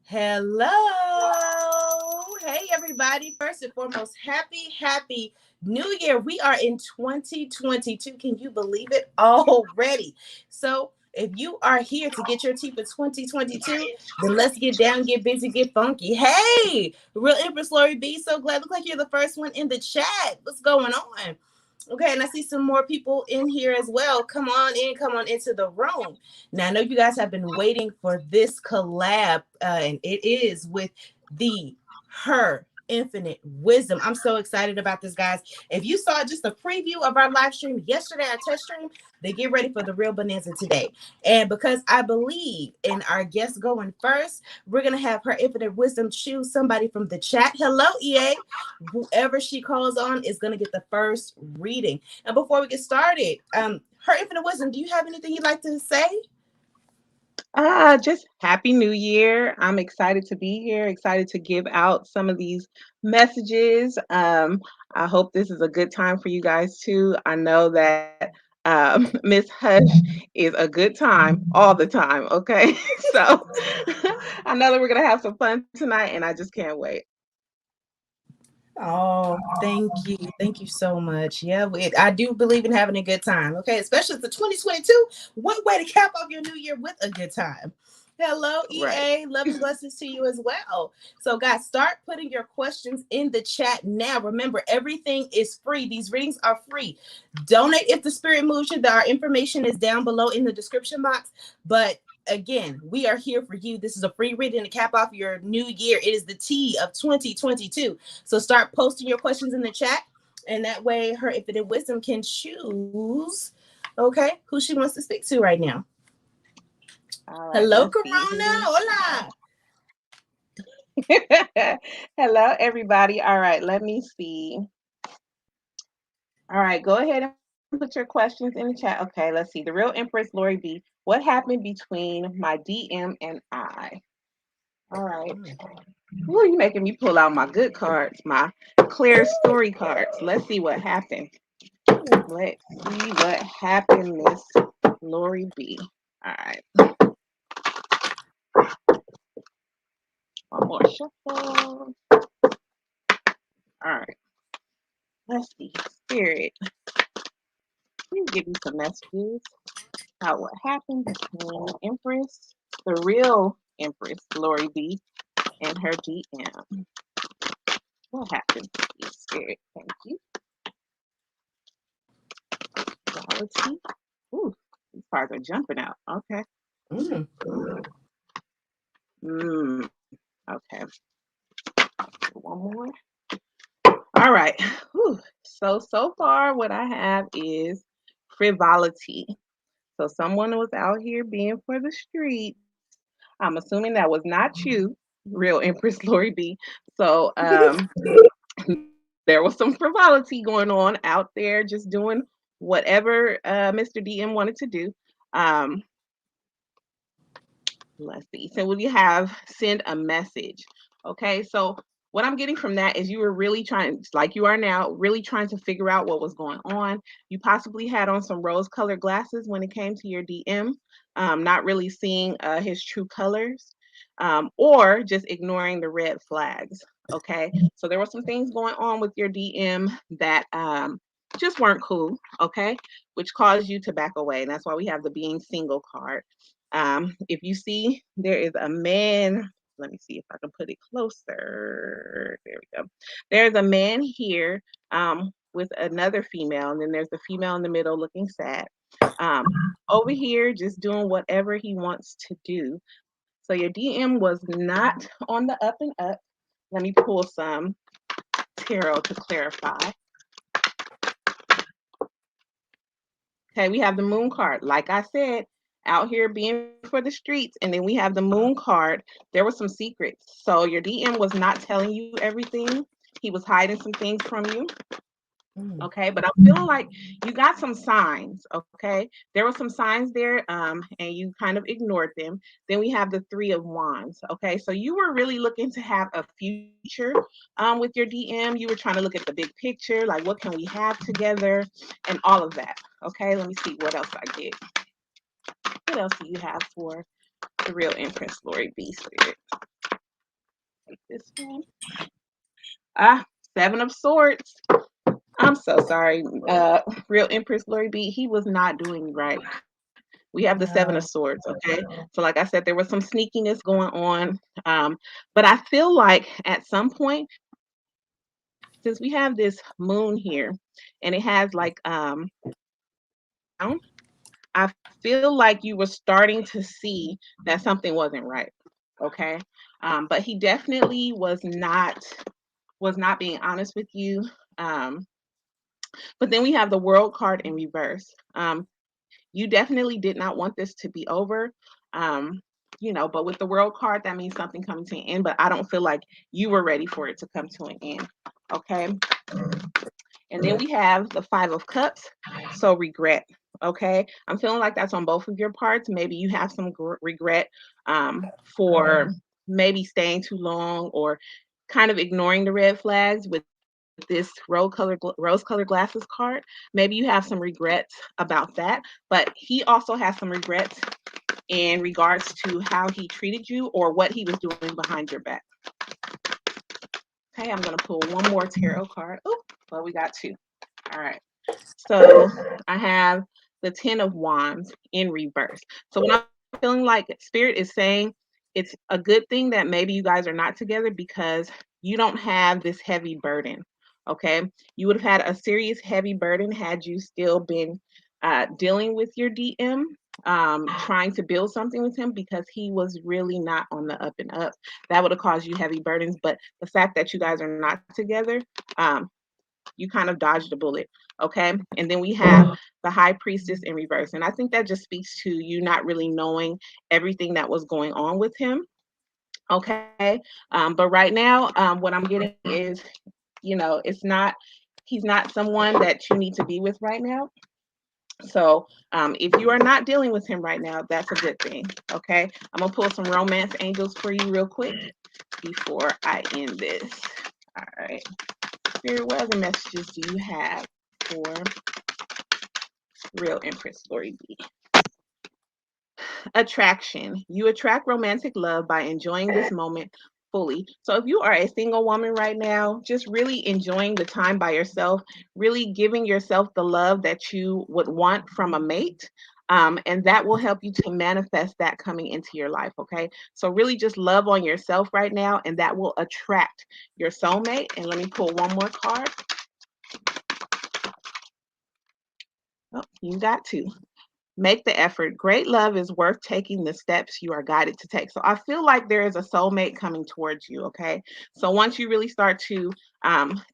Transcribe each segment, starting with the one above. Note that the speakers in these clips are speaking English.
Hello. Hey, everybody. First and foremost, happy New Year. We are in 2022. Can you believe it already? So, if you are here to get your tea for 2022, then let's get down, get busy, get funky. Hey, Real Empress Lori B. So glad. Look like you're the first one in the chat. What's going on? Okay, and I see some more people in here as well. Come on in, come on into the room. Now, I know you guys have been waiting for this collab, and it is with the Her Infinite Wisdom. I'm so excited about this, guys. If you saw just a preview of our live stream yesterday, our test stream, then get ready for the real bonanza today. And because I believe in our guest going first, we're going to have Her Infinite Wisdom choose somebody from the chat. Hello, EA. Whoever she calls on is going to get the first reading. And before we get started, Her Infinite Wisdom, do you have anything you'd like to say? Just happy new year. I'm excited to be here, excited to give out some of these messages. I hope this is a good time for you guys too. I know that Miss Hush is a good time all the time, okay? So I know that we're gonna have some fun tonight and I just can't wait. Oh, thank you. Thank you so much. Yeah, I do believe in having a good time. Okay, especially for 2022. What way to cap off your new year with a good time? Hello, Right. EA. Love and blessings to you as well. So, guys, start putting your questions in the chat now. Remember, everything is free. These readings are free. Donate if the spirit moves you. Our information is down below in the description box. But again, we are here for you. This is a free reading to cap off your new year. It is the tea of 2022. So start posting your questions in the chat, and that way Her Infinite Wisdom can choose, okay, who she wants to speak to right now. All right, Hello, let's see Corona. who. Hola. Hello, everybody. All right, let me see. All right, go ahead and put your questions in the chat. Okay, let's see. The real Empress Lori B. What happened between my DM and I? All right. Ooh, you making me pull out my good cards, my clear story cards. Let's see what happened. Let's see what happened, Miss Lori B. All right. One more shuffle. All right. Let's see. Spirit. Please give me some messages about what happened between Empress, the real Empress, Lori B, and her DM. What happened? Spirit. Thank you. Quality. Ooh, these cards are jumping out. Okay. Mm. Okay. One more. All right. Whew. So far, what I have is frivolity. So someone was out here being for the streets. I'm assuming that was not you, real Empress Lori B. So there was some frivolity going on out there, just doing whatever Mr. DM wanted to do. Um, let's see. So will you have send a message? Okay, so what I'm getting from that is you were really trying, like you are now, really trying to figure out what was going on. You possibly had on some rose-colored glasses when it came to your DM, not really seeing his true colors, or just ignoring the red flags. Okay, so there were some things going on with your DM that just weren't cool. Okay, which caused you to back away, and that's why we have the being single card. If you see, there is a man. Let me see if I can put it closer. There we go. There's a man here with another female, and then there's the female in the middle looking sad. Um, over here, just doing whatever he wants to do. So your DM was not on the up and up. Let me pull some tarot to clarify. Okay, we have the moon card. Like I said, out here being for the streets. And then we have the moon card. There were some secrets. So your DM was not telling you everything. He was hiding some things from you. Mm. Okay, but I'm feeling like you got some signs. Okay, there were some signs there, and you kind of ignored them. Then we have the Three of Wands. Okay, so you were really looking to have a future with your DM. You were trying to look at the big picture, like what can we have together, and all of that. Okay, let me see what else I get. What else do you have for the real Empress Lori B Spirit? This one. Ah, Seven of Swords. I'm so sorry. Real Empress Lori B, he was not doing right. We have the Seven of No. Swords, okay? So like I said, there was some sneakiness going on. But I feel like at some point, since we have this moon here and it has like down, I feel like you were starting to see that something wasn't right. Okay. But he definitely was not being honest with you. Um, but then we have the world card in reverse. You definitely did not want this to be over. Um, but with the world card, that means something coming to an end. But I don't feel like you were ready for it to come to an end. Okay. And then we have the Five of Cups. So regret. Okay. I'm feeling like that's on both of your parts. Maybe you have some regret for maybe staying too long or kind of ignoring the red flags with this rose-colored glasses card. Maybe you have some regrets about that, but he also has some regrets in regards to how he treated you or what he was doing behind your back. Okay, I'm going to pull one more tarot card. Oh, well, we got two. All right. So I have the Ten of Wands in reverse. So when I'm feeling like Spirit is saying it's a good thing that maybe you guys are not together because you don't have this heavy burden. Okay. You would have had a serious heavy burden had you still been dealing with your DM, trying to build something with him because he was really not on the up and up. That would have caused you heavy burdens. But the fact that you guys are not together, um, you kind of dodged a bullet. Okay. And then we have the High Priestess in reverse. And I think that just speaks to you not really knowing everything that was going on with him. Okay. But right now, what I'm getting is, he's not someone that you need to be with right now. So if you are not dealing with him right now, that's a good thing. Okay. I'm going to pull some romance angels for you real quick before I end this. All right. Spirit, what other messages do you have for real Empress Story B? Attraction. You attract romantic love by enjoying this moment fully. So if you are a single woman right now, just really enjoying the time by yourself, really giving yourself the love that you would want from a mate. And that will help you to manifest that coming into your life. Okay. So really just love on yourself right now, and that will attract your soulmate. And let me pull one more card. Oh, you got two. Make the effort. Great love is worth taking the steps you are guided to take. So I feel like there is a soulmate coming towards you. Okay. So once you really start to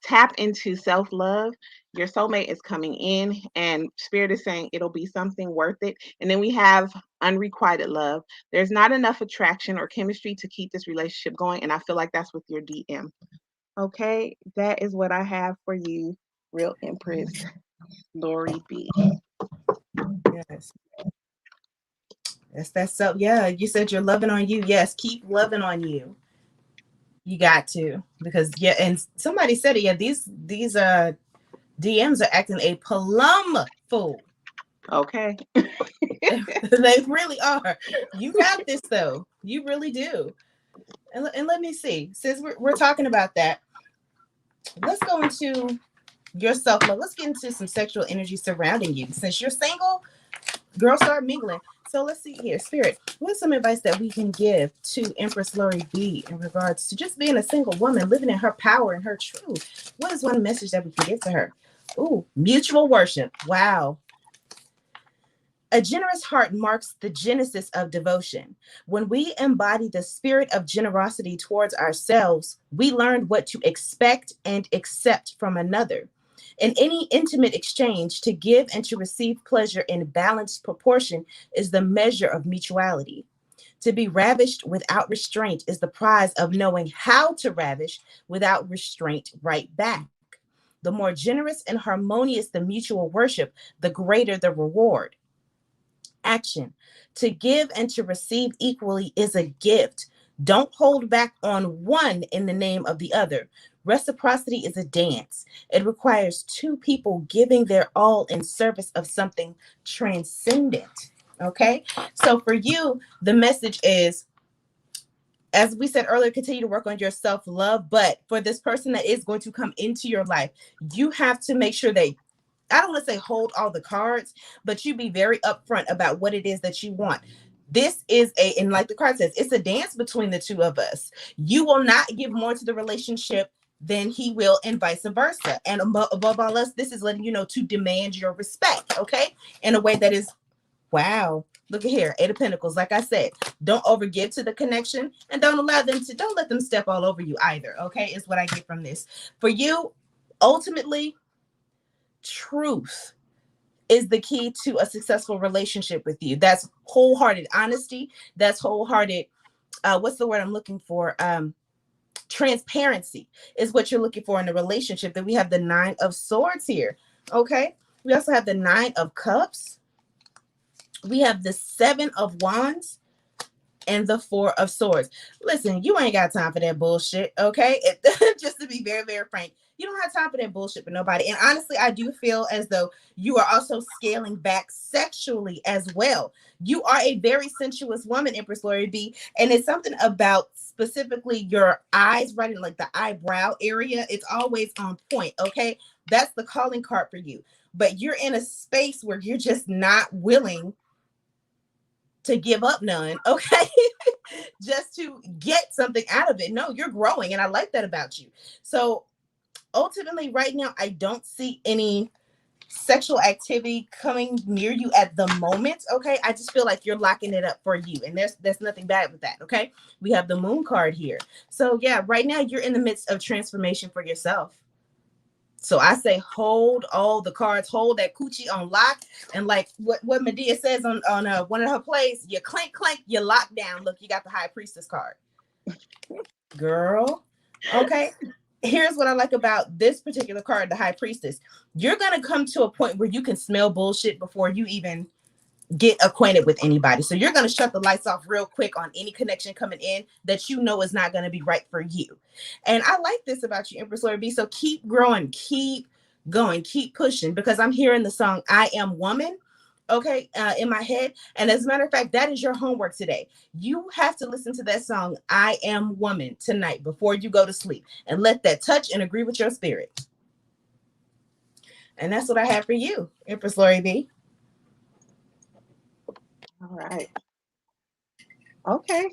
tap into self love, your soulmate is coming in, and Spirit is saying it'll be something worth it. And then we have unrequited love. There's not enough attraction or chemistry to keep this relationship going. And I feel like that's with your DM. Okay. That is what I have for you, real Empress Lori B. Yes. Yes, that's so. Yeah, you said you're loving on you. Yes, keep loving on you. You got to, because yeah, and somebody said it. Yeah, these DMs are acting a plum fool. Okay. They really are. You got this though. You really do. And let me see. Since we're talking about that, let's go into your self love. Let's get into some sexual energy surrounding you. Since you're single, girls start mingling. So let's see here, Spirit. What's some advice that we can give to Empress Lori B in regards to just being a single woman, living in her power and her truth? What is one message that we can give to her? Ooh, mutual worship. Wow. A generous heart marks the genesis of devotion. When we embody the spirit of generosity towards ourselves, we learn what to expect and accept from another. In any intimate exchange, to give and to receive pleasure in balanced proportion is the measure of mutuality. To be ravished without restraint is the prize of knowing how to ravish without restraint right back. The more generous and harmonious the mutual worship, the greater the reward. Action. To give and to receive equally is a gift. Don't hold back on one in the name of the other. Reciprocity is a dance. It requires two people giving their all in service of something transcendent. Okay? So for you, the message is As we said earlier, continue to work on your self-love. But for this person that is going to come into your life, you have to make sure that, I don't want to say hold all the cards, but you be very upfront about what it is that you want. This is and like the card says, it's a dance between the two of us. You will not give more to the relationship than he will, and vice versa. And above all else, this is letting you know to demand your respect, okay? In a way that is, wow. Look at here, Eight of Pentacles. Like I said, don't overgive to the connection, and don't let them step all over you either. Okay, is what I get from this. For you, ultimately, truth is the key to a successful relationship with you. That's wholehearted honesty. That's wholehearted. What's the word I'm looking for? Transparency is what you're looking for in a relationship. Then we have the Nine of Swords here. Okay. We also have the Nine of Cups. We have the Seven of Wands and the Four of Swords. Listen, you ain't got time for that bullshit, okay? Just to be very, very frank, you don't have time for that bullshit with nobody. And honestly, I do feel as though you are also scaling back sexually as well. You are a very sensuous woman, Empress Lori B, and it's something about specifically your eyes, right in like the eyebrow area. It's always on point, okay? That's the calling card for you. But you're in a space where you're just not willing to give up none, okay? Just to get something out of it. No, you're growing, and I like that about you. So ultimately, right now, I don't see any sexual activity coming near you at the moment, okay? I just feel like you're locking it up for you, and there's nothing bad with that, okay? We have the Moon card here. So yeah, right now you're in the midst of transformation for yourself. So I say hold all the cards, hold that coochie on lock, and like what Medea says on one of her plays, you clank clank, you lock down. Look, you got the High Priestess card, girl. Okay, here's what I like about this particular card, the High Priestess. You're gonna come to a point where you can smell bullshit before you even get acquainted with anybody. So you're going to shut the lights off real quick on any connection coming in that you know is not going to be right for you. And I like this about you, Empress Lori B. So keep growing, keep going, keep pushing, because I'm hearing the song I Am Woman, okay, in my head. And as a matter of fact, that is your homework today. You have to listen to that song I Am Woman tonight before you go to sleep, and let that touch and agree with your spirit. And that's what I have for you, Empress Lori B. All right. Okay.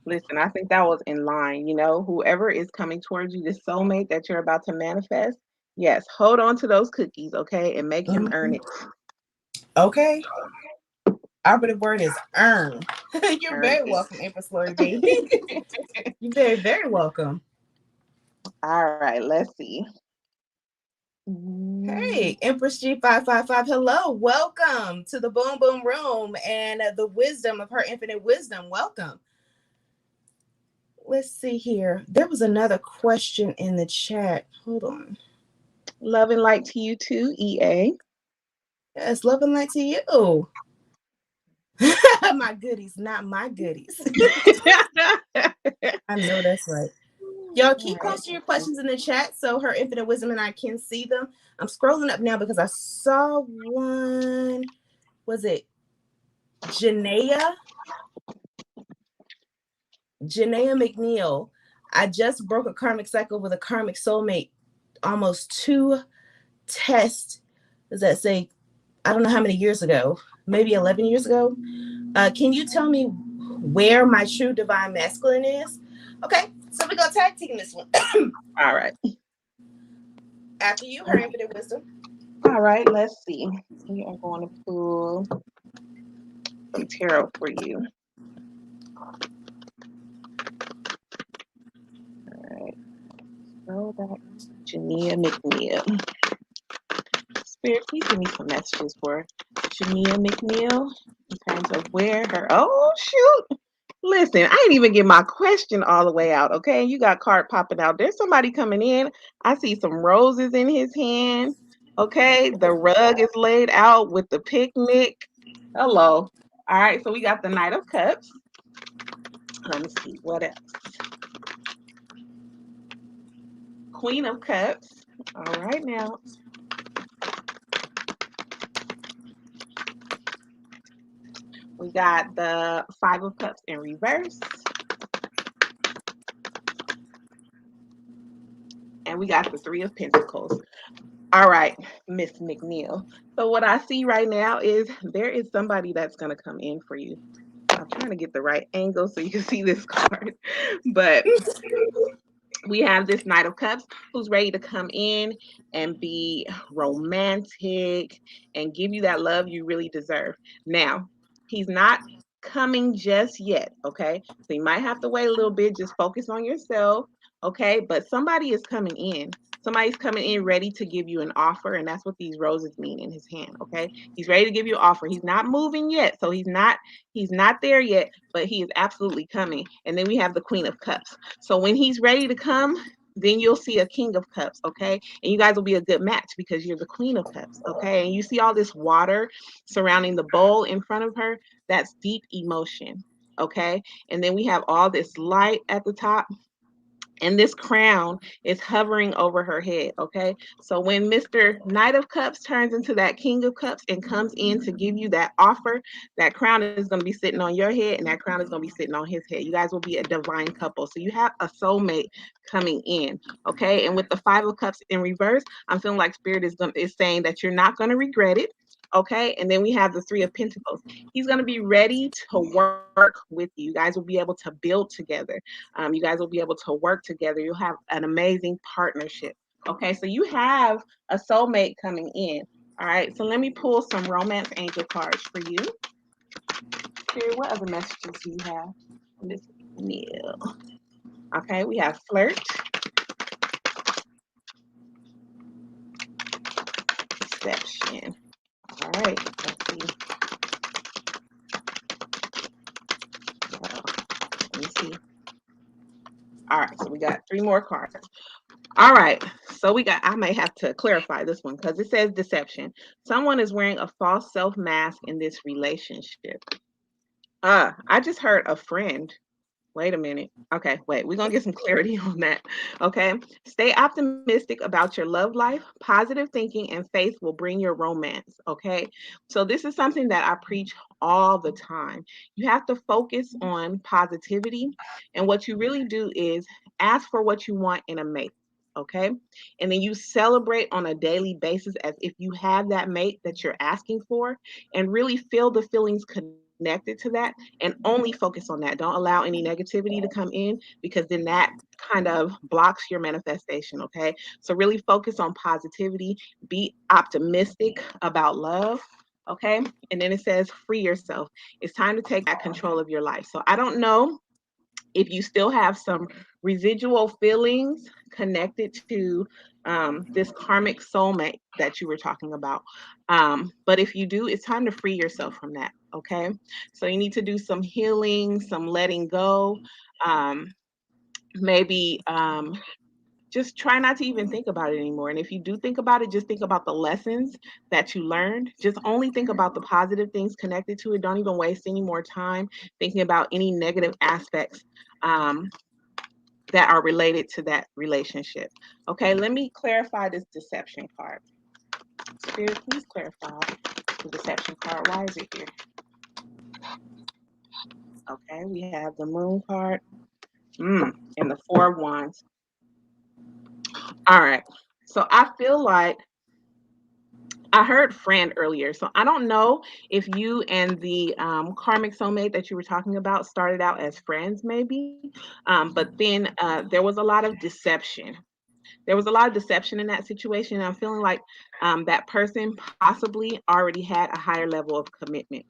Listen, I think that was in line. You know, whoever is coming towards you, this soulmate that you're about to manifest, yes, hold on to those cookies, okay, and make him earn it. Okay. Operative word is earn. You're Earn very it. welcome, Empress Lori B. You're very, very welcome. All right, let's see. Hey, Empress G555. Hello. Welcome to the Boom Boom Room and the wisdom of her infinite wisdom. Welcome. Let's see here. There was another question in the chat. Hold on. Love and light to you too, EA. Yes, love and light to you. My goodies, not my goodies. I know that's right. Y'all keep posting your questions in the chat so her infinite wisdom and I can see them. I'm scrolling up now because I saw one. Was it Janaea? Janaea McNeil. I just broke a karmic cycle with a karmic soulmate. Almost 2 tests. Does that say? I don't know how many years ago. Maybe 11 years ago. Can you tell me where my true divine masculine is? Okay, so we're gonna tag team this one. All right. After you, her infinite wisdom. All right, let's see. We are going to pull some tarot for you. All right. So that's Jania McNeil. Spirit, please give me some messages for Jania McNeil in terms of where her. Oh, shoot. Listen, I didn't even get my question all the way out, okay? You got card popping out. There's somebody coming in. I see some roses in his hand, okay? The rug is laid out with the picnic. Hello. All right, so we got the Knight of Cups. Let me see, what else? Queen of Cups. All right, now. We got the Five of Cups in reverse. and we got the Three of Pentacles. All right, Miss McNeil. So what I see right now is there is somebody that's going to come in for you. I'm trying to get the right angle so you can see this card. But we have this Knight of Cups who's ready to come in and be romantic and give you that love you really deserve. Now, he's not coming just yet, okay? So you might have to wait a little bit, just focus on yourself, okay? But somebody is coming in. Somebody's coming in ready to give you an offer, and that's what these roses mean in his hand, okay? He's ready to give you an offer. He's not moving yet, so he's not there yet, but he is absolutely coming. And then we have the Queen of Cups. So when he's ready to come, then you'll see a King of Cups, okay? And you guys will be a good match because you're the Queen of Cups, okay? And you see all this water surrounding the bowl in front of her. That's deep emotion, okay? And then we have all this light at the top, and this crown is hovering over her head, okay? So when Mr. Knight of Cups turns into that King of Cups and comes in to give you that offer, that crown is going to be sitting on your head and that crown is going to be sitting on his head. You guys will be a divine couple. So you have a soulmate coming in, okay? And with the Five of Cups in reverse, I'm feeling like Spirit is saying that you're not going to regret it. Okay, and then we have the Three of Pentacles. He's going to be ready to work with you. You guys will be able to build together. You guys will be able to work together. You'll have an amazing partnership. Okay, so you have a soulmate coming in. All right, so let me pull some romance angel cards for you. Here, what other messages do you have? Miss Neil. Okay, we have flirt, deception. All right, let's see. Let me see. All right, so we got three more cards. All right, so I may have to clarify this one because it says deception. Someone is wearing a false self mask in this relationship. I just heard a friend. Wait a minute. Okay, wait. We're going to get some clarity on that. Okay. Stay optimistic about your love life. Positive thinking and faith will bring your romance. Okay. So, this is something that I preach all the time. You have to focus on positivity. And what you really do is ask for what you want in a mate. Okay. And then you celebrate on a daily basis as if you have that mate that you're asking for and really feel the feelings connected to that and only focus on that. Don't allow any negativity to come in because then that kind of blocks your manifestation. Okay. So really focus on positivity, be optimistic about love. Okay. And then it says free yourself. It's time to take back control of your life. So I don't know if you still have some residual feelings connected to this karmic soulmate that you were talking about. But if you do, it's time to free yourself from that. Okay. So you need to do some healing, some letting go. Um, maybe just try not to even think about it anymore. And if you do think about it, just think about the lessons that you learned. Just only think about the positive things connected to it. Don't even waste any more time thinking about any negative aspects um, that are related to that relationship. Okay, let me clarify this deception card. Spirit, please clarify the deception card. Why is it here? Okay, we have the moon card and the Four of Wands. All right, so I feel like I heard friend earlier. So I don't know if you and the karmic soulmate that you were talking about started out as friends, maybe. But then there was a lot of deception. There was a lot of deception in that situation. I'm feeling like that person possibly already had a higher level of commitment.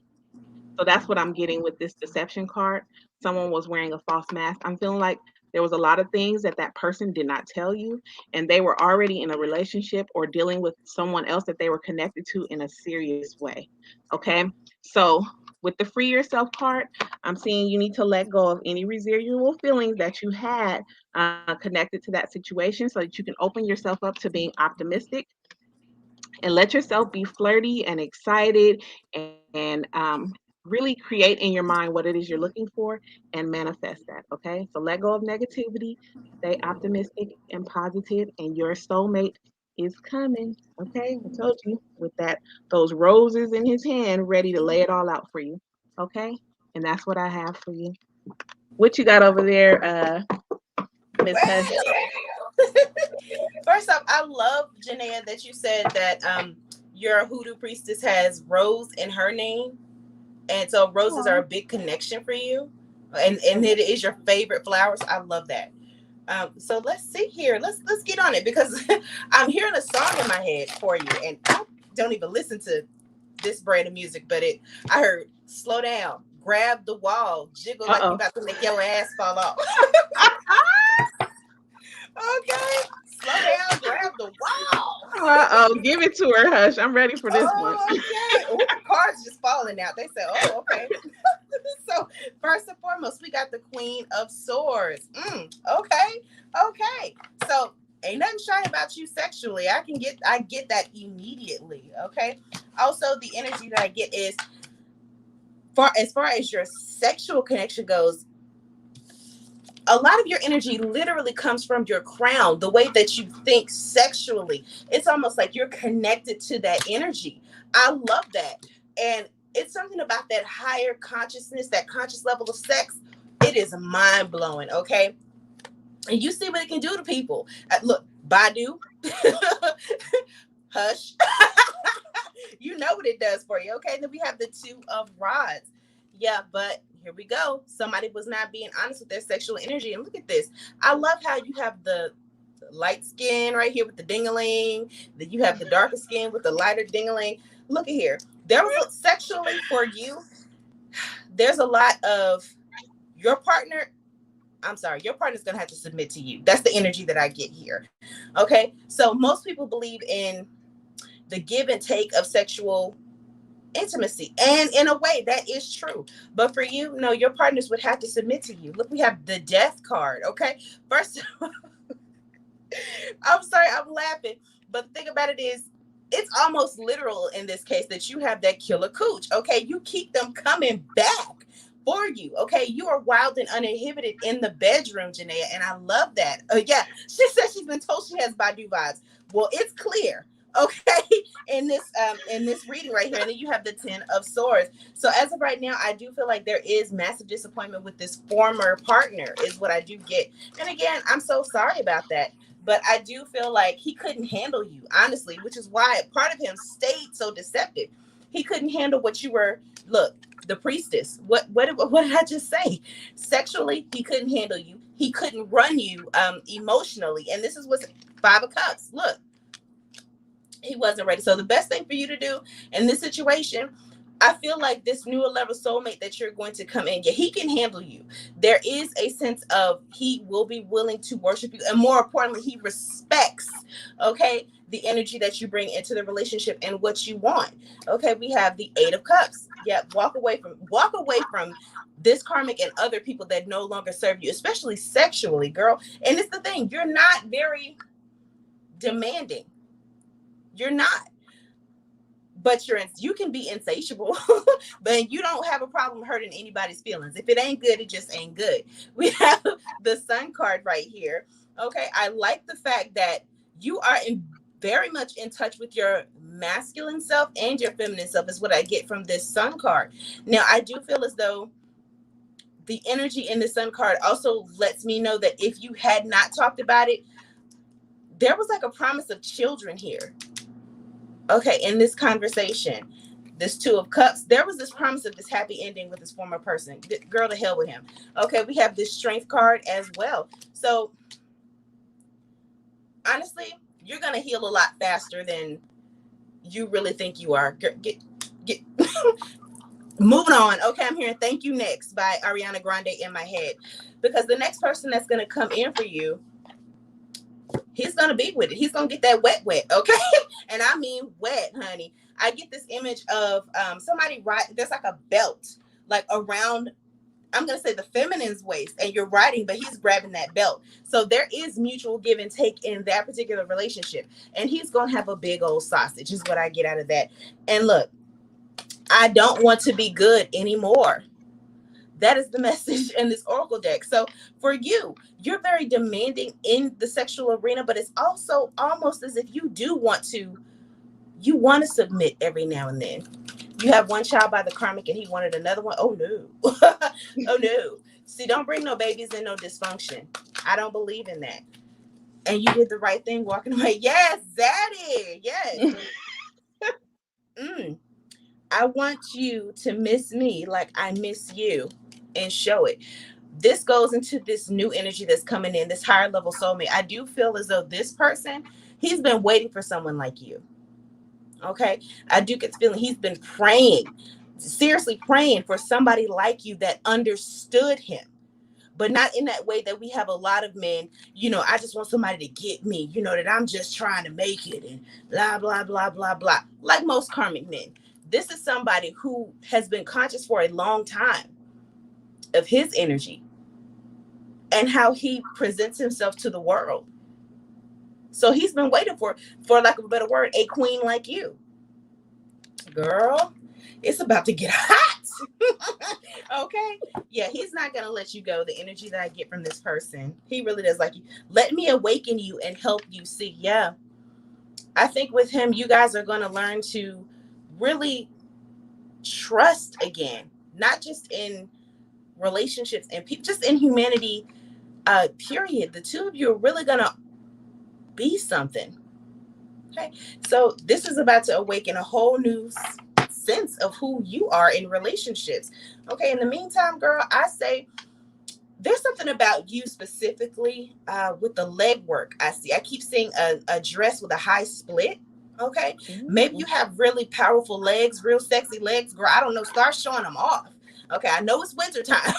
So that's what I'm getting with this deception card. Someone was wearing a false mask. I'm feeling like there was a lot of things that that person did not tell you, and they were already in a relationship or dealing with someone else that they were connected to in a serious way. Okay. So with the free yourself card, I'm seeing you need to let go of any residual feelings that you had connected to that situation so that you can open yourself up to being optimistic and let yourself be flirty and excited and really create in your mind what it is you're looking for and manifest that. Okay. So let go of negativity, stay optimistic and positive, and your soulmate is coming. Okay. I told you with those roses in his hand, ready to lay it all out for you. Okay. And that's what I have for you. What you got over there, Miss Hush? First off, I love, Janaea, that you said that your hoodoo priestess has rose in her name. And so roses are Aw. a big connection for you. And it is your favorite flowers. I love that. So let's see here. Let's get on it because I'm hearing a song in my head for you. And I don't even listen to this brand of music, but I heard slow down, grab the wall, jiggle like you Uh-oh. about to make your ass fall off. Okay. Slow down, grab the wall. Uh-oh. Give it to her, Hush. I'm ready for this one. Oh, okay. Oh, cards just falling out. They said, oh, okay. So first and foremost, we got the Queen of Swords. Okay. Okay. So ain't nothing shy about you sexually. I get that immediately. Okay. Also, the energy that I get is as far as your sexual connection goes, a lot of your energy literally comes from your crown, the way that you think sexually. It's almost like you're connected to that energy. I love that. And it's something about that higher consciousness, that conscious level of sex. It is mind blowing. Okay. And you see what it can do to people. Look, Badu, Hush. You know what it does for you. Okay. Then we have the Two of Rods. Yeah, but here we go. Somebody was not being honest with their sexual energy. And look at this. I love how you have the light skin right here with the dingaling. That you have the darker skin with the lighter dingaling. Look at here. There was sexually for you. There's a lot of your partner. I'm sorry, your partner's gonna have to submit to you. That's the energy that I get here. Okay. So most people believe in the give and take of sexual intimacy. And in a way, that is true. But for you, no, your partners would have to submit to you. Look, we have the death card. Okay. First, I'm sorry, I'm laughing. But the thing about it is, it's almost literal in this case that you have that killer cooch. Okay. You keep them coming back for you. Okay. You are wild and uninhibited in the bedroom, Janaea. And I love that. Yeah. She says she's been told she has Badu vibes. Well, it's clear. Okay. In this reading right here. And then you have the 10 of Swords. So as of right now, I do feel like there is massive disappointment with this former partner, is what I do get. And again, I'm so sorry about that. But I do feel like he couldn't handle you, honestly, which is why part of him stayed so deceptive. He couldn't handle what you were. Look, the priestess. What did I just say? Sexually, he couldn't handle you. He couldn't run you emotionally. And this is what's 5 of Cups. Look, he wasn't ready. So the best thing for you to do in this situation, I feel like this newer level soulmate that you're going to come in, yeah, he can handle you. There is a sense of he will be willing to worship you, and more importantly, he respects, okay, the energy that you bring into the relationship and what you want. Okay, we have the 8 of Cups. Yeah, walk away from this karmic and other people that no longer serve you, especially sexually, girl. And it's the thing, you're not very demanding. You're not, but you can be insatiable, but you don't have a problem hurting anybody's feelings. If it ain't good, it just ain't good. We have the Sun card right here. Okay, I like the fact that you are very much in touch with your masculine self and your feminine self is what I get from this Sun card. Now, I do feel as though the energy in the Sun card also lets me know that if you had not talked about it, there was like a promise of children here. Okay, in this conversation, this 2 of Cups, there was this promise of this happy ending with this former person. Girl, to hell with him. Okay, we have this Strength card as well. So honestly, you're gonna heal a lot faster than you really think you are. Get moving on. Okay, I'm hearing "Thank You Next" by Ariana Grande in my head, because the next person that's gonna come in for you, he's gonna be with it. He's gonna get that wet, okay? And I mean wet, honey. I get this image of somebody there's like a belt, like around, I'm gonna say the feminine's waist, and you're riding, but he's grabbing that belt. So there is mutual give and take in that particular relationship. And he's gonna have a big old sausage, is what I get out of that. And look, I don't want to be good anymore. That is the message in this oracle deck. So for you, you're very demanding in the sexual arena, but it's also almost as if you want to submit every now and then. You have one child by the karmic and he wanted another one. Oh no. Oh no. See, don't bring no babies and no dysfunction. I don't believe in that. And you did the right thing walking away. Yes, Zaddy. Yes. Mm. I want you to miss me like I miss you and show it. This goes into this new energy that's coming in, this higher level soulmate. I do feel as though this person, he's been waiting for someone like you. Okay. I do get the feeling he's been praying, seriously praying for somebody like you that understood him, but not in that way that we have a lot of men, I just want somebody to get me, that I'm just trying to make it and blah, blah, blah, blah, blah. Like most karmic men, this is somebody who has been conscious for a long time of his energy and how he presents himself to the world. So he's been waiting for lack of a better word, a queen like you. Girl, it's about to get hot. Okay. Yeah, he's not gonna let you go. The energy that I get from this person, he really does like you. Let me awaken you and help you see. Yeah, I think with him, you guys are gonna learn to really trust again, not just in relationships and people, just in humanity. Period. The two of you are really gonna be something. Okay, so this is about to awaken a whole new sense of who you are in relationships. Okay, in the meantime, girl, I say there's something about you specifically with the leg work. I keep seeing a dress with a high split. Okay, maybe you have really powerful legs, real sexy legs, girl. I don't know. Start showing them off. Okay, I know it's winter time,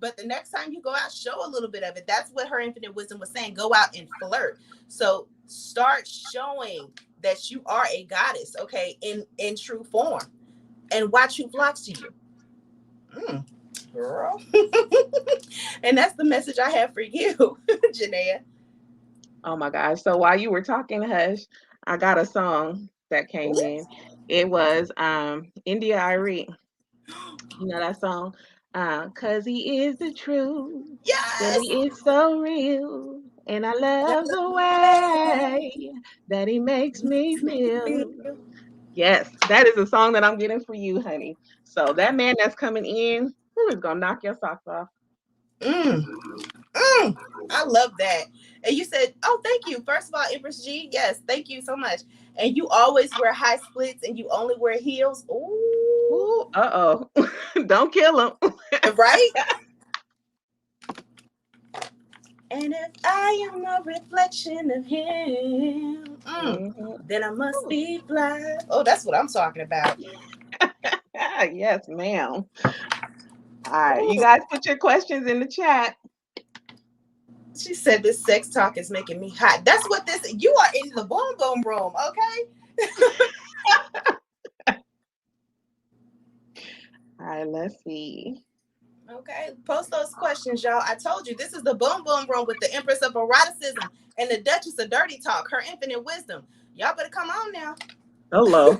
but the next time you go out, show a little bit of it. That's what her infinite wisdom was saying. Go out and flirt. So start showing that you are a goddess, okay, in true form, and watch who flocks to you. Mm, girl. And that's the message I have for you, Janaea. Oh my gosh. So while you were talking, Hush, I got a song that came Ooh. in. It was India Irie. You know that song? Cause he is the truth. That Yes. he is so real. And I love the way that he makes me feel. Yes, that is a song that I'm getting for you, honey. So that man that's coming in, who is gonna knock your socks off? Mm, mm. I love that. And you said, oh, thank you. First of all, Empress G, yes, thank you so much. And you always wear high splits and you only wear heels. Ooh. Ooh, don't kill him. Right? And if I am a reflection of him, Mhm. then I must be blind. Oh, that's what I'm talking about. Yes, ma'am. All right, you Ooh. guys put your questions in the chat. She said this sex talk is making me hot. That's what this, you are in the boom boom room, okay? All right, let's see. Okay, post those questions, y'all. I told you this is the boom boom room with the Empress of Eroticism and the Duchess of Dirty Talk, her infinite wisdom. Y'all better come on now. Hello.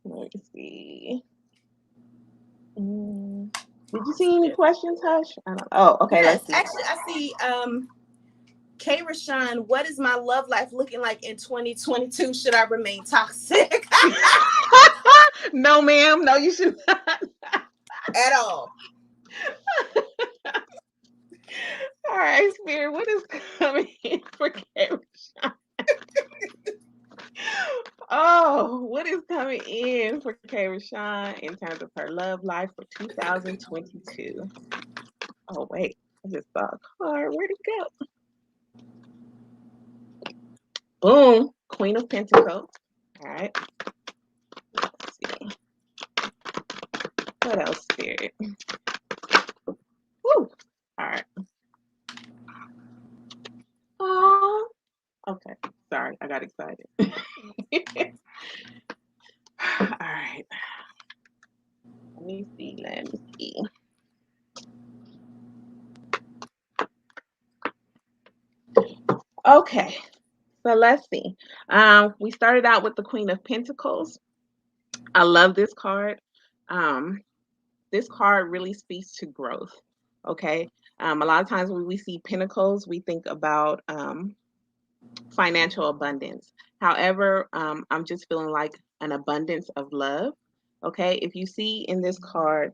Let me see. Did you see any questions, Hush? I don't. Oh, okay. Yes, Let's see. actually, I see K. Rashawn, what is my love life looking like in 2022? Should I remain toxic? No, ma'am. No, you should not. At all. All right, Spirit. What is coming in for Karen? Oh, what is coming in for K. Rashawn in terms of her love life for 2022? Oh, wait. I just saw a card. Where'd it go? Boom. Queen of Pentacles. All right. Let's see. What else, Spirit? Woo. All right. Oh, okay. Sorry. I got excited. All right. Let me see. Let me see. Okay. So let's see. We started out with the Queen of Pentacles. I love this card. Um, this card really speaks to growth. Okay. A lot of times when we see pentacles, we think about financial abundance. However, I'm just feeling like an abundance of love. Okay. If you see in this card,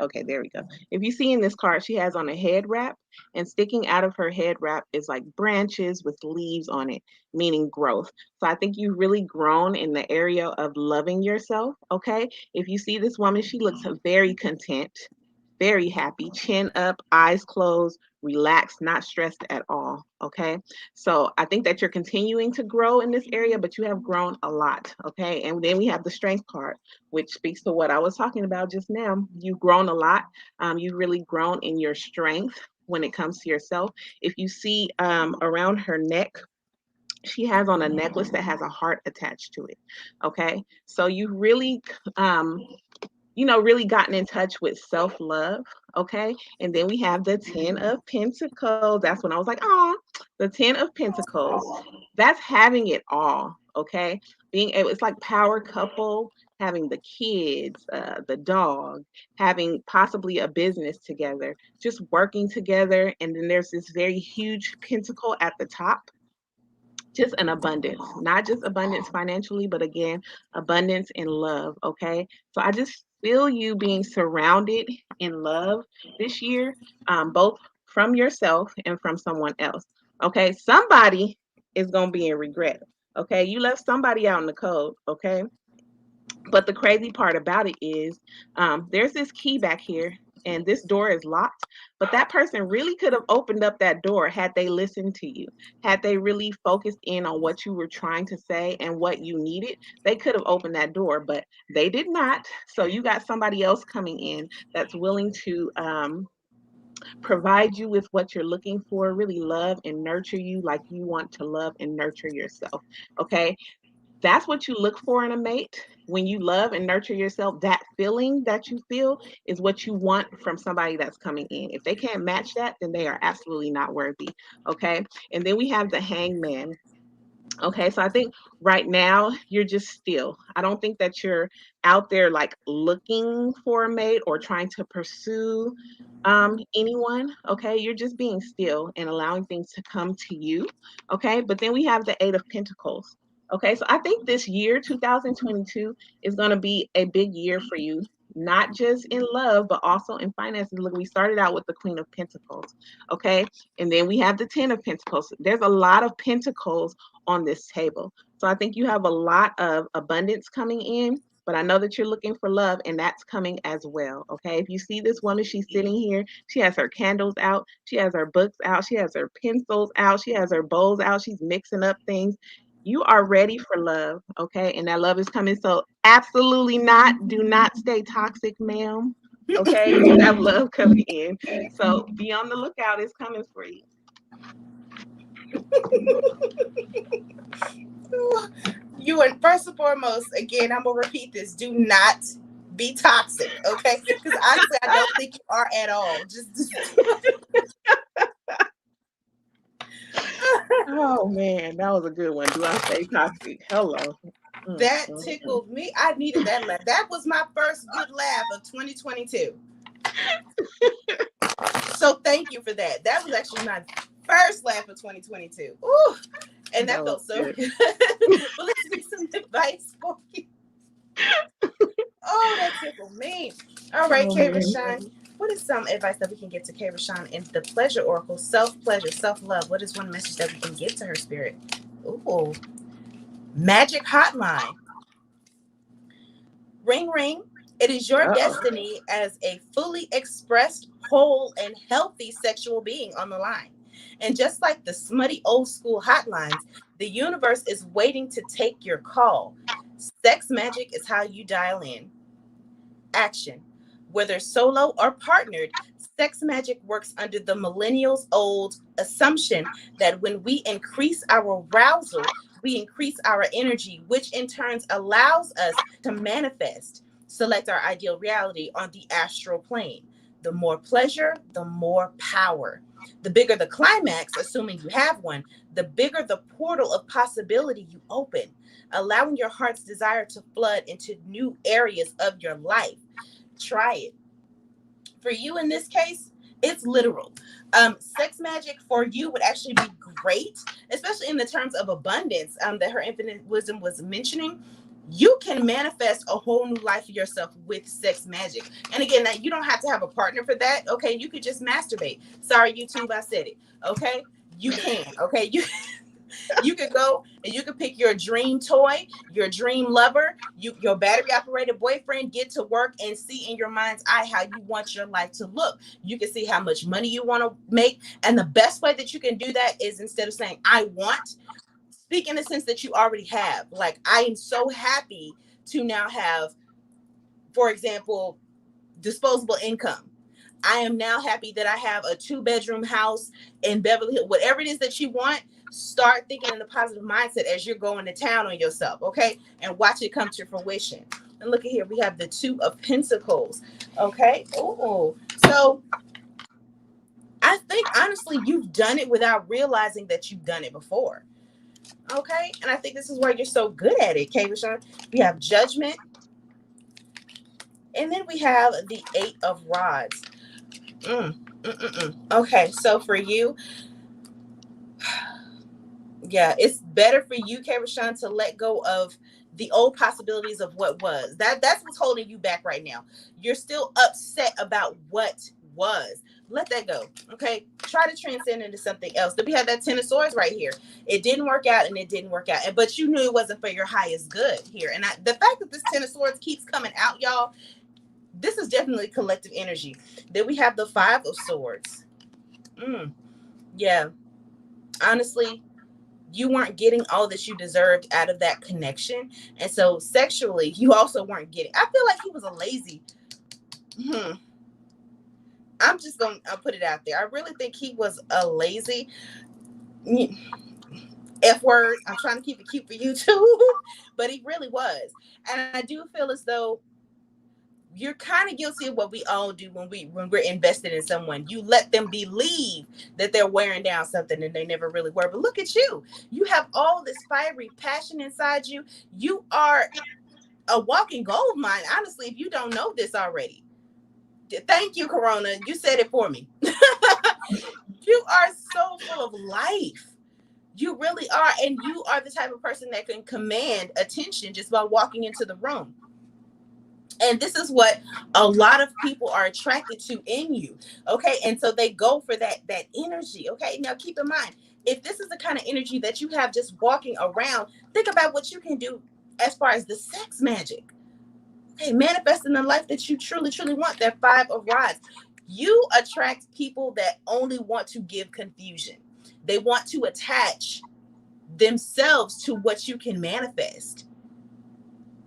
Okay, there we go. If you see in this card, she has on a head wrap, and sticking out of her head wrap is like branches with leaves on it, meaning growth. So I think you've really grown in the area of loving yourself. Okay. If you see this woman, she looks very content, very happy, chin up, eyes closed, relaxed, not stressed at all. Okay. So I think that you're continuing to grow in this area, but you have grown a lot. Okay. And then we have the strength card, which speaks to what I was talking about just now. You've grown a lot. You've really grown in your strength when it comes to yourself. If you see around her neck, she has on a necklace that has a heart attached to it. Okay. So you really um, really gotten in touch with self love. Okay. And then we have the 10 of Pentacles. That's when I was like, oh, the 10 of Pentacles. That's having it all. Okay. Being able, it's like power couple, having the kids, the dog, having possibly a business together, just working together. And then there's this very huge pentacle at the top, just an abundance, not just abundance financially, but again, abundance in love. Okay. So I just feel you being surrounded in love this year, both from yourself and from someone else. Okay. Somebody is going to be in regret. Okay. You left somebody out in the cold. Okay. But the crazy part about it is there's this key back here, and this door is locked. But that person really could have opened up that door had they listened to you, had they really focused in on what you were trying to say and what you needed. They could have opened that door, but they did not. So you got somebody else coming in that's willing to provide you with what you're looking for, really love and nurture you like you want to love and nurture yourself. Okay. That's what you look for in a mate. When you love and nurture yourself, that feeling that you feel is what you want from somebody that's coming in. If they can't match that, then they are absolutely not worthy. Okay. And then we have the hangman. Okay, so I think right now you're just still. I don't think that you're out there like looking for a mate or trying to pursue anyone. Okay, you're just being still and allowing things to come to you. Okay, but then we have the Eight of Pentacles. Okay, so I think this year, 2022, is going to be a big year for you, not just in love, but also in finances. Look, we started out with the Queen of Pentacles. Okay, and then we have the Ten of Pentacles. There's a lot of pentacles on this table. So I think you have a lot of abundance coming in, but I know that you're looking for love and that's coming as well. Okay. If you see this woman, she's sitting here, she has her candles out, she has her books out, she has her pencils out, she has her bowls out, she's mixing up things. You are ready for love. Okay. And that love is coming. So absolutely not. Do not stay toxic, ma'am. Okay. You have love coming in. So be on the lookout. It's coming for you. You, and first and foremost, again, I'm gonna repeat this: do not be toxic, okay? Because honestly, I don't think you are at all. Just Oh man, that was a good one. Do I stay toxic? Hello. that Mm. tickled me. I needed that laugh. That was my first good laugh of 2022. So thank you for that. That was actually my first laugh of 2022. Ooh, and that That was felt so good. good. Well, let's get some advice for you. Oh, that tickled me. All right, Oh K. man. Rashawn. What is some advice that we can get to K. Rashawn in the Pleasure Oracle? Self-pleasure, self-love. What is one message that we can give to her spirit? Ooh, magic hotline. Ring, ring. It is your Uh-oh. destiny as a fully expressed, whole, and healthy sexual being on the line. And just like the smutty old school hotlines, the universe is waiting to take your call. Sex magic is how you dial in. Action. Whether solo or partnered, sex magic works under the millennials old assumption that when we increase our arousal, we increase our energy, which in turn allows us to manifest, select our ideal reality on the astral plane. The more pleasure, the more power. The bigger the climax, assuming you have one, the bigger the portal of possibility you open, allowing your heart's desire to flood into new areas of your life. Try it. For you in this case, it's literal. Sex magic for you would actually be great, especially in the terms of abundance that her infinite wisdom was mentioning. you can manifest a whole new life for yourself with sex magic. And again, that you don't have to have a partner for that. Okay, you could just masturbate. Sorry, YouTube, I said it. Okay, you can. Okay, you could go and you could pick your dream toy, your dream lover, your battery operated boyfriend, get to work and see in your mind's eye how you want your life to look. You can see how much money you want to make. And the best way that you can do that is, instead of saying, I want, speak in the sense that you already have. Like, I am so happy to now have, for example, disposable income. I am now happy that I have a 2-bedroom house in Beverly Hills. Whatever it is that you want, start thinking in the positive mindset as you're going to town on yourself, okay? And watch it come to fruition. And look at here, we have the 2 of Pentacles, okay? Oh, so I think honestly, you've done it without realizing that you've done it before, okay? And I think this is why you're so good at it, Kay Rashawn. We have Judgment, and then we have the 8 of Rods. Okay, so for you, yeah, it's better for you, Kay Rashawn, to let go of the old possibilities of what was. That's what's holding you back right now. You're still upset about what was. Let that go. Okay. Try to transcend into something else. Then we have that 10 of Swords right here. It didn't work out and it didn't work out. But you knew it wasn't for your highest good here. And the fact that this 10 of Swords keeps coming out, y'all, this is definitely collective energy. Then we have the 5 of Swords. Yeah. Honestly, you weren't getting all that you deserved out of that connection. And so sexually, you also weren't getting. I feel like he was a lazy. I'm just going to put it out there. I really think he was a lazy F word. I'm trying to keep it cute for you too. But he really was. And I do feel as though you're kind of guilty of what we all do when we're invested in someone. You let them believe that they're wearing down something and they never really were. But look at you. You have all this fiery passion inside you. You are a walking gold mine. Honestly, if you don't know this already. Thank you, Corona. You said it for me. You are so full of life. You really are. And you are the type of person that can command attention just by walking into the room. And this is what a lot of people are attracted to in you. Okay. And so they go for that energy. Okay. Now keep in mind, if this is the kind of energy that you have just walking around, think about what you can do as far as the sex magic. Okay. Manifesting the life that you truly, truly want. That 5 of Rods. You attract people that only want to give confusion. They want to attach themselves to what you can manifest.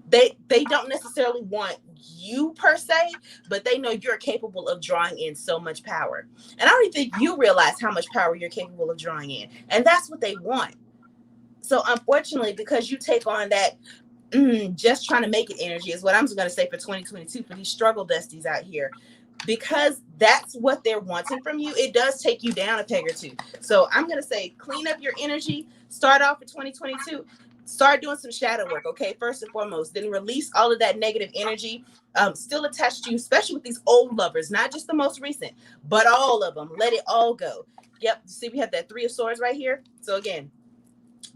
They don't necessarily want you per se, but they know you're capable of drawing in so much power. And I don't even think you realize how much power you're capable of drawing in. And that's what they want. So unfortunately, because you take on that just trying to make it energy is what I'm just going to say for 2022 for these struggle dusties out here. Because that's what they're wanting from you, it does take you down a peg or two. So I'm going to say clean up your energy, start off for 2022. Start doing some shadow work, okay? First and foremost, then release all of that negative energy still attached to you, especially with these old lovers, not just the most recent, but all of them. Let it all go. Yep. See, we have that 3 of Swords right here. So again,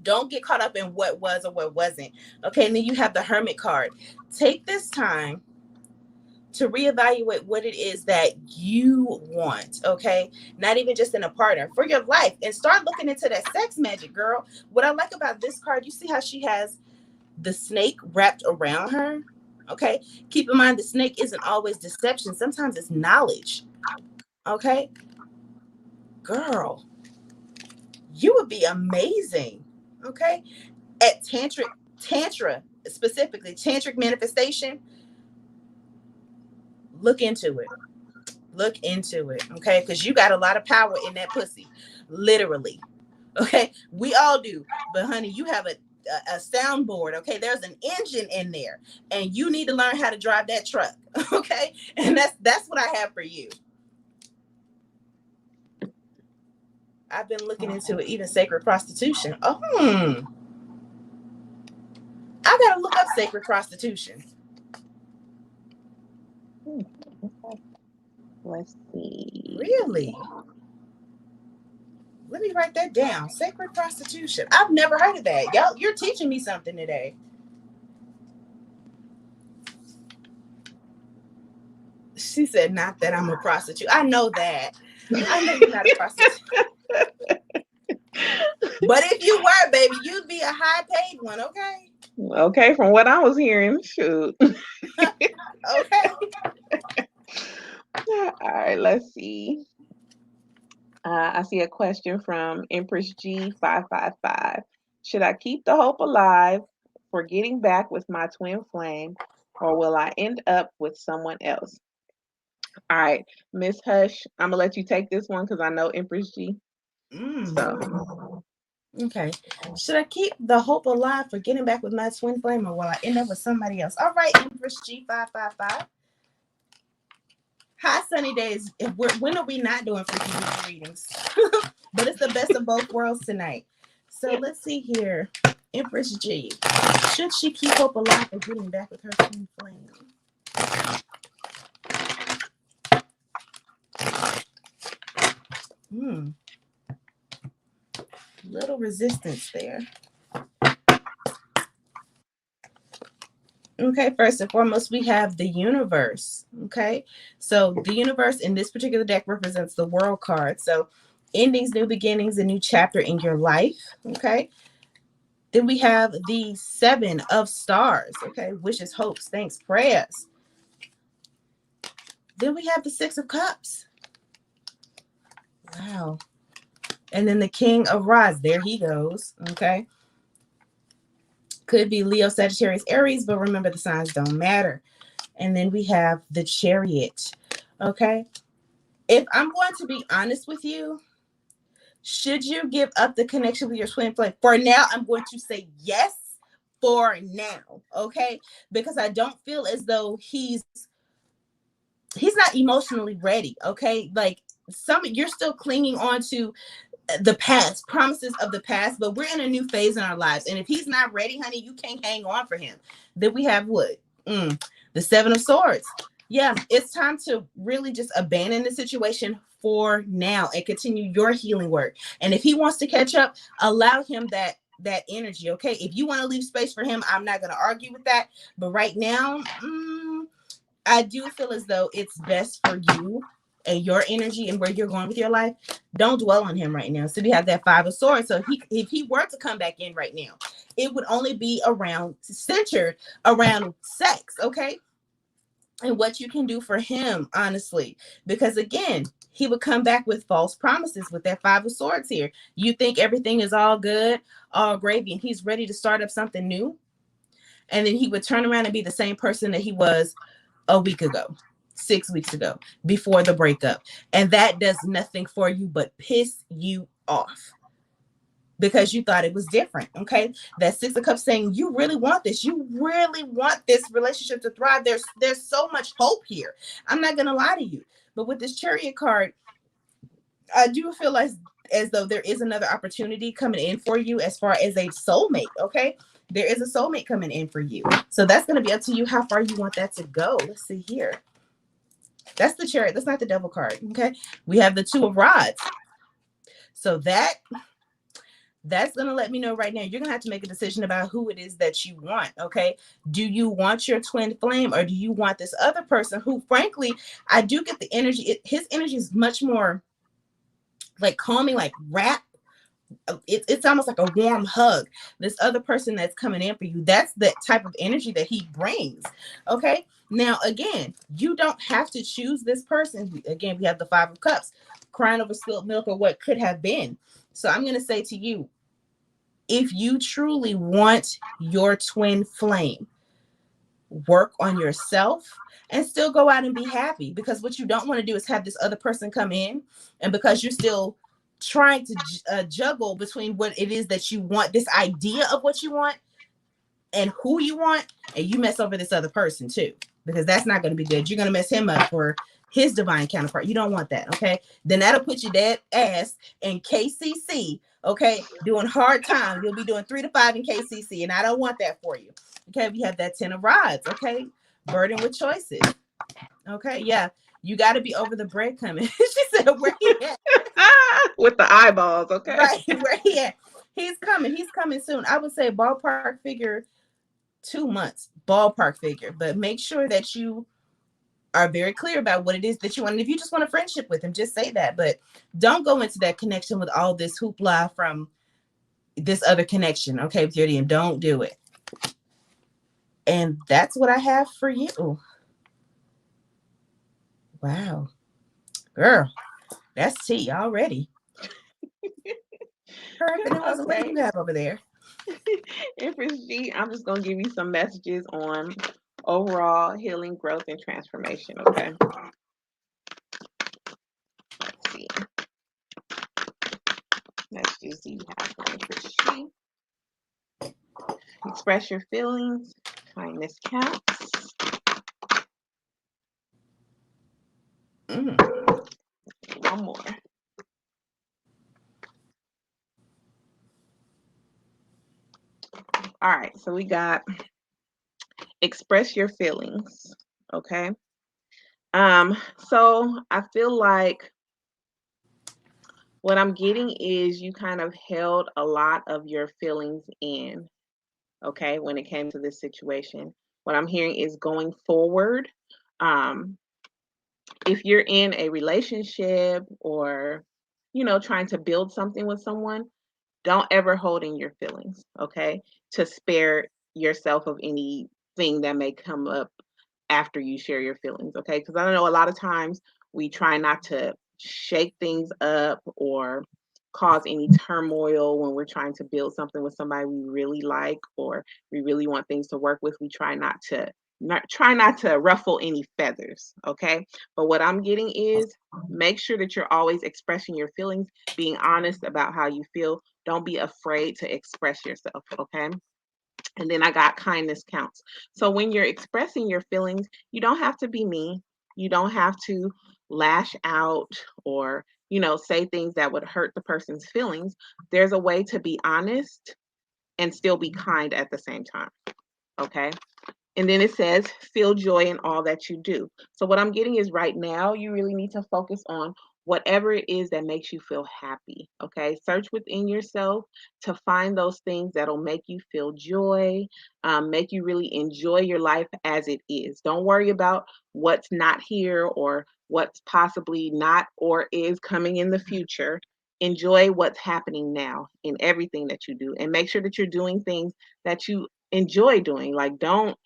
don't get caught up in what was or what wasn't. Okay. And then you have the Hermit card. Take this time to reevaluate what it is that you want, okay? Not even just in a partner, for your life. And start looking into that sex magic, girl. What I like about this card, you see how she has the snake wrapped around her, okay? Keep in mind, the snake isn't always deception. Sometimes it's knowledge, okay? Girl, you would be amazing, okay? At Tantra, specifically, Tantric manifestation, look into it. Look into it, okay? Because you got a lot of power in that pussy, literally, okay? We all do, but honey, you have a soundboard, okay? There's an engine in there, and you need to learn how to drive that truck, okay? And that's what I have for you. I've been looking into it, even sacred prostitution. I gotta look up sacred prostitution. Let's see. Really? Let me write that down. Sacred prostitution. I've never heard of that. Y'all, you're teaching me something today. She said, not that I'm a prostitute. I know that. I know you're not a prostitute. But if you were, baby, you'd be a high paid one, okay? Okay, from what I was hearing, shoot. Okay. All right, let's see. I see a question from Empress G555. Should I keep the hope alive for getting back with my twin flame, or will I end up with someone else? All right, Miss Hush, I'm gonna let you take this one because I know Empress G. So, Okay. Should I keep the hope alive for getting back with my twin flame, or will I end up with somebody else? All right, Empress G555. Hi, sunny days. When are we not doing freaky readings? But it's the best of both worlds tonight. So let's see here. Empress G. Should she keep hope alive for getting back with her twin flame? Little resistance there. Okay, first and foremost, we have the universe. Okay, so the universe in this particular deck represents the world card. So endings, new beginnings, a new chapter in your life. Okay, then we have the 7 of stars. Okay, wishes, hopes, thanks, prayers. Then we have the 6 of cups. Wow. And then the king of rods. There he goes. Okay, could be Leo, Sagittarius, Aries, but remember the signs don't matter. And then we have the chariot. Okay, if I'm going to be honest with you, should you give up the connection with your twin flame? For now, I'm going to say yes for now, okay? Because I don't feel as though he's not emotionally ready, okay? Like you're still clinging on to the past, promises of the past, but we're in a new phase in our lives. And if he's not ready, honey, you can't hang on for him. Then we have what? The 7 of swords. Yeah, it's time to really just abandon the situation for now and continue your healing work. And if he wants to catch up, allow him that energy. Okay, if you want to leave space for him, I'm not going to argue with that. But right now, I do feel as though it's best for you and your energy and where you're going with your life. Don't dwell on him right now. So we have that 5 of swords. So if he were to come back in right now, it would only be centered around sex. Okay, and what you can do for him, honestly, because again, he would come back with false promises with that 5 of swords here. You think everything is all good, all gravy, and he's ready to start up something new, and then he would turn around and be the same person that he was a week ago, 6 weeks ago, before the breakup. And that does nothing for you but piss you off because you thought it was different. Okay, that 6 of cups saying you really want this, you really want this relationship to thrive. There's so much hope here. I'm not gonna lie to you, but with this chariot card, I do feel like as though there is another opportunity coming in for you as far as a soulmate. Okay, there is a soulmate coming in for you, so that's going to be up to you how far you want that to go. Let's see here. That's the chariot. That's not the devil card. Okay, we have the 2 of rods. So that's going to let me know right now you're going to have to make a decision about who it is that you want. Okay, do you want your twin flame, or do you want this other person who, frankly, I do get the energy. His energy is much more like calming, like rap. It's almost like a warm hug. This other person that's coming in for you, that's the type of energy that he brings. Okay, now again, you don't have to choose this person. Again, we have the 5 of cups, crying over spilled milk or what could have been. So I'm going to say to you, if you truly want your twin flame, work on yourself and still go out and be happy, because what you don't want to do is have this other person come in, and because you're still trying to juggle between what it is that you want, this idea of what you want and who you want, and you mess over this other person too, because that's not going to be good. You're going to mess him up for his divine counterpart. You don't want that. Okay, then that'll put your dead ass in KCC. Okay, doing hard time. You'll be doing 3 to 5 in KCC, and I don't want that for you. Okay, we have that 10 of rods. Okay, burden with choices. Okay, yeah, you got to be over the bread coming. She said, where he at? with the eyeballs, okay? Right, where he at? He's coming. He's coming soon. I would say ballpark figure 2 months, ballpark figure, but make sure that you are very clear about what it is that you want. And if you just want a friendship with him, just say that. But don't go into that connection with all this hoopla from this other connection, okay, with your DM. Don't do it. And that's what I have for you. Wow. Girl, that's tea already. Perfect. It wasn't. What do Okay. you have over there? Empress G, I'm just going to give you some messages on overall healing, growth, and transformation. Okay. Let's see. Messages you have for Empress G. Express your feelings. Kindness counts. Mm. One more. All right. So we got express your feelings. Okay. So I feel like what I'm getting is you kind of held a lot of your feelings in, okay, when it came to this situation. What I'm hearing is going forward. Um, if you're in a relationship or, trying to build something with someone, don't ever hold in your feelings, okay, to spare yourself of anything that may come up after you share your feelings, okay? Because I know a lot of times we try not to shake things up or cause any turmoil when we're trying to build something with somebody we really like or we really want things to work with. We try not to ruffle any feathers, okay? But what I'm getting is make sure that you're always expressing your feelings, being honest about how you feel. Don't be afraid to express yourself, okay? And then I got kindness counts. So when you're expressing your feelings, you don't have to be mean. You don't have to lash out or, say things that would hurt the person's feelings. There's a way to be honest and still be kind at the same time. Okay. And then it says, feel joy in all that you do. So, what I'm getting is right now, you really need to focus on whatever it is that makes you feel happy. Okay. Search within yourself to find those things that'll make you feel joy, make you really enjoy your life as it is. Don't worry about what's not here or what's possibly not or is coming in the future. Enjoy what's happening now in everything that you do and make sure that you're doing things that you enjoy doing. Like, don't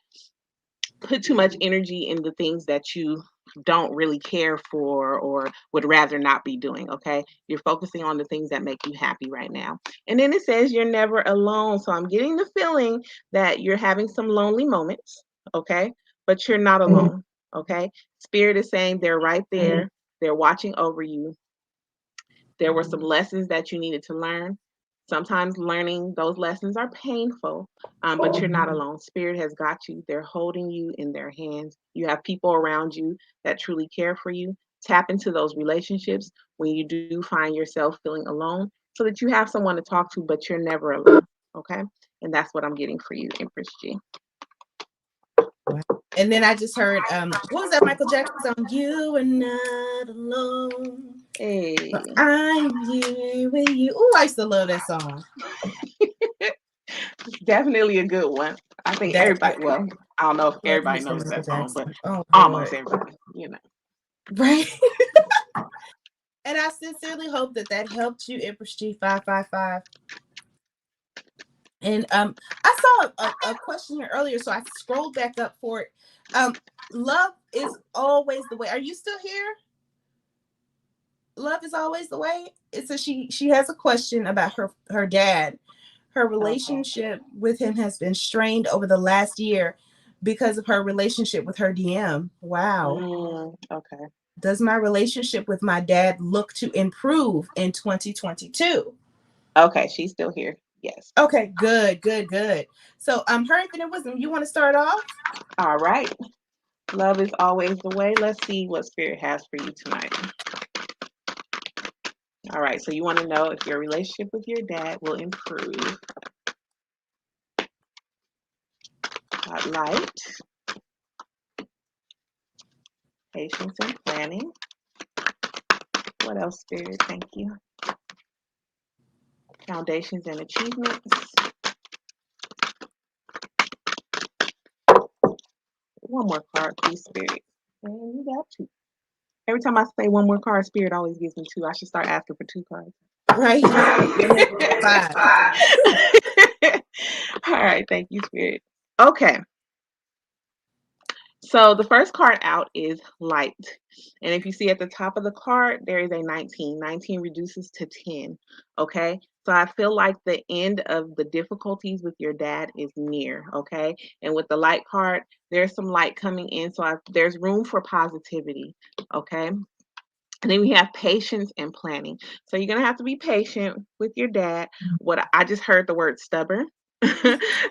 put too much energy in the things that you don't really care for or would rather not be doing. Okay. You're focusing on the things that make you happy right now. And then it says you're never alone. So I'm getting the feeling that you're having some lonely moments. Okay. But you're not alone. Okay. Spirit is saying they're right there. They're watching over you. There were some lessons that you needed to learn. Sometimes learning those lessons are painful, but you're not alone. Spirit has got you. They're holding you in their hands. You have people around you that truly care for you. Tap into those relationships when you do find yourself feeling alone so that you have someone to talk to, but you're never alone. Okay. And that's what I'm getting for you, Empress G. Wow. And then I just heard, what was that Michael Jackson song? You are not alone. Hey. I'm here with you. Oh, I used to love that song. Definitely a good one. I think That everybody, well, I don't know if love me everybody some knows Michael that song, but Jackson. Oh almost Lord. everybody. Right. And I sincerely hope that that helped you, Empress G555. And I saw a question here earlier, so I scrolled back up for it. Love is always the way. Are you still here? Love is always the way. It says she has a question about her dad. Her Okay. relationship with him has been strained over the last year because of her relationship with her DM. Wow. Okay. Does my relationship with my dad look to improve in 2022? Okay, she's still here. Yes. Okay, good, good, good. So, her infinite wisdom, you want to start off? All right. Love is always the way. Let's see what spirit has for you tonight. All right. So you want to know if your relationship with your dad will improve. Got light, patience, and planning. What else, spirit? Thank you. Foundations and achievements. One more card, please, spirit. And you got two. Every time I say one more card, Spirit always gives me two. I should start asking for two cards. Right. You end up with 5. All right. Thank you, Spirit. Okay. So the first card out is light. And if you see at the top of the card, there is a 19. 19 reduces to 10. Okay. So I feel like the end of the difficulties with your dad is near. Okay. And with the light card, there's some light coming in. So there's room for positivity. Okay. And then we have patience and planning. So you're going to have to be patient with your dad. What I just heard the word stubborn.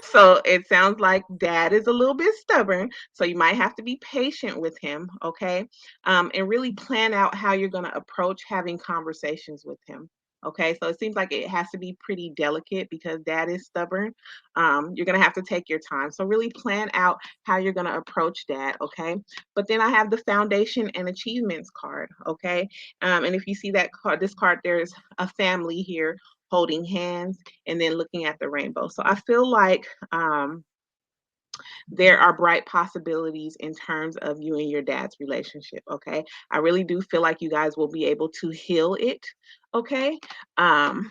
So it sounds like dad is a little bit stubborn. So you might have to be patient with him. Okay. And really plan out how you're going to approach having conversations with him. Okay. So it seems like it has to be pretty delicate because dad is stubborn. You're going to have to take your time. So really plan out how you're going to approach dad. Okay. But then I have the foundation and achievements card. Okay. And if you see that card, this card, there's a family here holding hands and then looking at the rainbow. So I feel like there are bright possibilities in terms of you and your dad's relationship. Okay. I really do feel like you guys will be able to heal it. Okay. And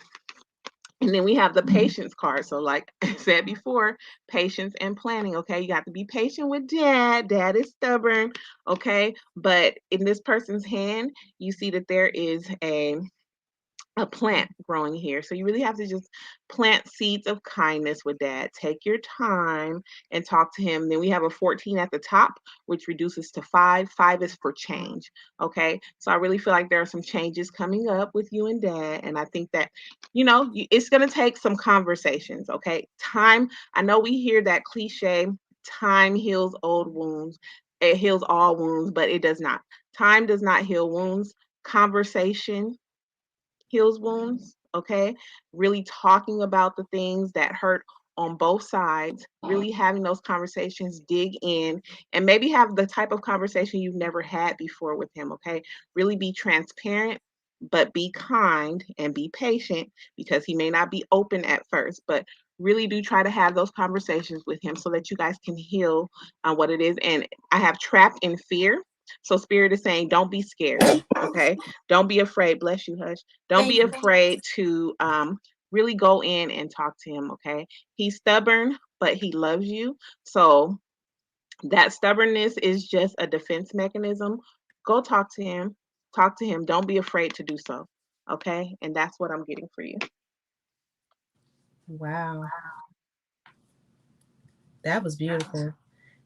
then we have the patience card. So, like I said before, patience and planning. Okay. You got to be patient with dad. Dad is stubborn. Okay. But in this person's hand, you see that there is a plant growing here. So you really have to just plant seeds of kindness with dad. Take your time and talk to him. Then we have a 14 at the top, which reduces to 5. 5 is for change. Okay. So I really feel like there are some changes coming up with you and dad. And I think that, it's going to take some conversations. Okay. Time. I know we hear that cliche, time heals old wounds. It heals all wounds, but it does not. Time does not heal wounds. Conversation heals wounds. Okay. Really talking about the things that hurt on both sides, really having those conversations, dig in, and maybe have the type of conversation you've never had before with him. Okay. Really be transparent, but be kind and be patient because he may not be open at first, but really do try to have those conversations with him so that you guys can heal what it is. And I have trapped in fear. So Spirit is saying, don't be scared. Okay. Don't be afraid. Bless you, Hush. Don't Thank be you. afraid to really go in and talk to him. Okay. He's stubborn, but he loves you. So that stubbornness is just a defense mechanism. Go talk to him. Talk to him. Don't be afraid to do so. Okay. And that's what I'm getting for you. Wow. That was beautiful.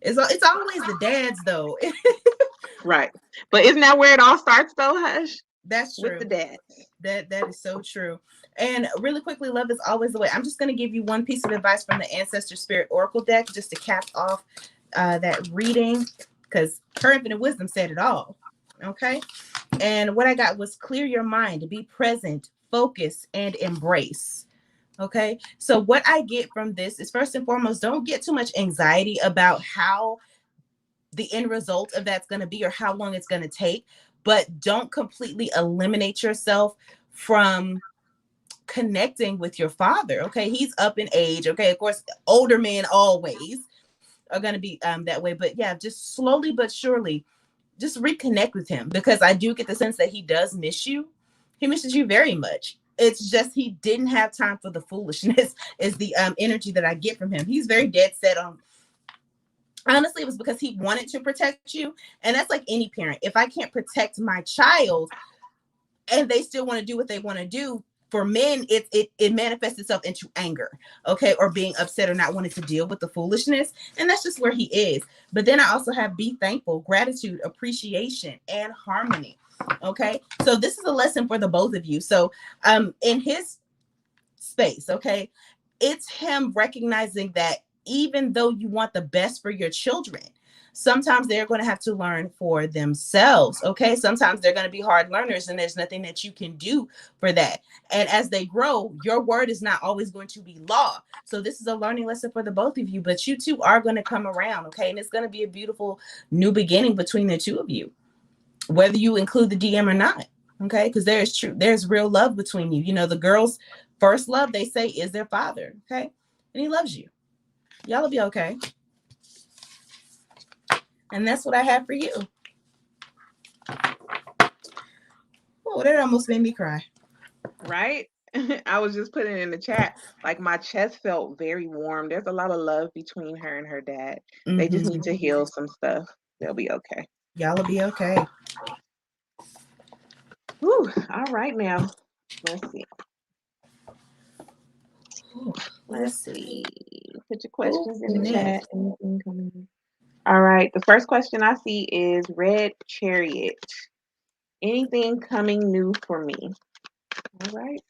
It's always the dads though. Right. But isn't that where it all starts though, Hush? That's With the true. dad. That is so true. And really quickly, love is always the way. I'm just going to give you one piece of advice from the Ancestor Spirit Oracle deck just to cap off that reading because her infinite wisdom said it all. Okay. And what I got was clear your mind, be present, focus, and embrace. Okay. So what I get from this is first and foremost, don't get too much anxiety about how the end result of that's going to be or how long it's going to take, but don't completely eliminate yourself from connecting with your father. Okay. He's up in age. Okay. Of course, older men always are going to be that way. But yeah, just slowly but surely, just reconnect with him because I do get the sense that he does miss you. He misses you very much. It's just he didn't have time for the foolishness is the energy that I get from him. He's very dead set on, honestly, it was because he wanted to protect you. And that's like any parent. If I can't protect my child and they still want to do what they want to do, for men, it manifests itself into anger, okay, or being upset or not wanting to deal with the foolishness. And that's just where he is. But then I also have be thankful, gratitude, appreciation, and harmony. Okay. So this is a lesson for the both of you. So in his space, okay, it's him recognizing that even though you want the best for your children, sometimes they're going to have to learn for themselves. Okay. Sometimes they're going to be hard learners and there's nothing that you can do for that. And as they grow, your word is not always going to be law. So this is a learning lesson for the both of you, but you two are going to come around. Okay. And it's going to be a beautiful new beginning between the two of you, whether you include the DM or not. Okay. Because there's real love between you. You know, the girls' first love, they say, is their father. Okay. And he loves you. Y'all will be okay. And that's what I have for you. Oh, that almost made me cry. Right? I was just putting in the chat, like my chest felt very warm. There's a lot of love between her and her dad. They just need Mm-hmm. to heal some stuff. They'll be okay. Y'all will be okay. Whew. All right now. Let's see. Ooh, let's Let's see. see. Put your Who questions in the chat. next? Anything coming in? All right. The first question I see is Red Chariot. Anything coming new for me? All right.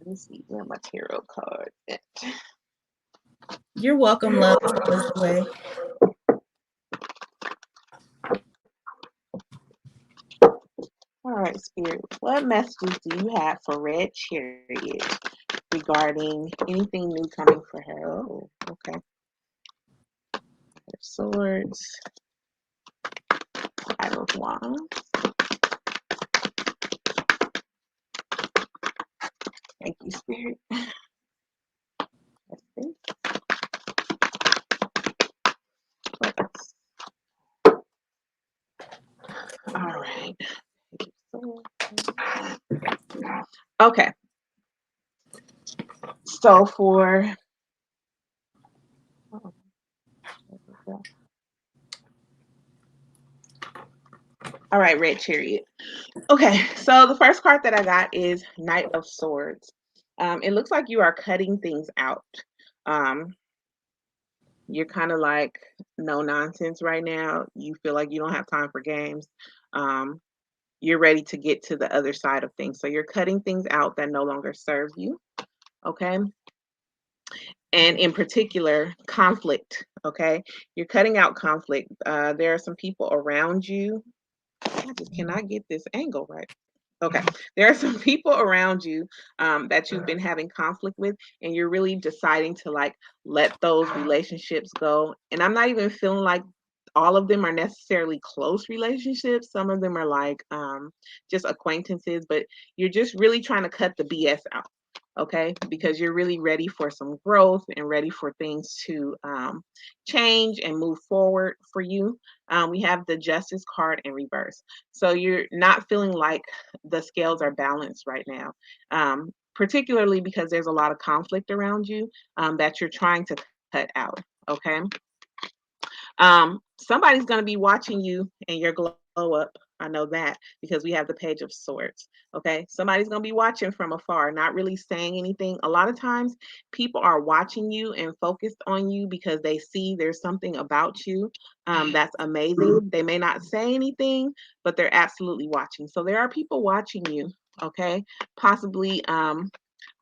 Let's see where my tarot card at. You're welcome, love. Was the way. All right, Spirit. What messages do you have for Red Chariot regarding anything new coming for her? Oh, okay. Swords, Five of Wands. Thank you, Spirit. Let's see. What else? All right. Okay. So for all right, Red Chariot. Okay, so the first card that I got is Knight of Swords. It looks like you are cutting things out. Um, you're kind of like no nonsense right now. You feel like you don't have time for games. Um, you're ready to get to the other side of things. So you're cutting things out that no longer serve you. Okay. And in particular, conflict. Okay. You're cutting out conflict. There are some people around you. I just cannot get this angle right. Okay. There are some people around you that you've been having conflict with, and you're really deciding to like let those relationships go. And I'm not even feeling like all of them are necessarily close relationships. Some of them are like just acquaintances, but you're just really trying to cut the BS out. Okay, because you're really ready for some growth and ready for things to change and move forward for you. We have the Justice card in reverse. So you're not feeling like the scales are balanced right now, particularly because there's a lot of conflict around you that you're trying to cut out. Okay. Somebody's going to be watching you and your glow up. I know that because we have the Page of Swords. Okay. Somebody's going to be watching from afar, not really saying anything. A lot of times people are watching you and focused on you because they see there's something about you that's amazing. They may not say anything, but they're absolutely watching. So there are people watching you. Okay. Possibly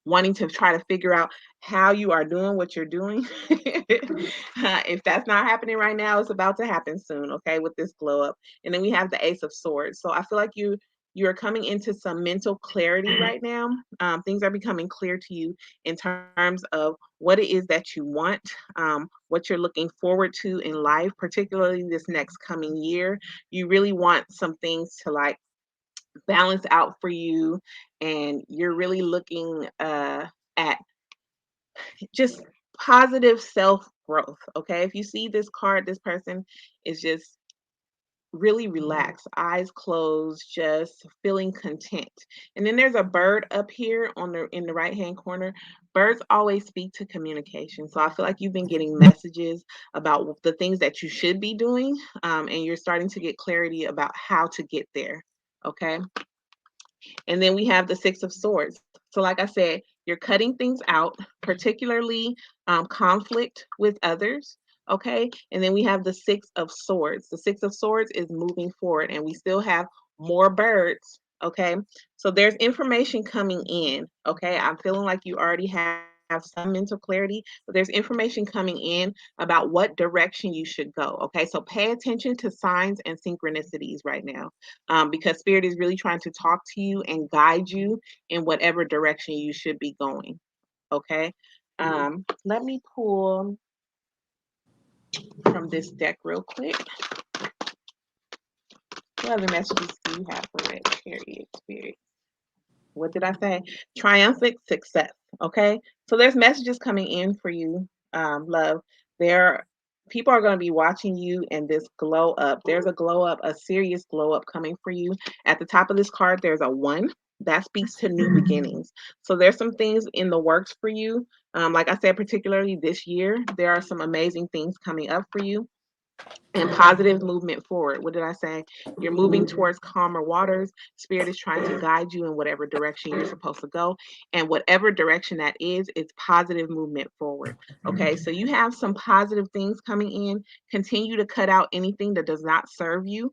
wanting to try to figure out how you are doing what you're doing. If that's not happening right now, it's about to happen soon, okay, with this glow up. And then we have the Ace of Swords. So I feel like you're coming into some mental clarity right now. Things are becoming clear to you in terms of what it is that you want, what you're looking forward to in life, particularly this next coming year. You really want some things to like balance out for you, and you're really looking at just positive self growth. Okay, if you see this card, this person is just really relaxed, eyes closed, just feeling content. And then there's a bird up here on the in the right hand corner. Birds always speak to communication, so I feel like you've been getting messages about the things that you should be doing, and you're starting to get clarity about how to get there. Okay. And then we have the Six of Swords. So, like I said, you're cutting things out, particularly conflict with others. Okay. And then we have the Six of Swords. The Six of Swords is moving forward, and we still have more birds. Okay. So, there's information coming in. Okay. I'm feeling like you already have some mental clarity, but there's information coming in about what direction you should go. Okay. So, pay attention to signs and synchronicities right now, because Spirit is really trying to talk to you and guide you in whatever direction you should be going. Okay. Let me pull from this deck real quick. What other messages do you have for Red Chariot Spirit? What did I say? Triumphant success. Okay. So there's messages coming in for you, love. There people are going to be watching you and this glow up. There's a glow up, a serious glow up coming for you. At the top of this card, there's a 1 that speaks to new beginnings. So there's some things in the works for you. Like I said, particularly this year, there are some amazing things coming up for you and positive movement forward. What did I say? You're moving towards calmer waters. Spirit is trying to guide you in whatever direction you're supposed to go. And whatever direction that is, it's positive movement forward. Okay, so you have some positive things coming in. Continue to cut out anything that does not serve you,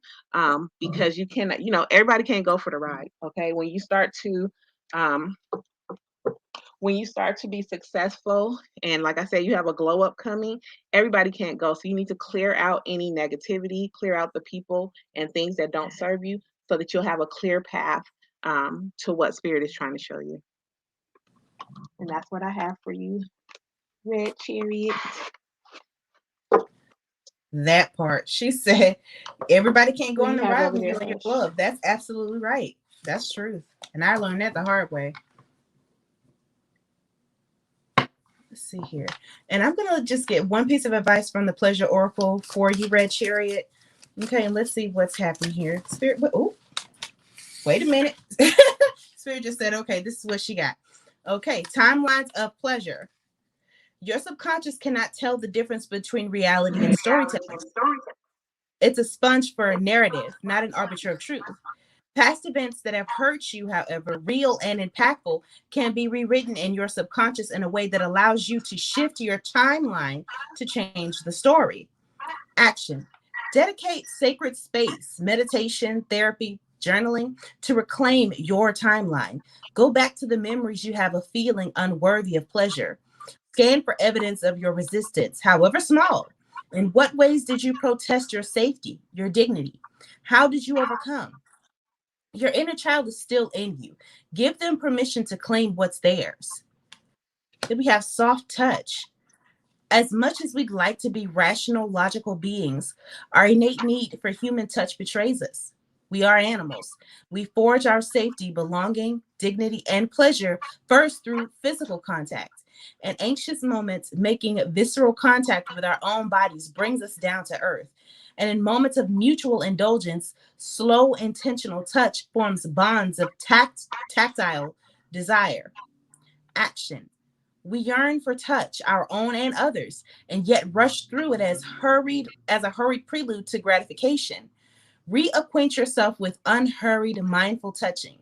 because you cannot, everybody can't go for the ride. Okay, um, when you start to be successful, and like I said, you have a glow up coming, everybody can't go. So you need to clear out any negativity, clear out the people and things that don't serve you, so that you'll have a clear path to what Spirit is trying to show you. And that's what I have for you, Red Chariot. That part. She said, everybody can't go What on you the have ride over when there, you're in your Hush? glove. That's absolutely right. That's truth. And I learned that the hard way. Let's see here. And I'm going to just get one piece of advice from the Pleasure Oracle for you, Red Chariot. Okay, and let's see what's happening here. Spirit, oh, wait a minute. Spirit just said, okay, this is what she got. Okay, timelines of pleasure. Your subconscious cannot tell the difference between reality and storytelling. It's a sponge for a narrative, not an arbiter of truth. Past events that have hurt you, however, real and impactful, can be rewritten in your subconscious in a way that allows you to shift your timeline to change the story. Action. Dedicate sacred space, meditation, therapy, journaling to reclaim your timeline. Go back to the memories you have of feeling unworthy of pleasure. Scan for evidence of your resistance, however small. In what ways did you protest your safety, your dignity? How did you overcome? Your inner child is still in you. Give them permission to claim what's theirs. Then we have soft touch. As much as we'd like to be rational, logical beings, our innate need for human touch betrays us. We are animals. We forge our safety, belonging, dignity, and pleasure first through physical contact. In anxious moments, making visceral contact with our own bodies brings us down to earth. And in moments of mutual indulgence, slow, intentional touch forms bonds of tactile desire. Action. We yearn for touch, our own and others, and yet rush through it as a hurried prelude to gratification. Reacquaint yourself with unhurried, mindful touching.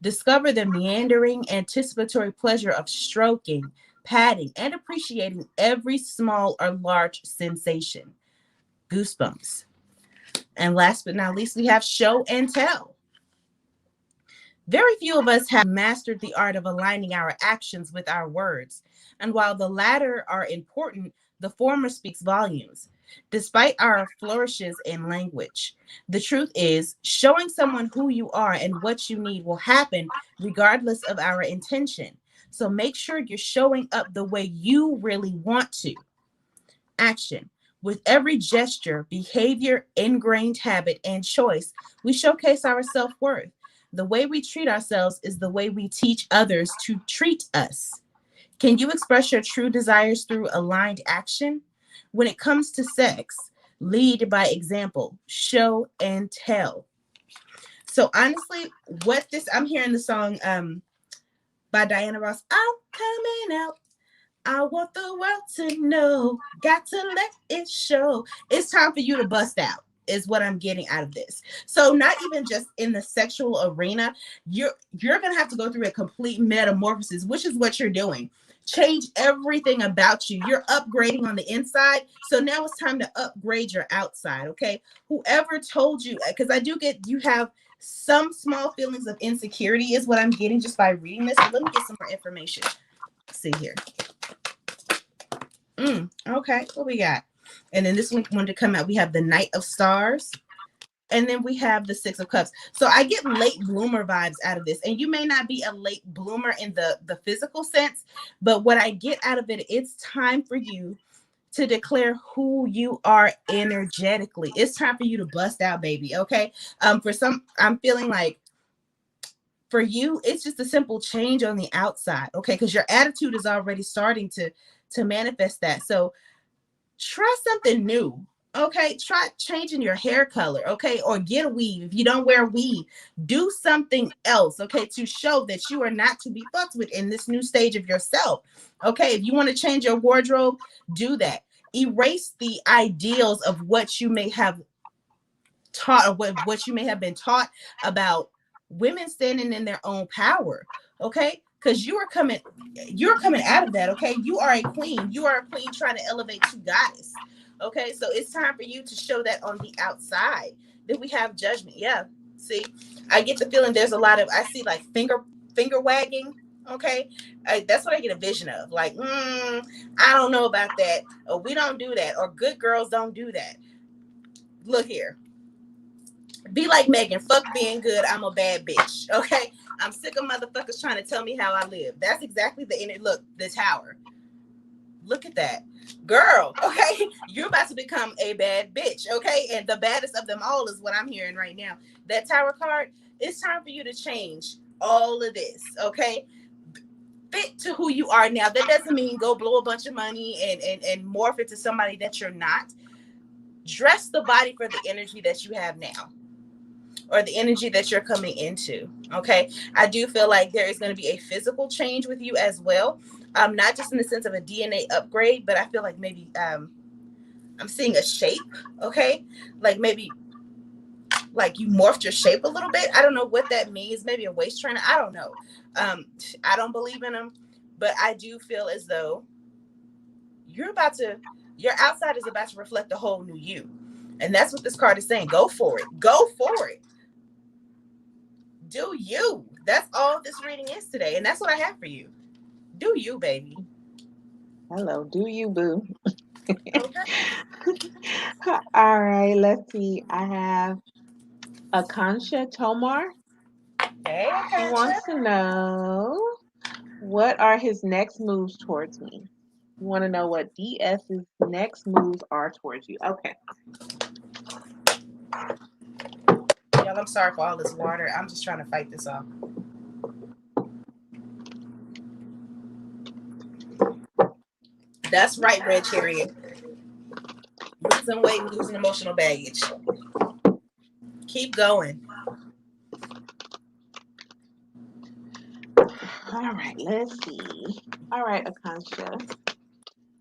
Discover the meandering, anticipatory pleasure of stroking, patting, and appreciating every small or large sensation. Goosebumps. And last but not least, we have show and tell. Very few of us have mastered the art of aligning our actions with our words. And while the latter are important, the former speaks volumes. Despite our flourishes in language, the truth is, showing someone who you are and what you need will happen regardless of our intention. So make sure you're showing up the way you really want to. Action. With every gesture, behavior, ingrained habit, and choice, we showcase our self worth. The way we treat ourselves is the way we teach others to treat us. Can you express your true desires through aligned action? When it comes to sex, lead by example, show and tell. So honestly, I'm hearing the song by Diana Ross. I'm coming out. I want the world to know. Got to let it show. It's time for you to bust out, is what I'm getting out of this. So not even just in the sexual arena, you're gonna have to go through a complete metamorphosis, which is what you're doing. Change everything about you. You're upgrading on the inside. So now it's time to upgrade your outside. Okay. Whoever told you, because I do get you have some small feelings of insecurity, is what I'm getting just by reading this. But let me get some more information. Let's see here. Okay, what we got? And then this one wanted to come out. We have the Knight of Stars. And then we have the Six of Cups. So I get late bloomer vibes out of this. And you may not be a late bloomer in the physical sense, but what I get out of it, it's time for you to declare who you are energetically. It's time for you to bust out, baby. Okay. For some, I'm feeling like for you, it's just a simple change on the outside. Okay. Because your attitude is already starting to manifest that. So try something new. Okay, try changing your hair color. Okay, or get a weave. If you don't wear a weave, do something else. Okay, to show that you are not to be fucked with in this new stage of yourself. Okay, if you want to change your wardrobe, do that. Erase the ideals of what you may have taught, or what you may have been taught about women standing in their own power. Okay, because you're coming out of that. Okay, you are a queen, you are a queen trying to elevate to goddess. Okay, so it's time for you to show that on the outside. Then we have Judgment. Yeah, see, I get the feeling there's a lot of, I see like finger wagging. Okay, that's what I get a vision of, like, I don't know about that, or we don't do that, or good girls don't do that. Look here, be like Megan. Fuck being good. I'm a bad bitch. Okay. I'm sick of motherfuckers trying to tell me how I live. That's exactly the inner look, the tower. Look at that. Girl, okay? You're about to become a bad bitch, okay? And the baddest of them all is what I'm hearing right now. That tower card, it's time for you to change all of this, okay? Fit to who you are now. That doesn't mean go blow a bunch of money and morph into somebody that you're not. Dress the body for the energy that you have now, or the energy that you're coming into. Okay. I do feel like there is going to be a physical change with you as well. Not just in the sense of a DNA upgrade, but I feel like maybe I'm seeing a shape. Okay. Like maybe like you morphed your shape a little bit. I don't know what that means. Maybe a waist trainer. I don't know. Um, I don't believe in them, but I do feel as though you're about to, your outside is about to reflect a whole new you. And that's what this card is saying. Go for it. Go for it. Do you. That's all this reading is today. And that's what I have for you. Do you, baby. Hello, do you, boo? Okay. All right, let's see. I have Akansha Tomar. Hey, He wants Akansha. to know, what are his next moves towards me? You want to know what DS's next moves are towards you. Okay. Y'all, I'm sorry for all this water. I'm just trying to fight this off. That's right, Red Chariot. Losing weight, losing emotional baggage. Keep going. All right, let's see. All right, Akansha.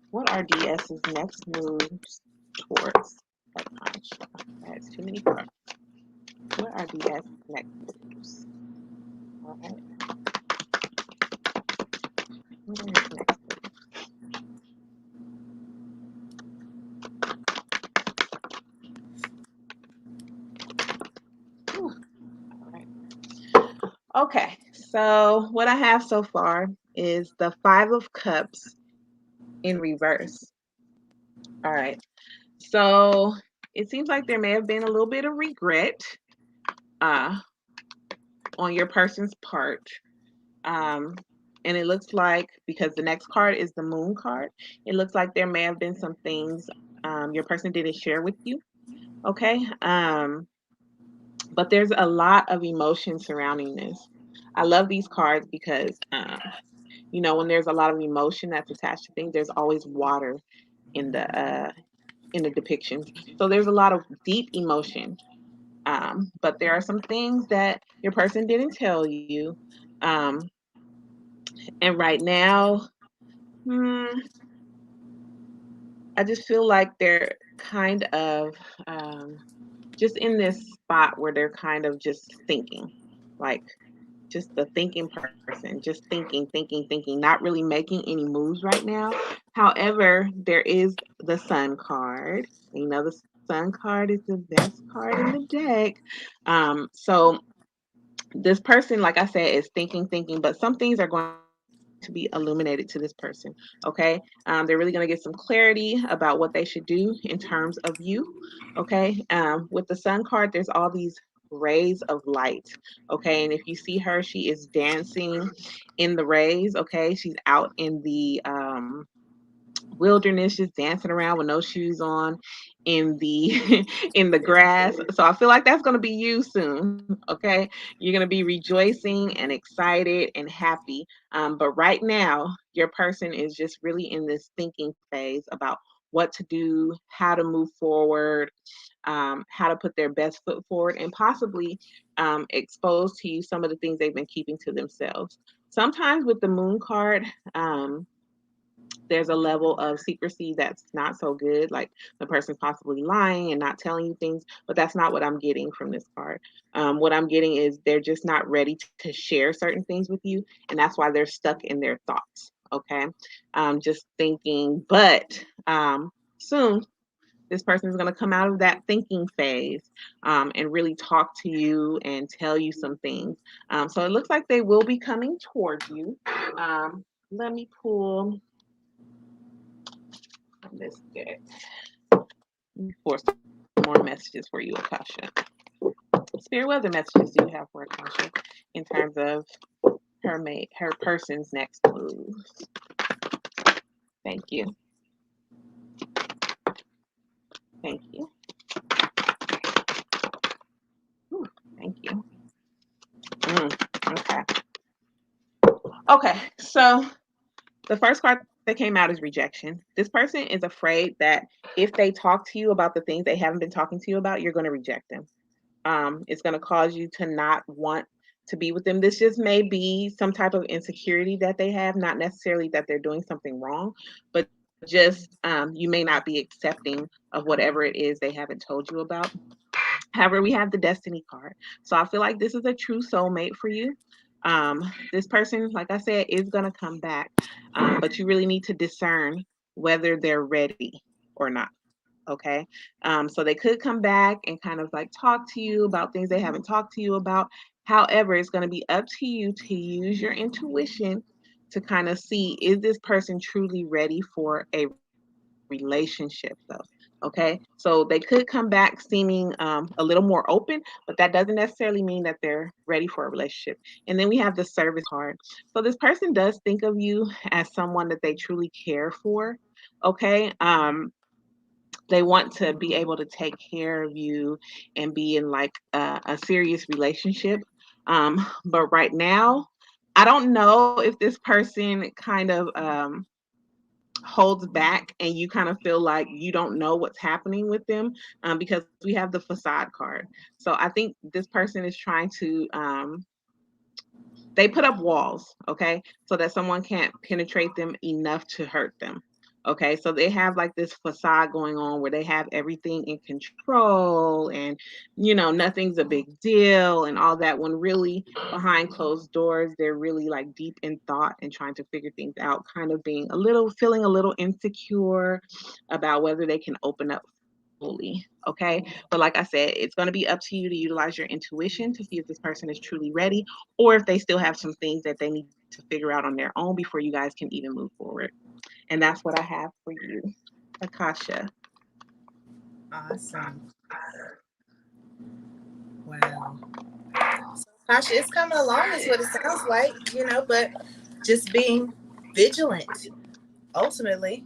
What are DS's next moves towards Akansha? That's too many cards. What are DS's next moves? All right. What are his next moves? All right. Okay. So what I have so far is the Five of Cups in reverse. All right. So it seems like there may have been a little bit of regret uh, on your person's part. Um, and it looks like, because the next card is the Moon card, it looks like there may have been some things your person didn't share with you. Okay. But there's a lot of emotion surrounding this. I love these cards because, when there's a lot of emotion that's attached to things, there's always water in the depiction. So there's a lot of deep emotion. But there are some things that your person didn't tell you. Um, and right now, hmm, I just feel like they're kind of just in this spot where they're kind of just thinking, like just the thinking person, just thinking, not really making any moves right now. However, there is the Sun card. The Sun card is the best card in the deck. So this person, like I said, is thinking, but some things are going to be illuminated to this person. Okay. They're really going to get some clarity about what they should do in terms of you. Okay. With the Sun card, there's all these rays of light. Okay. And if you see her, she is dancing in the rays. Okay. She's out in the wilderness, just dancing around with no shoes on in the in the grass. So I feel like that's going to be you soon. Okay, you're going to be rejoicing and excited and happy. But right now your person is just really in this thinking phase about what to do, how to move forward, how to put their best foot forward, and possibly expose to you some of the things they've been keeping to themselves. Sometimes with the moon card, there's a level of secrecy that's not so good, like the person's possibly lying and not telling you things, but that's not what I'm getting from this card. What I'm getting is they're just not ready to share certain things with you, and that's why they're stuck in their thoughts. Okay. Just thinking, but soon this person is going to come out of that thinking phase, and really talk to you and tell you some things. So it looks like they will be coming towards you. Let me pull this deck for some more messages for you, Akasha. Spirit, what other messages do you have for Akasha in terms of her person's next moves? Thank you. Thank you. Ooh, thank you. Okay. Okay. So the first card that came out is rejection. This person is afraid that if they talk to you about the things they haven't been talking to you about, you're going to reject them. It's going to cause you to not want to be with them. This just may be some type of insecurity that they have, not necessarily that they're doing something wrong, but just you may not be accepting of whatever it is they haven't told you about. However, we have the destiny card. So I feel like this is a true soulmate for you. This person, like I said, is going to come back, but you really need to discern whether they're ready or not. Okay. So they could come back and kind of like talk to you about things they haven't talked to you about. However, it's going to be up to you to use your intuition to kind of see, is this person truly ready for a relationship though? Okay. So they could come back seeming a little more open, but that doesn't necessarily mean that they're ready for a relationship. And then we have the service card. So this person does think of you as someone that they truly care for. Okay. They want to be able to take care of you and be in like a serious relationship. But right now, I don't know if this person kind of holds back and you kind of feel like you don't know what's happening with them, because we have the facade card. So I think this person is trying to they put up walls, okay, so that someone can't penetrate them enough to hurt them. Okay, so they have like this facade going on where they have everything in control and nothing's a big deal and all that, when really behind closed doors they're really like deep in thought and trying to figure things out, kind of being a little feeling a little insecure about whether they can open up fully. Okay. But like I said, it's going to be up to you to utilize your intuition to see if this person is truly ready or if they still have some things that they need to figure out on their own before you guys can even move forward. And that's what I have for you, Akasha. Awesome. Wow. So, Tasha, it's coming along, is what it sounds like, but just being vigilant ultimately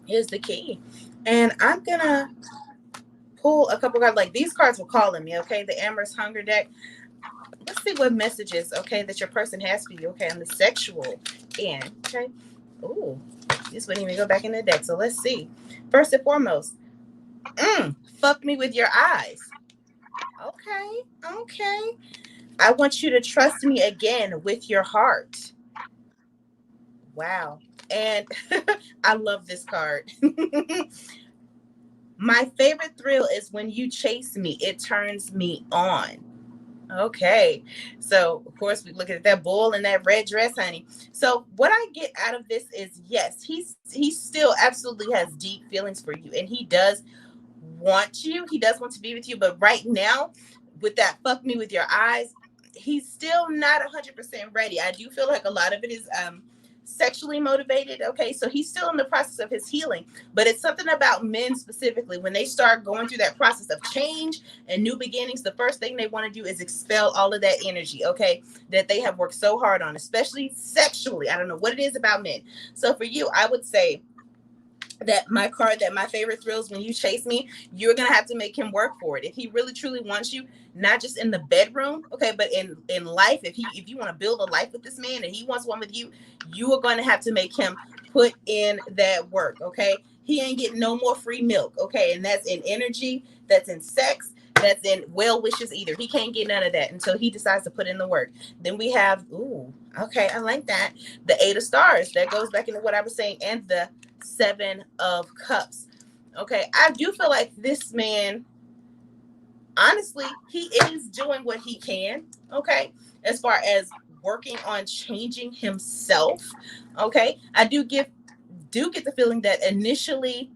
is the key. And I'm going to pull a couple cards. Like these cards were calling me, okay? The Amorous Hunger deck. Let's see what messages, okay, that your person has for you, okay, on the sexual end, okay? Ooh, this wouldn't even go back in the deck. So let's see. First and foremost, fuck me with your eyes. Okay. I want you to trust me again with your heart. Wow. And I love this card. My favorite thrill is when you chase me, it turns me on. Okay. So, of course, we look at that bull and that red dress, honey. So, what I get out of this is yes, he still absolutely has deep feelings for you and he does want you. He does want to be with you, but right now with that fuck me with your eyes, he's still not 100% ready. I do feel like a lot of it is sexually motivated. Okay, so he's still in the process of his healing, but it's something about men specifically when they start going through that process of change and new beginnings. The first thing they want to do is expel all of that energy, okay, that they have worked so hard on, especially sexually. I don't know what it is about men. So for you, I would say that my card, that my favorite thrills when you chase me, you're gonna have to make him work for it. If he really truly wants you, not just in the bedroom, okay, but in life, if you want to build a life with this man and he wants one with you, you are going to have to make him put in that work, okay? He ain't getting no more free milk, okay? And that's in energy, that's in sex, that's in well wishes either. He can't get none of that until he decides to put in the work. Then we have, ooh, okay, I like that, the Eight of Stars. That goes back into what I was saying, and the Seven of Cups. Okay, I do feel like this man, honestly, he is doing what he can, okay, as far as working on changing himself. Okay, I do get the feeling that initially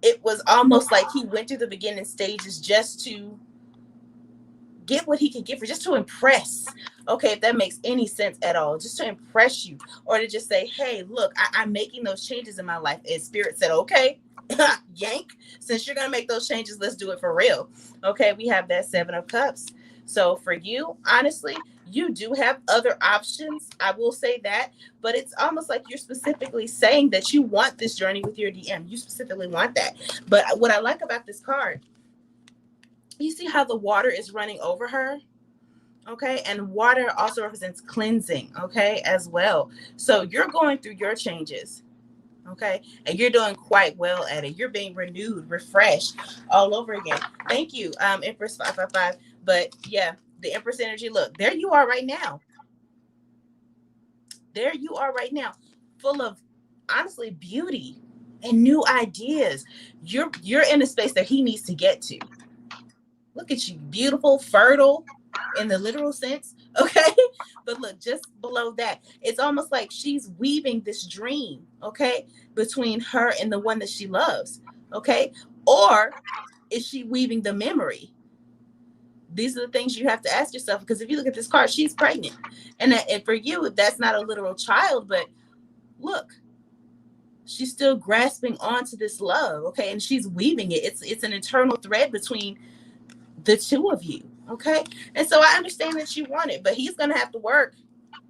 it was almost like he went through the beginning stages just to get what he could get for, just to impress. Okay, if that makes any sense at all, just to impress you, or to just say, hey, look, I'm making those changes in my life. And Spirit said, okay, yank, since you're gonna make those changes, let's do it for real. Okay, we have that Seven of Cups. So for you, honestly, you do have other options, I will say that, but it's almost like you're specifically saying that you want this journey with your DM. You specifically want that. But what I like about this card, you see how the water is running over her? Okay, and water also represents cleansing, okay, as well. So you're going through your changes, okay, and you're doing quite well at it. You're being renewed, refreshed all over again. Thank you, Empress 555. But yeah, the Empress energy, look, there you are right now. There you are right now, full of, honestly, beauty and new ideas. You're in a space that he needs to get to. Look at you, beautiful, fertile in the literal sense. Okay. But look, just below that, it's almost like she's weaving this dream, okay, between her and the one that she loves. Okay. Or is she weaving the memory? These are the things you have to ask yourself, because if you look at this card, she's pregnant. And for you, that's not a literal child, but look, she's still grasping onto this love, okay, and she's weaving it. It's an eternal thread between the two of you, okay? And so I understand that you want it, but he's gonna have to work.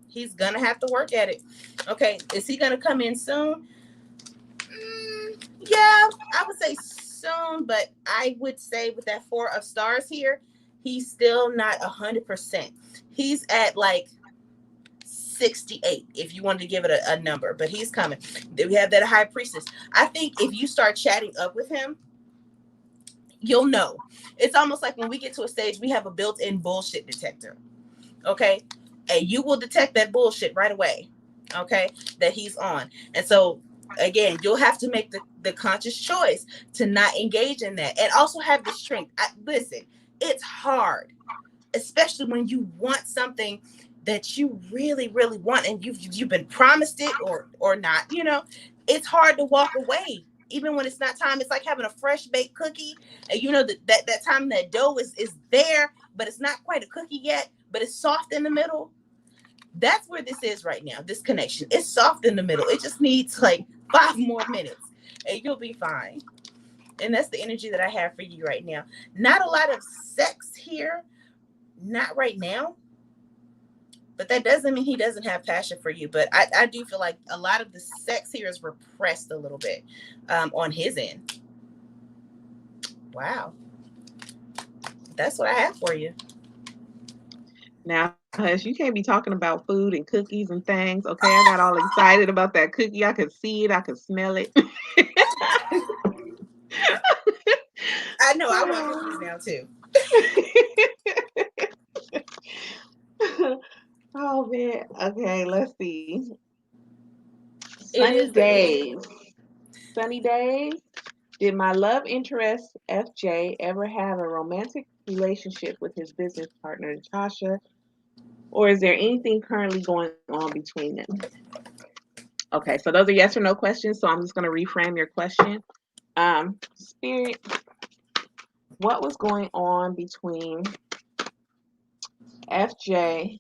He's gonna have to work at it. Okay, is he gonna come in soon? Yeah, I would say soon, but I would say with that Four of Stars here, he's still not 100%. He's at like 68, if you wanted to give it a number, but he's coming. Then we have that High Priestess. I think if you start chatting up with him, you'll know. It's almost like when we get to a stage, we have a built-in bullshit detector. Okay. And you will detect that bullshit right away. Okay. That he's on. And so again, you'll have to make the conscious choice to not engage in that, and also have the strength. Listen, it's hard, especially when you want something that you really, really want, and you've been promised it or not, it's hard to walk away even when it's not time. It's like having a fresh baked cookie, and that time that dough is there, but it's not quite a cookie yet, but it's soft in the middle. That's where this is right now. This connection, it's soft in the middle. It just needs like 5 more minutes and you'll be fine. And that's the energy that I have for you right now. Not a lot of sex here, not right now, but that doesn't mean he doesn't have passion for you. But I do feel like a lot of the sex here is repressed a little bit on his end. Wow. That's what I have for you. Now, hush, you can't be talking about food and cookies and things. Okay, I got all excited about that cookie. I could see it. I could smell it. I know. I want cookies now too. Oh man. Okay, let's see. It Sunny is the end. days. Sunny days. Did my love interest FJ ever have a romantic relationship with his business partner Natasha, or is there anything currently going on between them? Okay, so those are yes or no questions. So I'm just going to reframe your question. Spirit, what was going on between FJ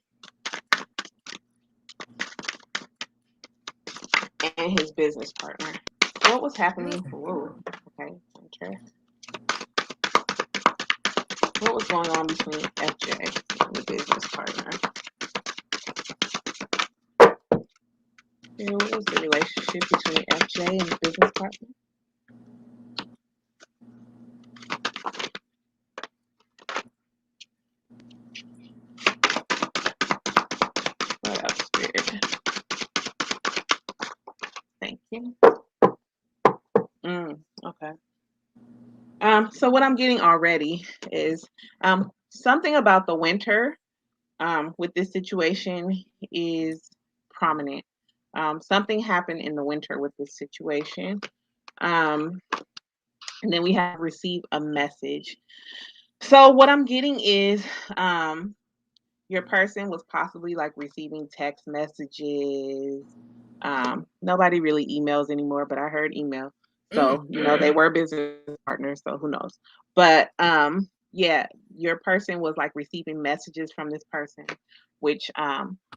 and his business partner? What was happening? Whoa, okay, okay. What was going on between FJ and the business partner? What was the relationship between FJ and the business partner? Spirit. Thank you. Okay. So what I'm getting already is something about the winter with this situation is prominent. Something happened in the winter with this situation. Um, and then we have received a message. So what I'm getting is your person was possibly like receiving text messages. Nobody really emails anymore, but I heard email. So, they were business partners, so who knows? But yeah, your person was like receiving messages from this person, which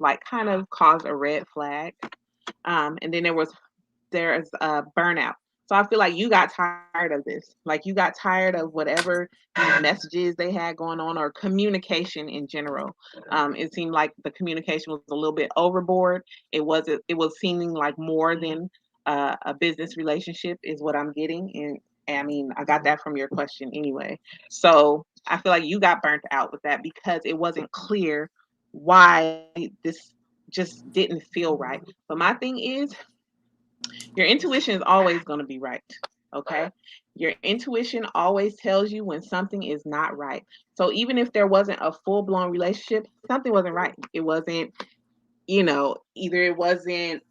like kind of caused a red flag. And then there's a burnout. So I feel like you got tired of this. Like you got tired of whatever these messages they had going on or communication in general. It seemed like the communication was a little bit overboard. It was seeming like more than a business relationship is what I'm getting. And I mean, I got that from your question anyway. So I feel like you got burnt out with that because it wasn't clear why this just didn't feel right. But my thing is your intuition is always going to be right. Okay. Your intuition always tells you when something is not right. So even if there wasn't a full blown relationship, something wasn't right. It wasn't, either it wasn't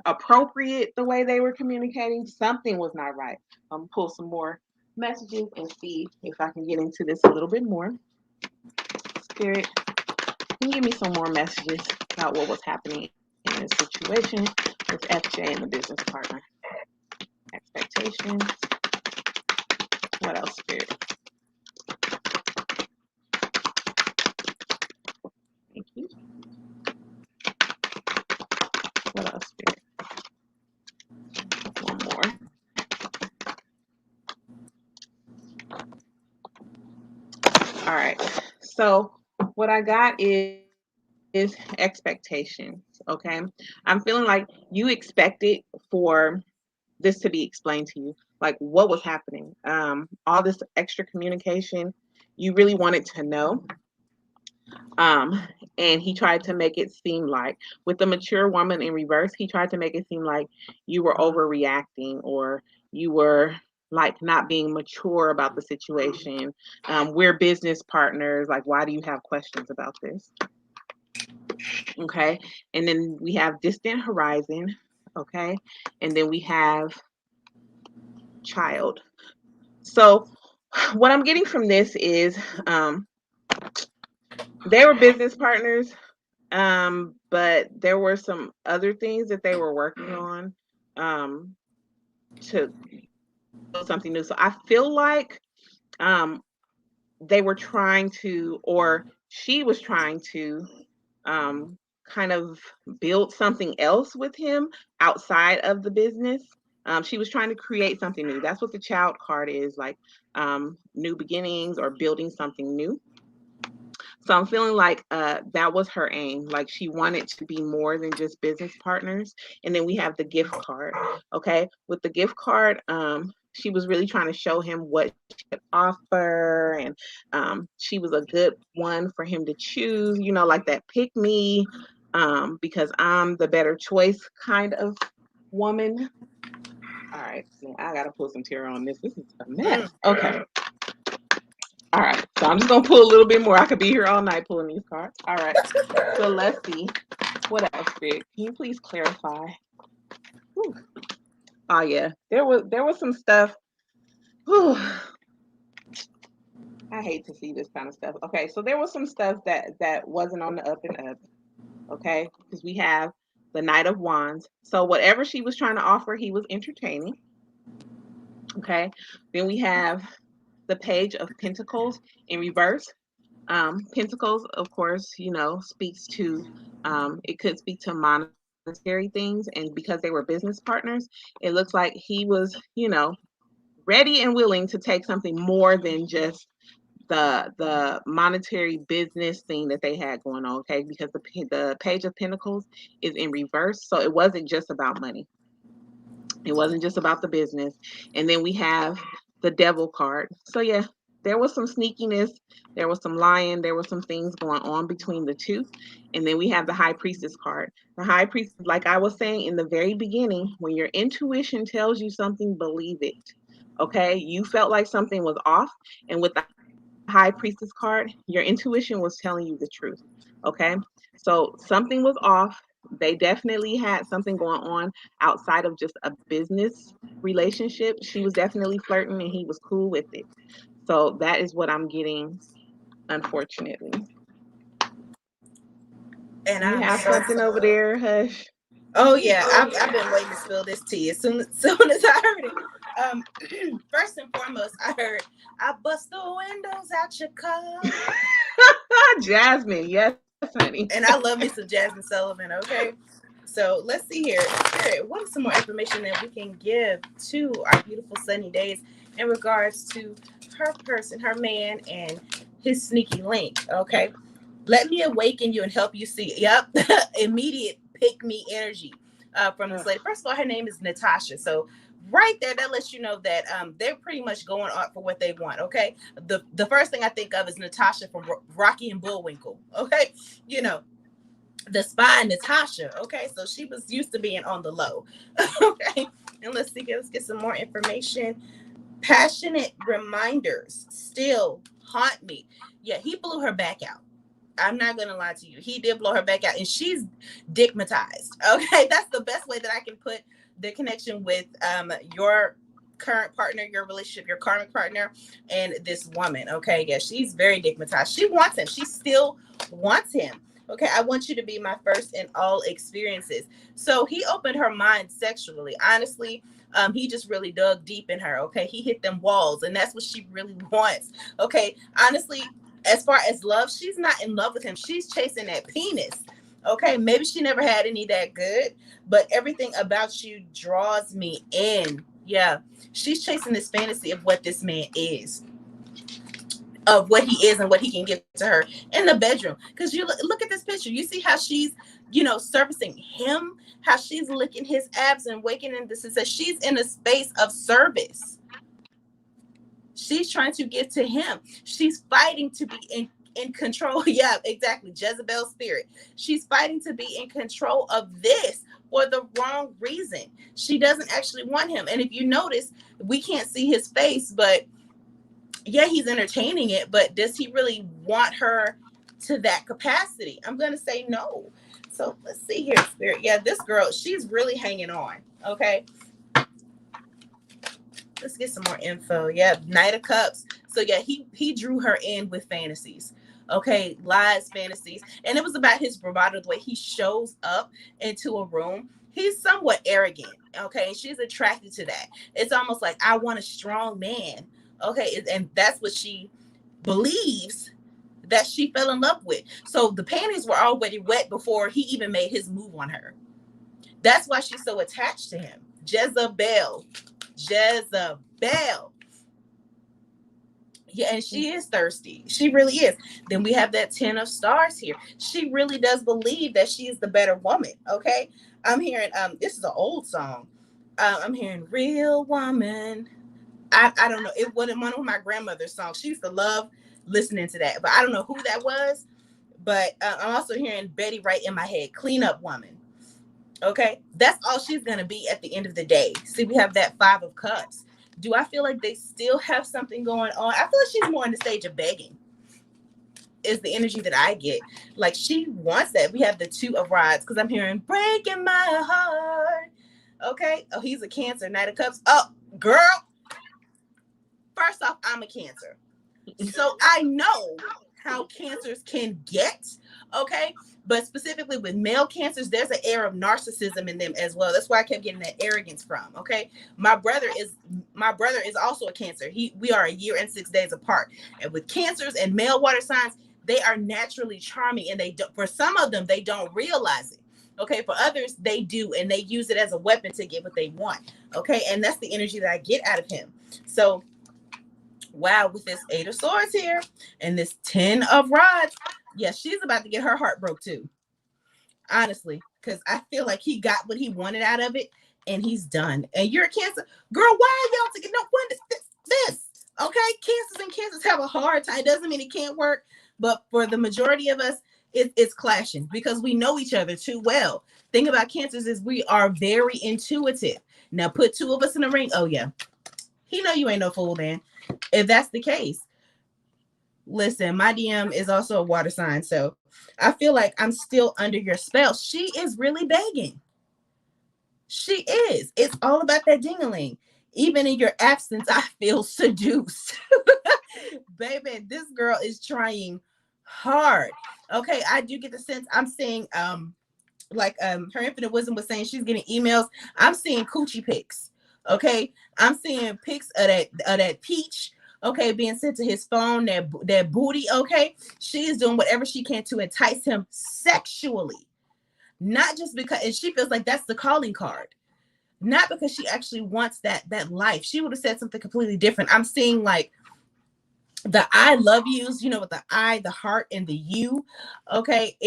appropriate the way they were communicating, something was not right. I'm pull some more messages and see if I can get into this a little bit more. Spirit, can you give me some more messages about what was happening in this situation with FJ and the business partner? Expectations. What else, Spirit? Thank you. What else, Spirit? One more. All right. So what I got is expectations. Okay. I'm feeling like you expected for this to be explained to you, like what was happening. All this extra communication, you really wanted to know. Um, and he tried to make it seem like, with the mature woman in reverse, he tried to make it seem like you were overreacting or you were like not being mature about the situation. We're business partners. Like, why do you have questions about this? Okay. And then we have distant horizon. Okay. And then we have child. So, what I'm getting from this is they were business partners. But there were some other things that they were working on to build something new. So I feel like um, they were trying to, or she was trying to, kind of build something else with him outside of the business. She was trying to create something new. That's what the child card is, like new beginnings or building something new. So I'm feeling like that was her aim. Like she wanted to be more than just business partners. And then we have the gift card. Okay. With the gift card, she was really trying to show him what she could offer. And she was a good one for him to choose, like that pick me, because I'm the better choice kind of woman. All right. So I got to pull some tear on this. This is a mess. Okay. All right, so I'm just gonna pull a little bit more. I could be here all night pulling these cards. All right, so let's see what else, Spirit. Can you please clarify? Whew. Oh yeah, there was some stuff. Whew. I hate to see this kind of stuff. Okay, so there was some stuff that wasn't on the up and up. Okay, because we have the Knight of Wands. So whatever she was trying to offer, he was entertaining. Okay, then we have the Page of Pentacles in reverse. Pentacles, of course, speaks to, it could speak to monetary things. And because they were business partners, it looks like he was, ready and willing to take something more than just the monetary business thing that they had going on. Okay, because the Page of Pentacles is in reverse, so it wasn't just about money. It wasn't just about the business. And then we have the Devil card. So yeah, there was some sneakiness, there was some lying, there were some things going on between the two. And then we have the High Priestess card. The High Priestess, like I was saying in the very beginning, when your intuition tells you something, believe it. Okay, you felt like something was off, and with the High Priestess card, your intuition was telling you the truth. Okay, so something was off. They definitely had something going on outside of just a business relationship. She was definitely flirting and he was cool with it. So that is what I'm getting, unfortunately. And You I'm have so something over there, Hush. Oh yeah, I've been waiting to spill this tea as soon soon as I heard it. First and foremost, I heard I bust the windows out your car, Jasmine, yes, honey. and I love me some Jasmine Sullivan. Okay, so let's see here, Spirit. What is some more information that we can give to our beautiful sunny days in regards to her person, her man, and his sneaky link? Okay, let me awaken you and help you see. Yep, immediate pick me energy from this Ugh. lady. First of all, her name is Natasha. So right there, that lets you know that they're pretty much going out for what they want. Okay, the first thing I think of is Natasha from Rocky and Bullwinkle. Okay, you know the spy Natasha. Okay, so she was used to being on the low. Okay, and let's get some more information. Passionate reminders still haunt me. Yeah, he blew her back out. I'm not gonna lie to you. He did blow her back out, and she's digmatized. Okay, that's the best way that I can put the connection with your current partner, your relationship, your karmic partner, and this woman. Okay, yeah, she's very digmatized. She wants him. She still wants him. Okay, I want you to be my first in all experiences. So he opened her mind sexually. Honestly, he just really dug deep in her. Okay, he hit them walls, and that's what she really wants. Okay, honestly, as far as love, she's not in love with him. She's chasing that penis. Okay, maybe she never had any that good, but everything about you draws me in. Yeah, she's chasing this fantasy of what this man is, of what he is and what he can give to her in the bedroom. Because you look at this picture, you see how she's, servicing him, how she's licking his abs and waking in this. Says she's in a space of service. She's trying to give to him. She's fighting to be in control. Yeah, exactly. Jezebel spirit. She's fighting to be in control of this for the wrong reason. She doesn't actually want him. And if you notice, we can't see his face, but yeah, he's entertaining it. But does he really want her to that capacity? I'm going to say no. So let's see here, spirit. Yeah, this girl, she's really hanging on. Okay. Let's get some more info. Yeah, Knight of Cups. So yeah, he drew her in with fantasies. Okay, lies, fantasies, and it was about his bravado, the way he shows up into a room. He's somewhat arrogant. Okay, and she's attracted to that. It's almost like I want a strong man. Okay, and that's what she believes that she fell in love with. So the panties were already wet before he even made his move on her. That's why she's so attached to him. Jezebel. Jezebel. Yeah, and she is thirsty. She really is. Then we have that 10 of stars here. She really does believe that she is the better woman. Okay. I'm hearing this is an old song. I'm hearing real woman. I don't know. It wasn't one of my grandmother's songs. She used to love listening to that, but I don't know who that was. But I'm also hearing Betty Wright in my head, clean up woman. Okay, that's all she's gonna be at the end of the day. See, we have that 5 of Cups. Do I feel like they still have something going on? I feel like she's more in the stage of begging. Is the energy that I get. Like she wants that. We have the 2 of Rods because I'm hearing breaking my heart. Okay. Oh, he's a Cancer, Knight of Cups. Oh, girl. First off, I'm a Cancer. So I know how cancers can get, okay? But specifically with male cancers, there's an air of narcissism in them as well. That's where I kept getting that arrogance from, okay? My brother is also a Cancer. We are a year and 6 days apart. And with cancers and male water signs, they are naturally charming, and they don't, for some of them they don't realize it. Okay, for others they do, and they use it as a weapon to get what they want. Okay, and that's the energy that I get out of him. So wow, with this 8 of Swords here and this 10 of Rods, yeah, she's about to get her heart broke too. Honestly, because I feel like he got what he wanted out of it, and he's done. And you're a Cancer, girl. Why are y'all together? No, when is this? Okay, cancers and cancers have a hard time. It doesn't mean it can't work, but for the majority of us, it's clashing because we know each other too well. Thing about cancers is we are very intuitive. Now put two of us in a ring. Oh yeah, he know you ain't no fool, man. If that's the case, listen, my DM is also a water sign, so I feel like I'm still under your spell. She is really begging. She is. It's all about that dingling. Even in your absence, I feel seduced. Baby, this girl is trying hard. Okay, I do get the sense I'm seeing like her infinite wisdom was saying she's getting emails. I'm seeing coochie pics. Okay. I'm seeing pics of that peach. Okay, being sent to his phone, that booty. Okay, she is doing whatever she can to entice him sexually, not just because, and she feels like that's the calling card, not because she actually wants that life. She would have said something completely different. I'm seeing like the I love yous, with the I, the heart, and the you. Okay,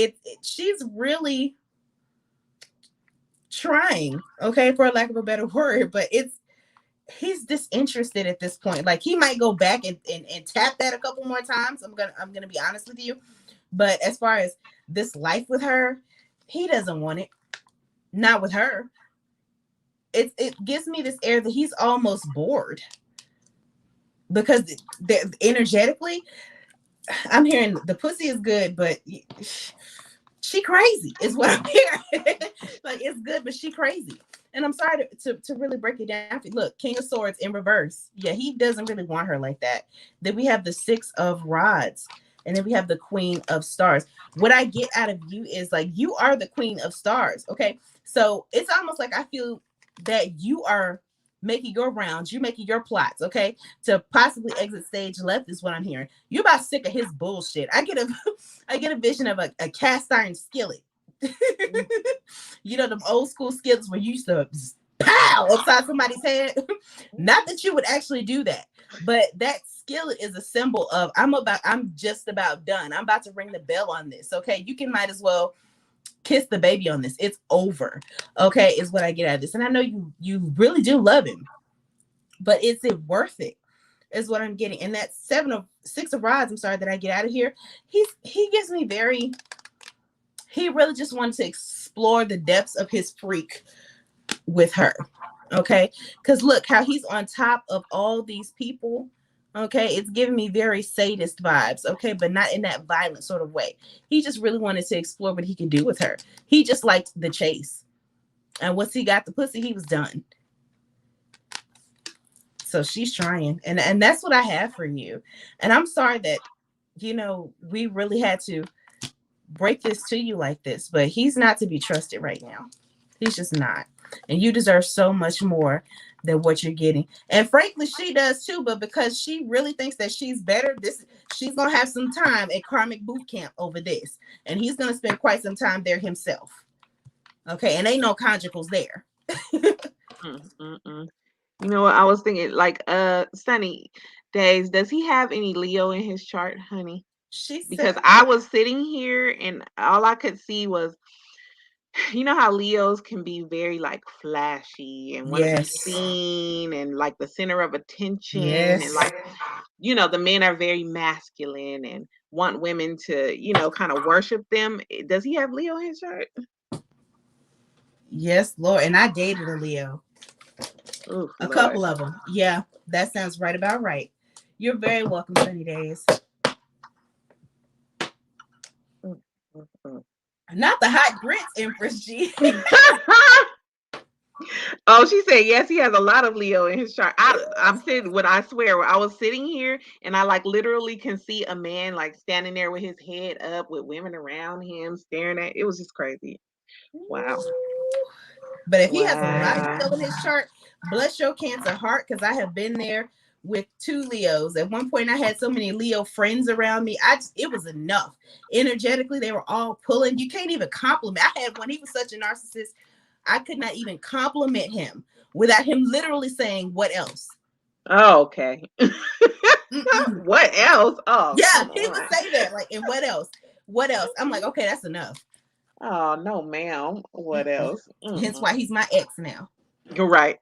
she's really trying, okay, for lack of a better word, but he's disinterested at this point. Like he might go back and tap that a couple more times. I'm gonna be honest with you. But as far as this life with her, he doesn't want it. Not with her. It gives me this air that he's almost bored because energetically, I'm hearing the pussy is good, but she crazy is what I'm hearing. Like it's good, but she crazy. And I'm sorry to really break it down. Look, King of Swords in reverse. Yeah, he doesn't really want her like that. Then we have the Six of Rods. And then we have the Queen of Stars. What I get out of you is like you are the Queen of Stars. Okay. So it's almost like I feel that you are making your rounds, you're making your plots, okay, to possibly exit stage left is what I'm hearing. You're about sick of his bullshit. I get a I get a vision of a cast iron skillet. Them old school skillets where you used to pow upside somebody's head. Not that you would actually do that, but that skillet is a symbol of I'm just about done. I'm about to ring the bell on this. Okay, you can might as well kiss the baby on this. It's over. Okay, is what I get out of this. And I know you really do love him, but is it worth it? Is what I'm getting. And that six of rods, I'm sorry, that I get out of here. He gives me he really just wanted to explore the depths of his freak with her. Okay. Because look how he's on top of all these people. Okay. It's giving me very sadist vibes. Okay. But not in that violent sort of way. He just really wanted to explore what he could do with her. He just liked the chase. And once he got the pussy, he was done. So she's trying. And that's what I have for you. And I'm sorry that, we really had to break this to you like this, but he's not to be trusted right now. He's just not. And you deserve so much more than what you're getting. And frankly, she does too, but because she really thinks that she's better, she's gonna have some time at karmic boot camp over this. And he's gonna spend quite some time there himself. Okay, and ain't no conjugals there. You know what? I was thinking, like, Sunny Days, does he have any Leo in his chart, honey? Because I was sitting here and all I could see was, you know how Leos can be very like flashy and want to be seen and like the center of attention, and like, the men are very masculine and want women to, kind of worship them. Does he have Leo in his chart? Yes, Lord. And I dated a Leo. Ooh, a couple of them. Yeah, that sounds right about right. You're very welcome, Sunny Days. Not the hot grits, Empress G. Oh, she said yes. He has a lot of Leo in his chart. I'm saying what I swear. I was sitting here and I like literally can see a man like standing there with his head up, with women around him staring at. It was just crazy. Wow. But if he has a lot of Leo in his chart, bless your Cancer heart, because I have been there with 2 Leos. At one point, I had so many Leo friends around me. It was enough. Energetically, they were all pulling. You can't even compliment. I had one. He was such a narcissist. I could not even compliment him without him literally saying, "What else?" Oh, okay. What else? Oh, yeah, he would say that. Like, and what else? What else? I'm like, okay, that's enough. Oh, no, ma'am. What else? Hence why he's my ex now. You're right.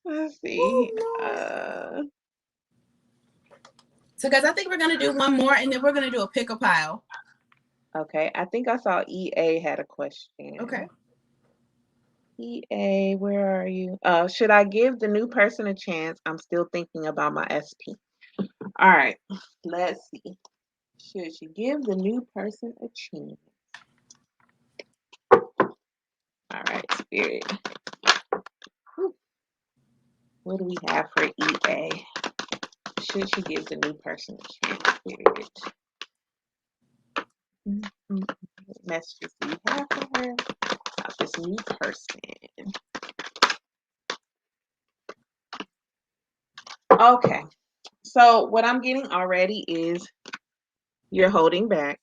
Let's see. Oh, Lord. So, guys, I think we're going to do one more, and then we're going to do a pick a pile. Okay, I think I saw EA had a question. Okay. EA, where are you? Should I give the new person a chance? I'm still thinking about my SP. All right, let's see. Should she give the new person a chance? All right, Spirit. Whew. What do we have for EA? Should she give the new person a chance? Spirit. What messages do you have for her about this new person? Okay, so what I'm getting already is you're holding back.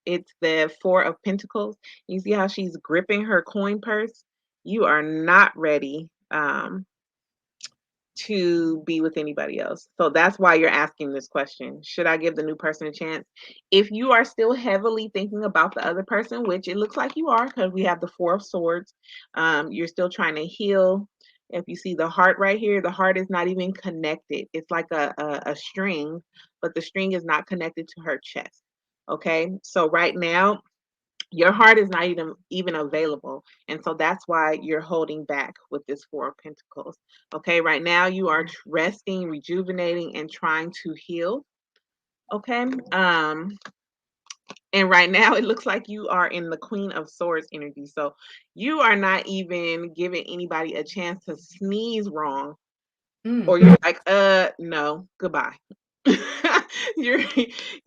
It's the Four of Pentacles. You see how she's gripping her coin purse? You are not ready to be with anybody else. So that's why you're asking this question. Should I give the new person a chance? If you are still heavily thinking about the other person, which it looks like you are because we have the Four of Swords, you're still trying to heal. If you see the heart right here, the heart is not even connected. It's like a string, but the string is not connected to her chest. Okay, so right now your heart is not even available, and so that's why you're holding back with this Four of Pentacles. Okay, right now you are resting, rejuvenating, and trying to heal. Okay, and right now it looks like you are in the Queen of Swords energy, so you are not even giving anybody a chance to sneeze wrong, or you're like, no, goodbye. you're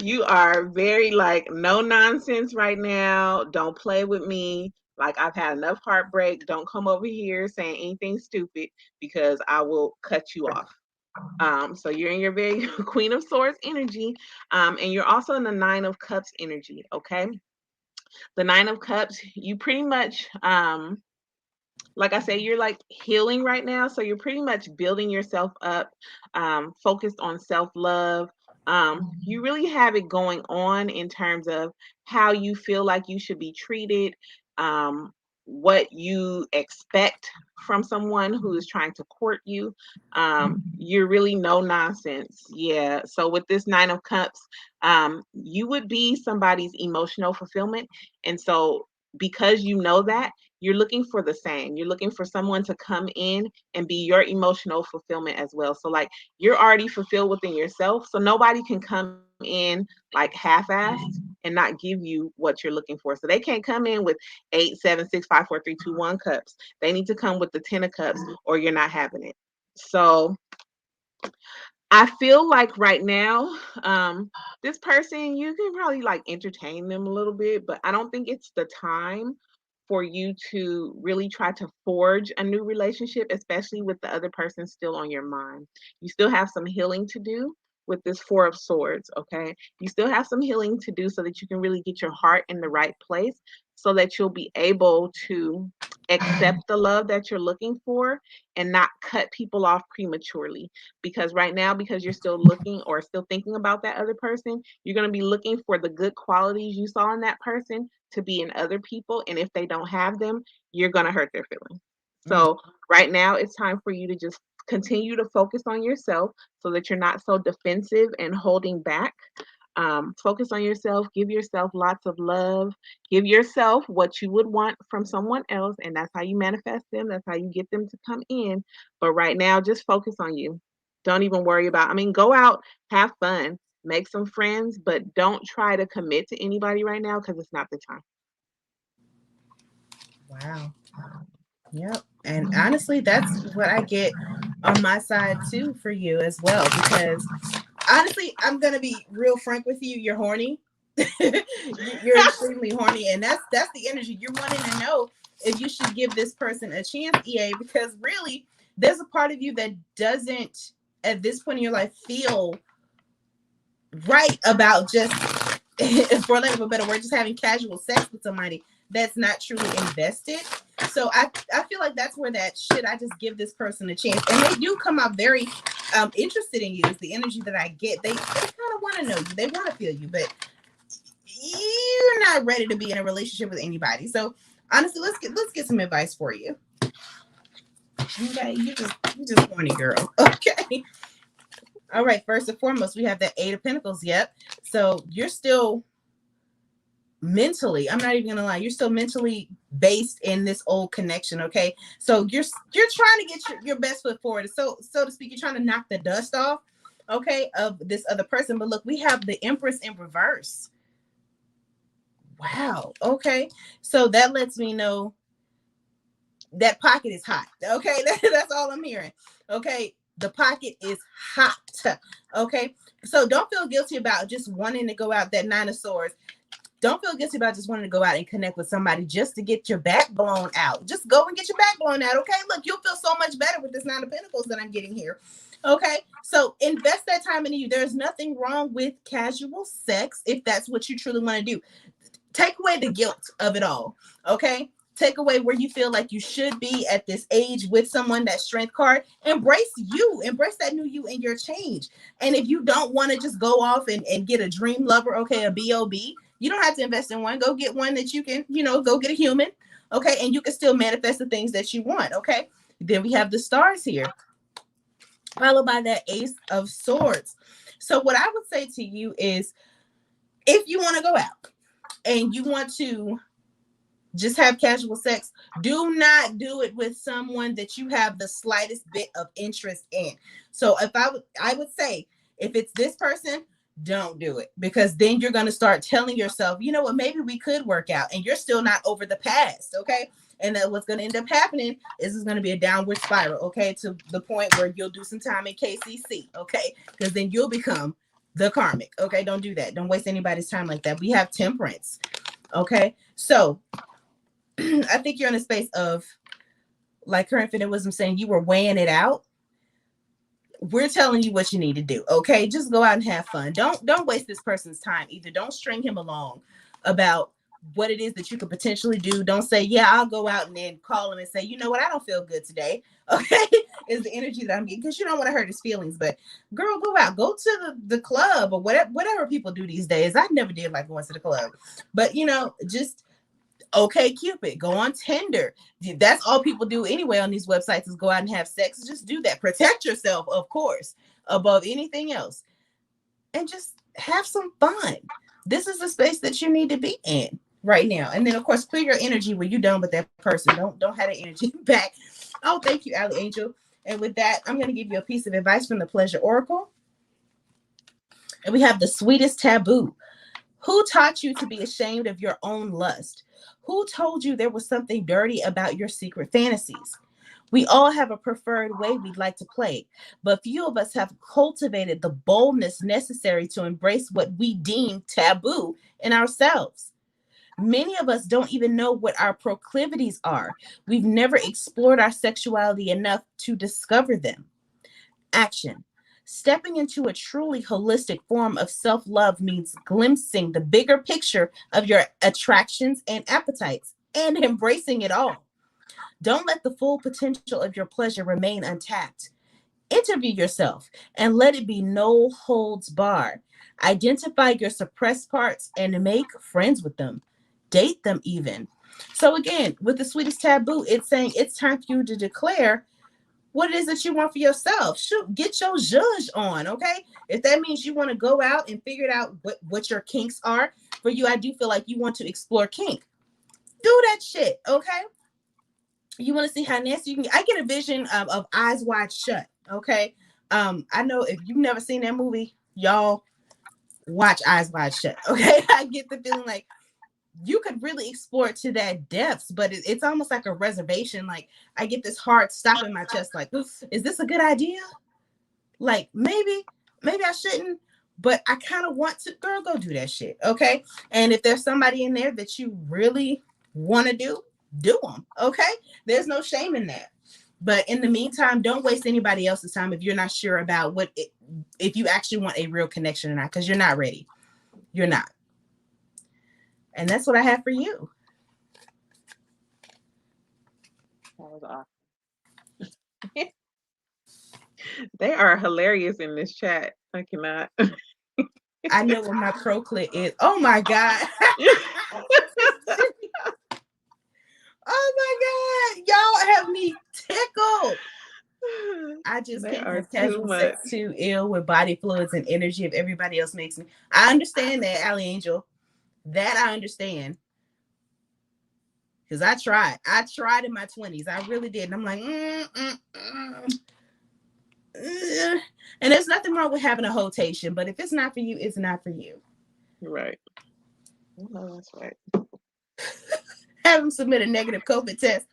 you are very like no nonsense right now. Don't play with me. Like, I've had enough heartbreak. Don't come over here saying anything stupid because I will cut you off. So you're in your very Queen of Swords energy, and you're also in the Nine of Cups energy. Okay, the Nine of Cups, you pretty much like I say, you're like healing right now. So you're pretty much building yourself up, focused on self love. You really have it going on in terms of how you feel like you should be treated, what you expect from someone who is trying to court you. You're really no nonsense. Yeah. So with this Nine of Cups, you would be somebody's emotional fulfillment. And so because you know that, you're looking for the same. You're looking for someone to come in and be your emotional fulfillment as well. So like you're already fulfilled within yourself. So nobody can come in like half-assed and not give you what you're looking for. So they can't come in with 8, 7, 6, 5, 4, 3, 2, 1 cups. They need to come with the 10 of cups or you're not having it. So I feel like right now, this person, you can probably like entertain them a little bit, but I don't think it's the time for you to really try to forge a new relationship, especially with the other person still on your mind. You still have some healing to do with this Four of Swords, okay? You still have some healing to do so that you can really get your heart in the right place so that you'll be able to accept the love that you're looking for and not cut people off prematurely, because right now, because you're still looking or still thinking about that other person, you're going to be looking for the good qualities you saw in that person to be in other people, and if they don't have them, you're going to hurt their feelings. So right now it's time for you to just continue to focus on yourself so that you're not so defensive and holding back. Focus on yourself, give yourself lots of love, give yourself what you would want from someone else, and that's how you manifest them, that's how you get them to come in. But right now, just focus on you. Don't even worry about, I mean, go out, have fun, make some friends, but don't try to commit to anybody right now because it's not the time. Wow. Yep. And honestly, that's what I get on my side too for you as well. Because honestly, I'm gonna be real frank with you. You're horny. You're extremely horny, and that's the energy you're wanting to know if you should give this person a chance, EA. Because really, there's a part of you that doesn't, at this point in your life, feel right about just, for lack of a better word, just having casual sex with somebody that's not truly invested. So I feel like that's where that should I just give this person a chance, and they do come out very interested in you. Is the energy that I get. They kind of want to know you. They want to feel you, but you're not ready to be in a relationship with anybody. So honestly, let's get some advice for you. Okay, you just horny, girl. Okay. All right. First and foremost, we have that Eight of Pentacles. Yep. So you're still mentally, I'm not even gonna lie, you're still mentally based in this old connection. Okay, so you're trying to get your best foot forward, so to speak. You're trying to knock the dust off, okay, of this other person. But look, we have the Empress in reverse. Wow. Okay, so that lets me know that pocket is hot. Okay, that's all I'm hearing. Okay, the pocket is hot. Okay, so don't feel guilty about just wanting to go out. That Nine of Swords, don't feel guilty about just wanting to go out and connect with somebody just to get your back blown out. Just go and get your back blown out. Okay, look, you'll feel so much better with this Nine of Pentacles that I'm getting here. Okay, so invest that time into you. There's nothing wrong with casual sex if that's what you truly want to do. Take away the guilt of it all. Okay, take away where you feel like you should be at this age with someone. That Strength card, embrace you, embrace that new you and your change. And if you don't want to just go off and get a dream lover, okay, a B.O.B., you don't have to invest in one. Go get one that you can, go get a human. Okay, and you can still manifest the things that you want. Okay, then we have the stars here, followed by that Ace of Swords. So what I would say to you is, if you want to go out and you want to just have casual sex, do not do it with someone that you have the slightest bit of interest in. So if I would say, if it's this person, don't do it, because then you're going to start telling yourself, you know what, maybe we could work out, and you're still not over the past. Okay, and then what's going to end up happening is it's going to be a downward spiral. Okay, to the point where you'll do some time in KCC. Okay, because then you'll become the karmic. Okay, don't do that. Don't waste anybody's time like that. We have Temperance. Okay, so I think you're in a space of, like her infinite wisdom saying, you were weighing it out. We're telling you what you need to do. Okay, just go out and have fun. Don't waste this person's time either. Don't string him along about what it is that you could potentially do. Don't say, yeah, I'll go out, and then call him and say, you know what, I don't feel good today. Okay, is the energy that I'm getting, because you don't want to hurt his feelings. But girl, go out, go to the club, or whatever people do these days. I never did like going to the club, but just okay, Cupid, go on Tinder. That's all people do anyway on these websites, is go out and have sex. Just do that. Protect yourself, of course, above anything else. And just have some fun. This is the space that you need to be in right now. And then, of course, clear your energy when you're done with that person. Don't have that energy back. Oh, thank you, Allie Angel. And with that, I'm going to give you a piece of advice from the Pleasure Oracle. And we have the sweetest taboo. Who taught you to be ashamed of your own lust? Who told you there was something dirty about your secret fantasies? We all have a preferred way we'd like to play, but few of us have cultivated the boldness necessary to embrace what we deem taboo in ourselves. Many of us don't even know what our proclivities are. We've never explored our sexuality enough to discover them. Action. Stepping into a truly holistic form of self-love means glimpsing the bigger picture of your attractions and appetites and embracing it all. Don't let the full potential of your pleasure remain untapped. Interview yourself and let it be no holds barred. Identify your suppressed parts and make friends with them. Date them even. So again, with the sweetest taboo, it's saying it's time for you to declare what it is that you want for yourself. Shoot, get your zhuzh on, okay? If that means you want to go out and figure out what your kinks are, for you, I do feel like you want to explore kink. Do that shit, okay? You want to see how nasty you can get. I get a vision of Eyes Wide Shut, okay? I know if you've never seen that movie, y'all watch Eyes Wide Shut, okay? I get the feeling like you could really explore it to that depths, but it's almost like a reservation. Like, I get this hard stop in my chest, like, is this a good idea? Like, maybe I shouldn't, but I kind of want to. Girl, go do that shit, okay? And if there's somebody in there that you really want to do them, okay? There's no shame in that. But in the meantime, don't waste anybody else's time if you're not sure about if you actually want a real connection or not, because you're not ready. You're not. And that's what I have for you. That was awesome. They are hilarious in this chat. I cannot. I know where my proclit is. Oh my God. Oh my God. Y'all have me tickled. I just They can't are have too casual much. sex too ill with body fluids and energy if everybody else makes me. I understand that, Allie Angel. That I understand. Because I tried. I tried in my 20s. I really did. And I'm like, and there's nothing wrong with having a rotation, but if it's not for you, it's not for you. Right. No, that's right. Have them submit a negative COVID test.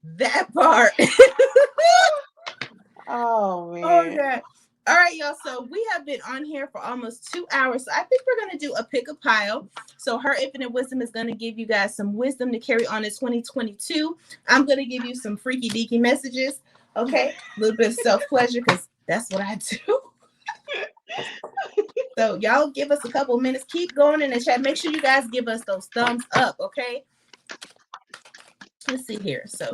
That part. Oh Oh, man. God. All right, y'all. So we have been on here for almost 2 hours. So I think we're going to do a pick a pile. So her infinite wisdom is going to give you guys some wisdom to carry on in 2022. I'm going to give you some freaky deaky messages. Okay. A little bit of self pleasure because that's what I do. So y'all give us a couple minutes. Keep going in the chat. Make sure you guys give us those thumbs up. Okay. Let's see here. So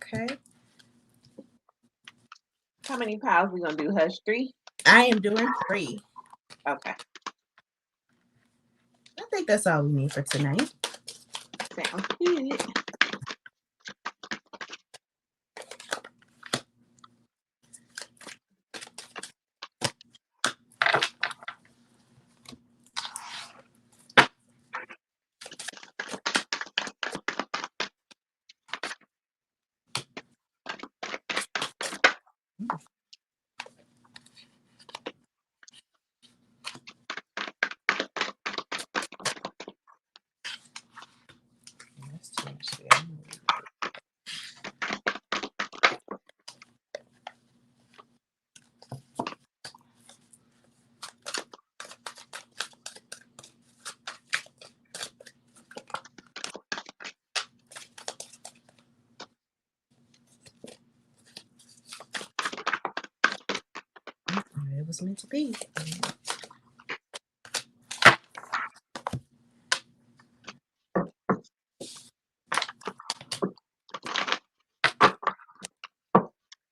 okay. How many piles we gonna do? Hush, 3? I am doing 3. Okay. I think that's all we need for tonight. Sounds good. That's too much. It was meant to be.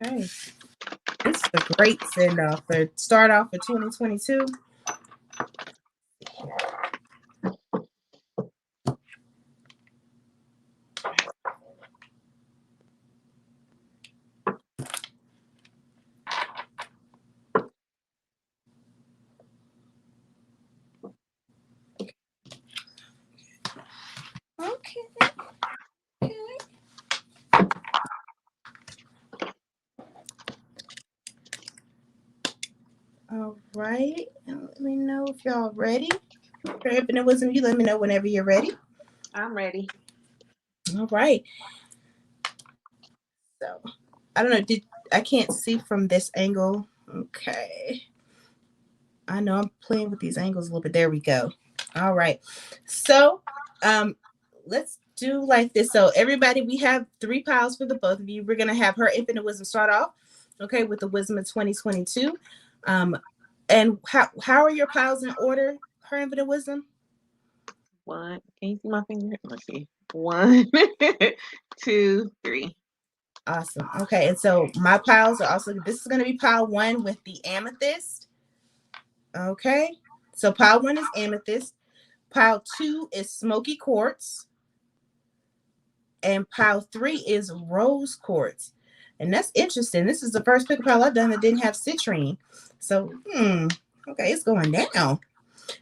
Okay. This is a great send off for start off for 2022. Okay. Okay. All right. And let me know if y'all ready. For infinite wisdom, you let me know whenever you're ready. I'm ready. All right. So I don't know. I can't see from this angle. Okay. I know I'm playing with these angles a little bit. There we go. All right. So let's do like this. So everybody, we have 3 piles for the both of you. We're gonna have her infinite wisdom start off, okay, with the wisdom of 2022. And how are your piles in order? Her infinite wisdom. 1. Can you see my finger? Let's see. 1, 2, 3. Awesome. Okay, and so my piles are also. This is gonna be pile 1 with the amethyst. Okay, so pile 1 is amethyst. Pile 2 is smoky quartz. And pile 3 is rose quartz. And that's interesting. This is the first pick pile I've done that didn't have citrine. So, okay, it's going down.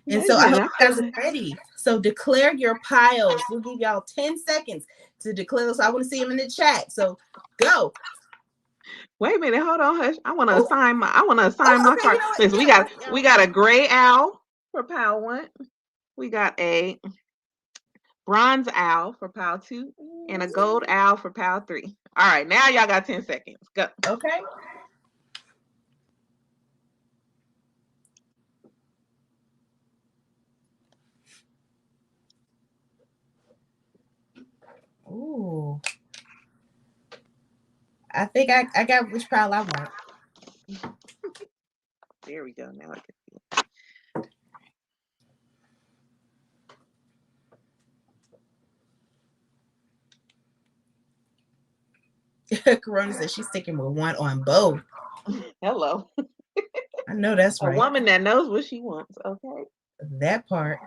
And so I Listen, hope I'm you guys are feeling. ready. So declare your piles. We'll give y'all 10 seconds to declare those. I want to see them in the chat. So go. Wait a minute, hold on, Hush. I want to Oh, assign my okay. You card. know what? Listen, Yeah. we got a gray owl for pile 1. We got a bronze owl for pile 2 and a gold owl for pile 3. All right, now y'all got 10 seconds. Go. Okay. Ooh. I think I got which pile I want. There we go. Now I can see. Corona says she's sticking with one on both. Hello. I know that's A right. woman that knows what she wants. Okay. That part.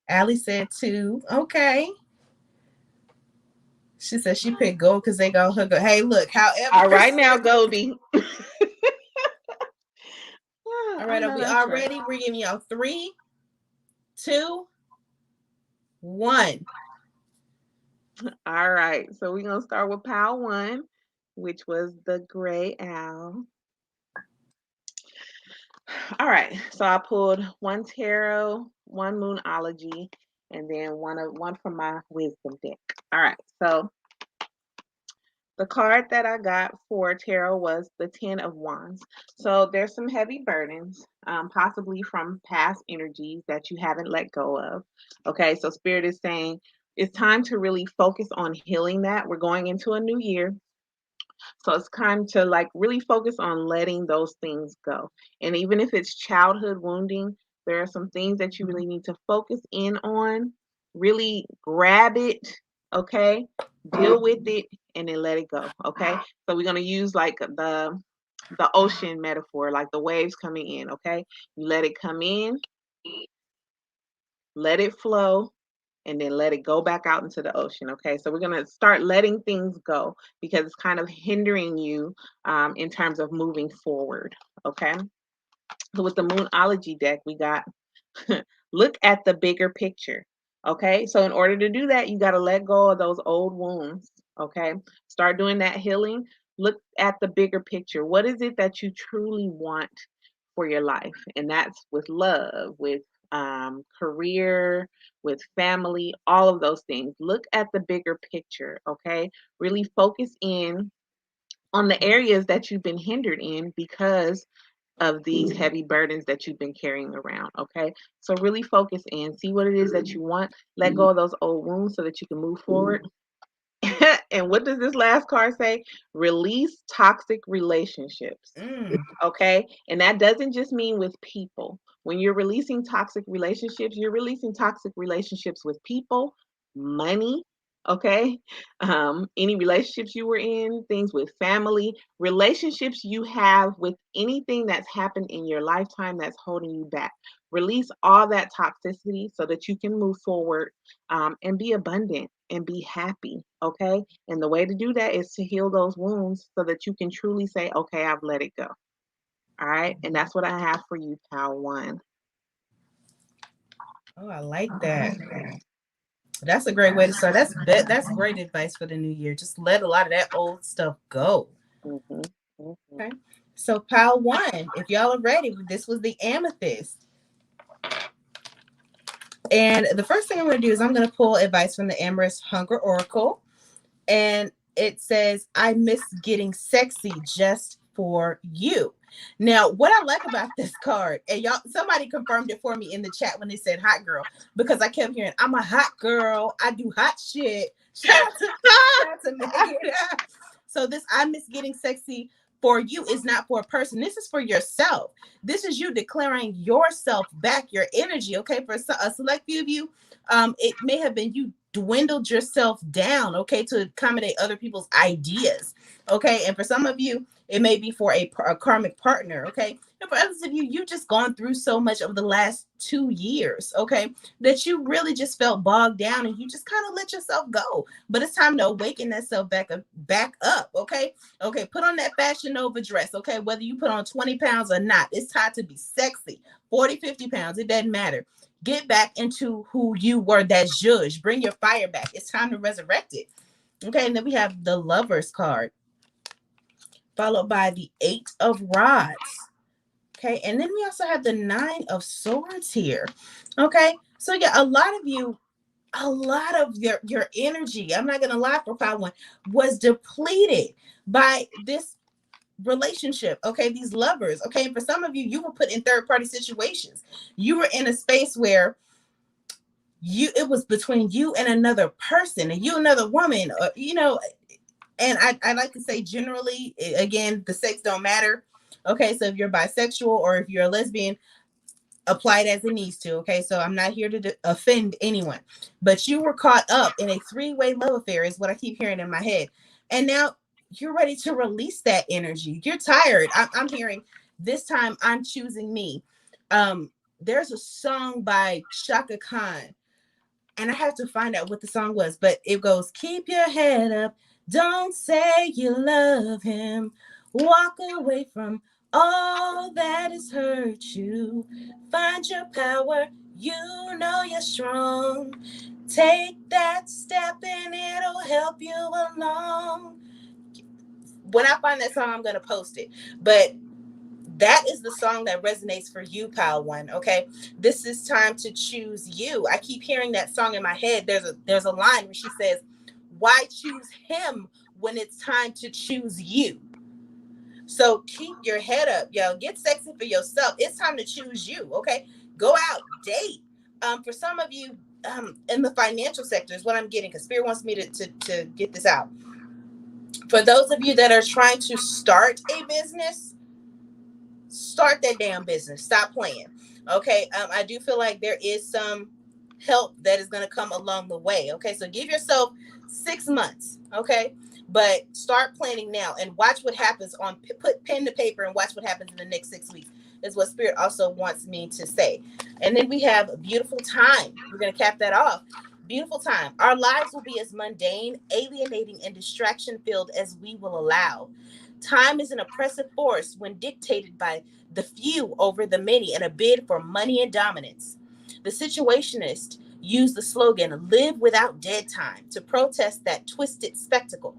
Allie said two. Okay. She said she picked gold because they go hook up. Hey, look, however. All right now, Goldie. All I right, are know we that's all right. ready? We're giving y'all 3, 2, 1. All right. So we're gonna start with pile one, which was the gray owl. All right. So I pulled one tarot, one moonology, and then one from my wisdom deck. All right. So the card that I got for tarot was the Ten of Wands. So there's some heavy burdens, possibly from past energies that you haven't let go of. Okay, so Spirit is saying it's time to really focus on healing that. We're going into a new year. So it's time to like really focus on letting those things go. And even if it's childhood wounding, there are some things that you really need to focus in on, really grab it, okay? Deal with it and then let it go, okay? So we're going to use like the ocean metaphor, like the waves coming in, okay? You let it come in, let it flow, and then let it go back out into the ocean. Okay, so we're gonna start letting things go because it's kind of hindering you in terms of moving forward. Okay, so with the Moonology deck, we got look at the bigger picture. Okay, so in order to do that, you got to let go of those old wounds. Okay, start doing that healing. Look at the bigger picture. What is it that you truly want for your life? And that's with love, with career, with family, all of those things. Look at the bigger picture. Okay, really focus in on the areas that you've been hindered in because of these heavy burdens that you've been carrying around. Okay. So really focus in, see what it is that you want, let go of those old wounds so that you can move forward. And what does this last card say? Release toxic relationships. Mm. Okay. And that doesn't just mean with people. When you're releasing toxic relationships, you're releasing toxic relationships with people, money. Okay. Any relationships you were in, things with family, relationships you have with anything that's happened in your lifetime that's holding you back. Release all that toxicity so that you can move forward and be abundant and be happy. Okay. And the way to do that is to heal those wounds so that you can truly say, okay, I've let it go. All right. And that's what I have for you, pal one. Oh, I like that. That's a great way to start. That's great advice for the new year. Just let a lot of that old stuff go. Mm-hmm. Mm-hmm. Okay. So pile one, if y'all are ready, this was the amethyst. And the first thing I'm going to do is I'm going to pull advice from the Amorous Hunger Oracle. And it says, I miss getting sexy just for you. Now, what I like about this card, and y'all, somebody confirmed it for me in the chat when they said hot girl, because I kept hearing, I'm a hot girl. I do hot shit. Shout out to Megan. So this I miss getting sexy for you is not for a person. This is for yourself. This is you declaring yourself back, your energy. Okay, for a select few of you, it may have been you dwindled yourself down, okay, to accommodate other people's ideas, okay, and for some of you, it may be for a karmic partner, okay, and for others of you, you just gone through so much over the last 2 years, okay, that you really just felt bogged down and you just kind of let yourself go. But it's time to awaken that self back up, okay? Okay, put on that Fashion Nova dress, okay? Whether you put on 20 pounds or not, it's time to be sexy. 40, 50 pounds, it doesn't matter. Get back into who you were, that judge. Bring your fire back. It's time to resurrect it. Okay, and then we have the Lover's card, followed by the Eight of Rods. Okay, and then we also have the Nine of Swords here. Okay, so yeah, a lot of you, a lot of your energy, I'm not gonna lie, for part one, was depleted by this relationship. Okay, these lovers. Okay, and for some of you, you were put in third party situations. You were in a space where it was between you and another person, and you another woman, or, and I like to say generally, again, the sex don't matter. Okay, so if you're bisexual or if you're a lesbian, apply it as it needs to. Okay, so I'm not here to offend anyone, but you were caught up in a three-way love affair is what I keep hearing in my head. And now you're ready to release that energy. You're tired. I'm hearing this time I'm choosing me. There's a song by Shaka Khan, and I have to find out what the song was, but it goes, keep your head up, don't say you love him, walk away from all that has hurt you, find your power, you know you're strong, take that step and it'll help you along. When I find that song, I'm going to post it, but that is the song that resonates for you, pile one. Okay, this is time to choose you. I keep hearing that song in my head. There's a line where she says, why choose him when it's time to choose you? So keep your head up, yo. Get sexy for yourself. It's time to choose you. Okay, go out, date. For some of you, in the financial sector is what I'm getting, because Spirit wants me to get this out. For those of you that are trying to start a business, start that damn business. Stop playing. Okay. I do feel like there is some help that is going to come along the way. Okay. So give yourself 6 months. Okay. But start planning now and watch what happens put pen to paper and watch what happens in the next 6 weeks is what Spirit also wants me to say. And then we have a beautiful time. We're going to cap that off. Beautiful time. Our lives will be as mundane, alienating, and distraction filled as we will allow. Time is an oppressive force when dictated by the few over the many in a bid for money and dominance. The Situationists used the slogan, live without dead time, to protest that twisted spectacle.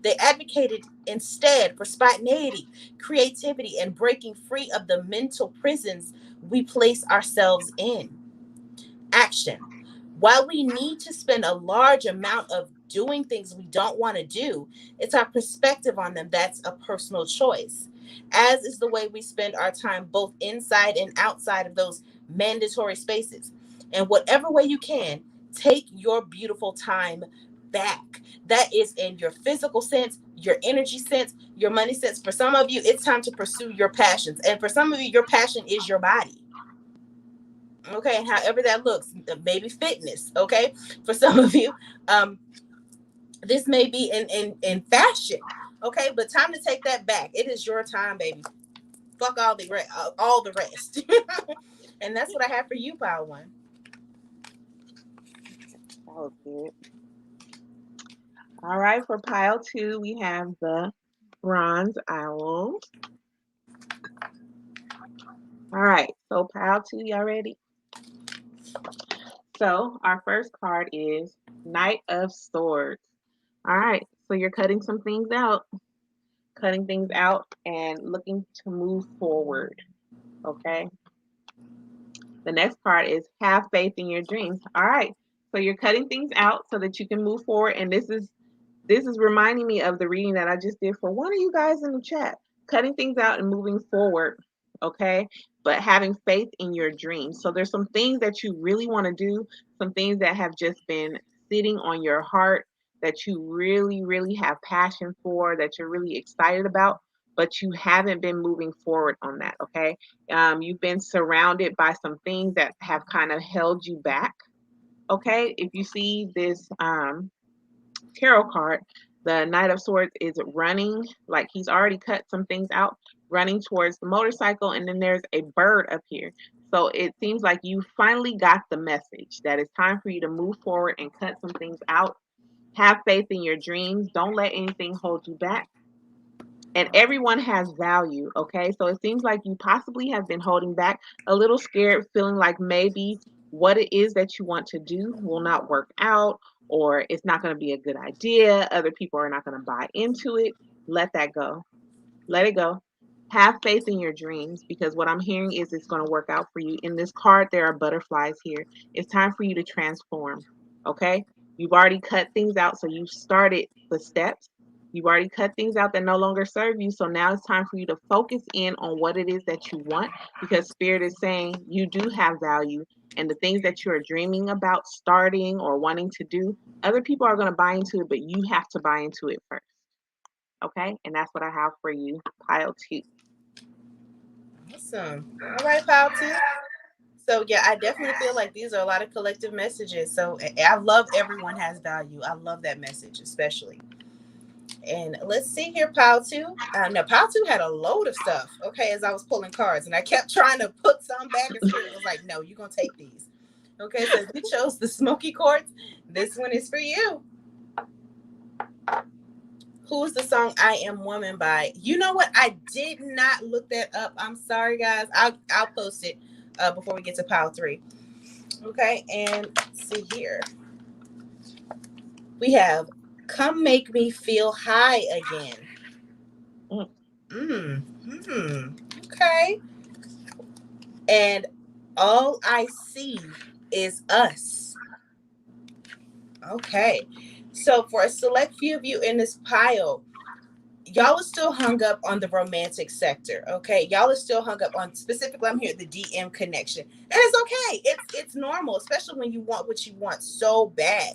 They advocated instead for spontaneity, creativity, and breaking free of the mental prisons we place ourselves in. Action. While we need to spend a large amount of doing things we don't want to do, it's our perspective on them that's a personal choice, as is the way we spend our time both inside and outside of those mandatory spaces. And whatever way you can, take your beautiful time back. That is in your physical sense, your energy sense, your money sense. For some of you, it's time to pursue your passions. And for some of you, your passion is your body. Okay, and however that looks, maybe fitness. Okay, for some of you, this may be in fashion. Okay, but time to take that back. It is your time, baby. Fuck all the rest. And that's what I have for you, pile one. That was good. All right, for pile two, we have the bronze owl. All right, so pile two, y'all ready? So our first card is Knight of Swords. All right, so you're cutting things out and looking to move forward. Okay. The next part is have faith in your dreams. All right. So you're cutting things out so that you can move forward. And this is reminding me of the reading that I just did for one of you guys in the chat. Cutting things out and moving forward. Okay. But having faith in your dreams. So there's some things that you really want to do, some things that have just been sitting on your heart that you really, really have passion for, that you're really excited about, but you haven't been moving forward on that. Okay. You've been surrounded by some things that have kind of held you back. Okay. If you see this tarot card, the Knight of Swords is running, like he's already cut some things out, running towards the motorcycle, and then there's a bird up here. So it seems like you finally got the message that it's time for you to move forward and cut some things out. Have faith in your dreams. Don't let anything hold you back. And everyone has value, okay? So it seems like you possibly have been holding back, a little scared, feeling like maybe what it is that you want to do will not work out, or it's not going to be a good idea. Other people are not going to buy into it. Let that go. Let it go. Have faith in your dreams, because what I'm hearing is it's going to work out for you. In this card, there are butterflies here. It's time for you to transform, okay? You've already cut things out, so you've started the steps. You've already cut things out that no longer serve you. So now it's time for you to focus in on what it is that you want, because Spirit is saying you do have value. And the things that you're dreaming about starting or wanting to do, other people are going to buy into it, but you have to buy into it first. Okay? And that's what I have for you, pile two. Awesome. All right, pile two. So yeah, I definitely feel like these are a lot of collective messages. So I love everyone has value. I love that message, especially. And let's see here, pile two. Now, pile two had a load of stuff, okay, as I was pulling cards. And I kept trying to put some back, and Spirit was like, no, you're going to take these. Okay, so you chose the smoky quartz. This one is for you. Who's the song I Am Woman by? You know what? I did not look that up. I'm sorry, guys. I'll post it before we get to pile three. Okay, and let's see here. We have Come Make Me Feel High Again. Okay. And All I See Is Us. Okay. So for a select few of you in this pile, y'all are still hung up on the romantic sector. Okay. Y'all are still hung up on, specifically, I'm here, the DM connection. And it's okay. It's normal, especially when you want what you want so bad.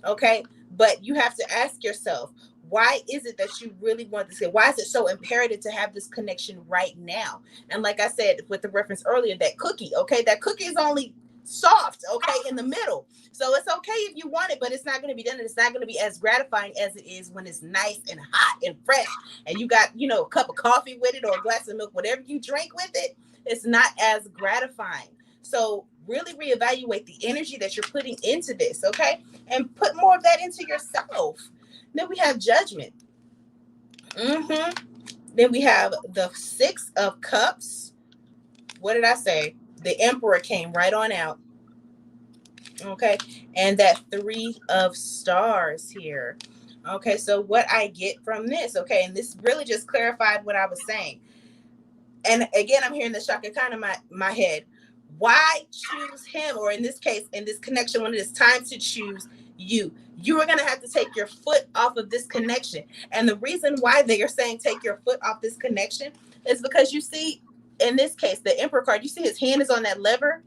Okay. But you have to ask yourself, why is it that you really want this? Why is it so imperative to have this connection right now? And like I said, with the reference earlier, that cookie, okay, that cookie is only soft, okay, in the middle. So it's okay if you want it, but it's not going to be done. And it's not going to be as gratifying as it is when it's nice and hot and fresh. And you got, a cup of coffee with it or a glass of milk, whatever you drink with it, it's not as gratifying. So really reevaluate the energy that you're putting into this, okay? And put more of that into yourself. Then we have Judgment. Then we have the Six of Cups. What did I say? The Emperor came right on out. Okay. And that Three of Stars here. Okay. So what I get from this, okay, and this really just clarified what I was saying. And again, I'm hearing the Shaka Khan in my head. Why choose him? Or in this case, in this connection, when it is time to choose you, you are going to have to take your foot off of this connection. And the reason why they are saying take your foot off this connection is because you see, in this case, the Emperor card, you see his hand is on that lever.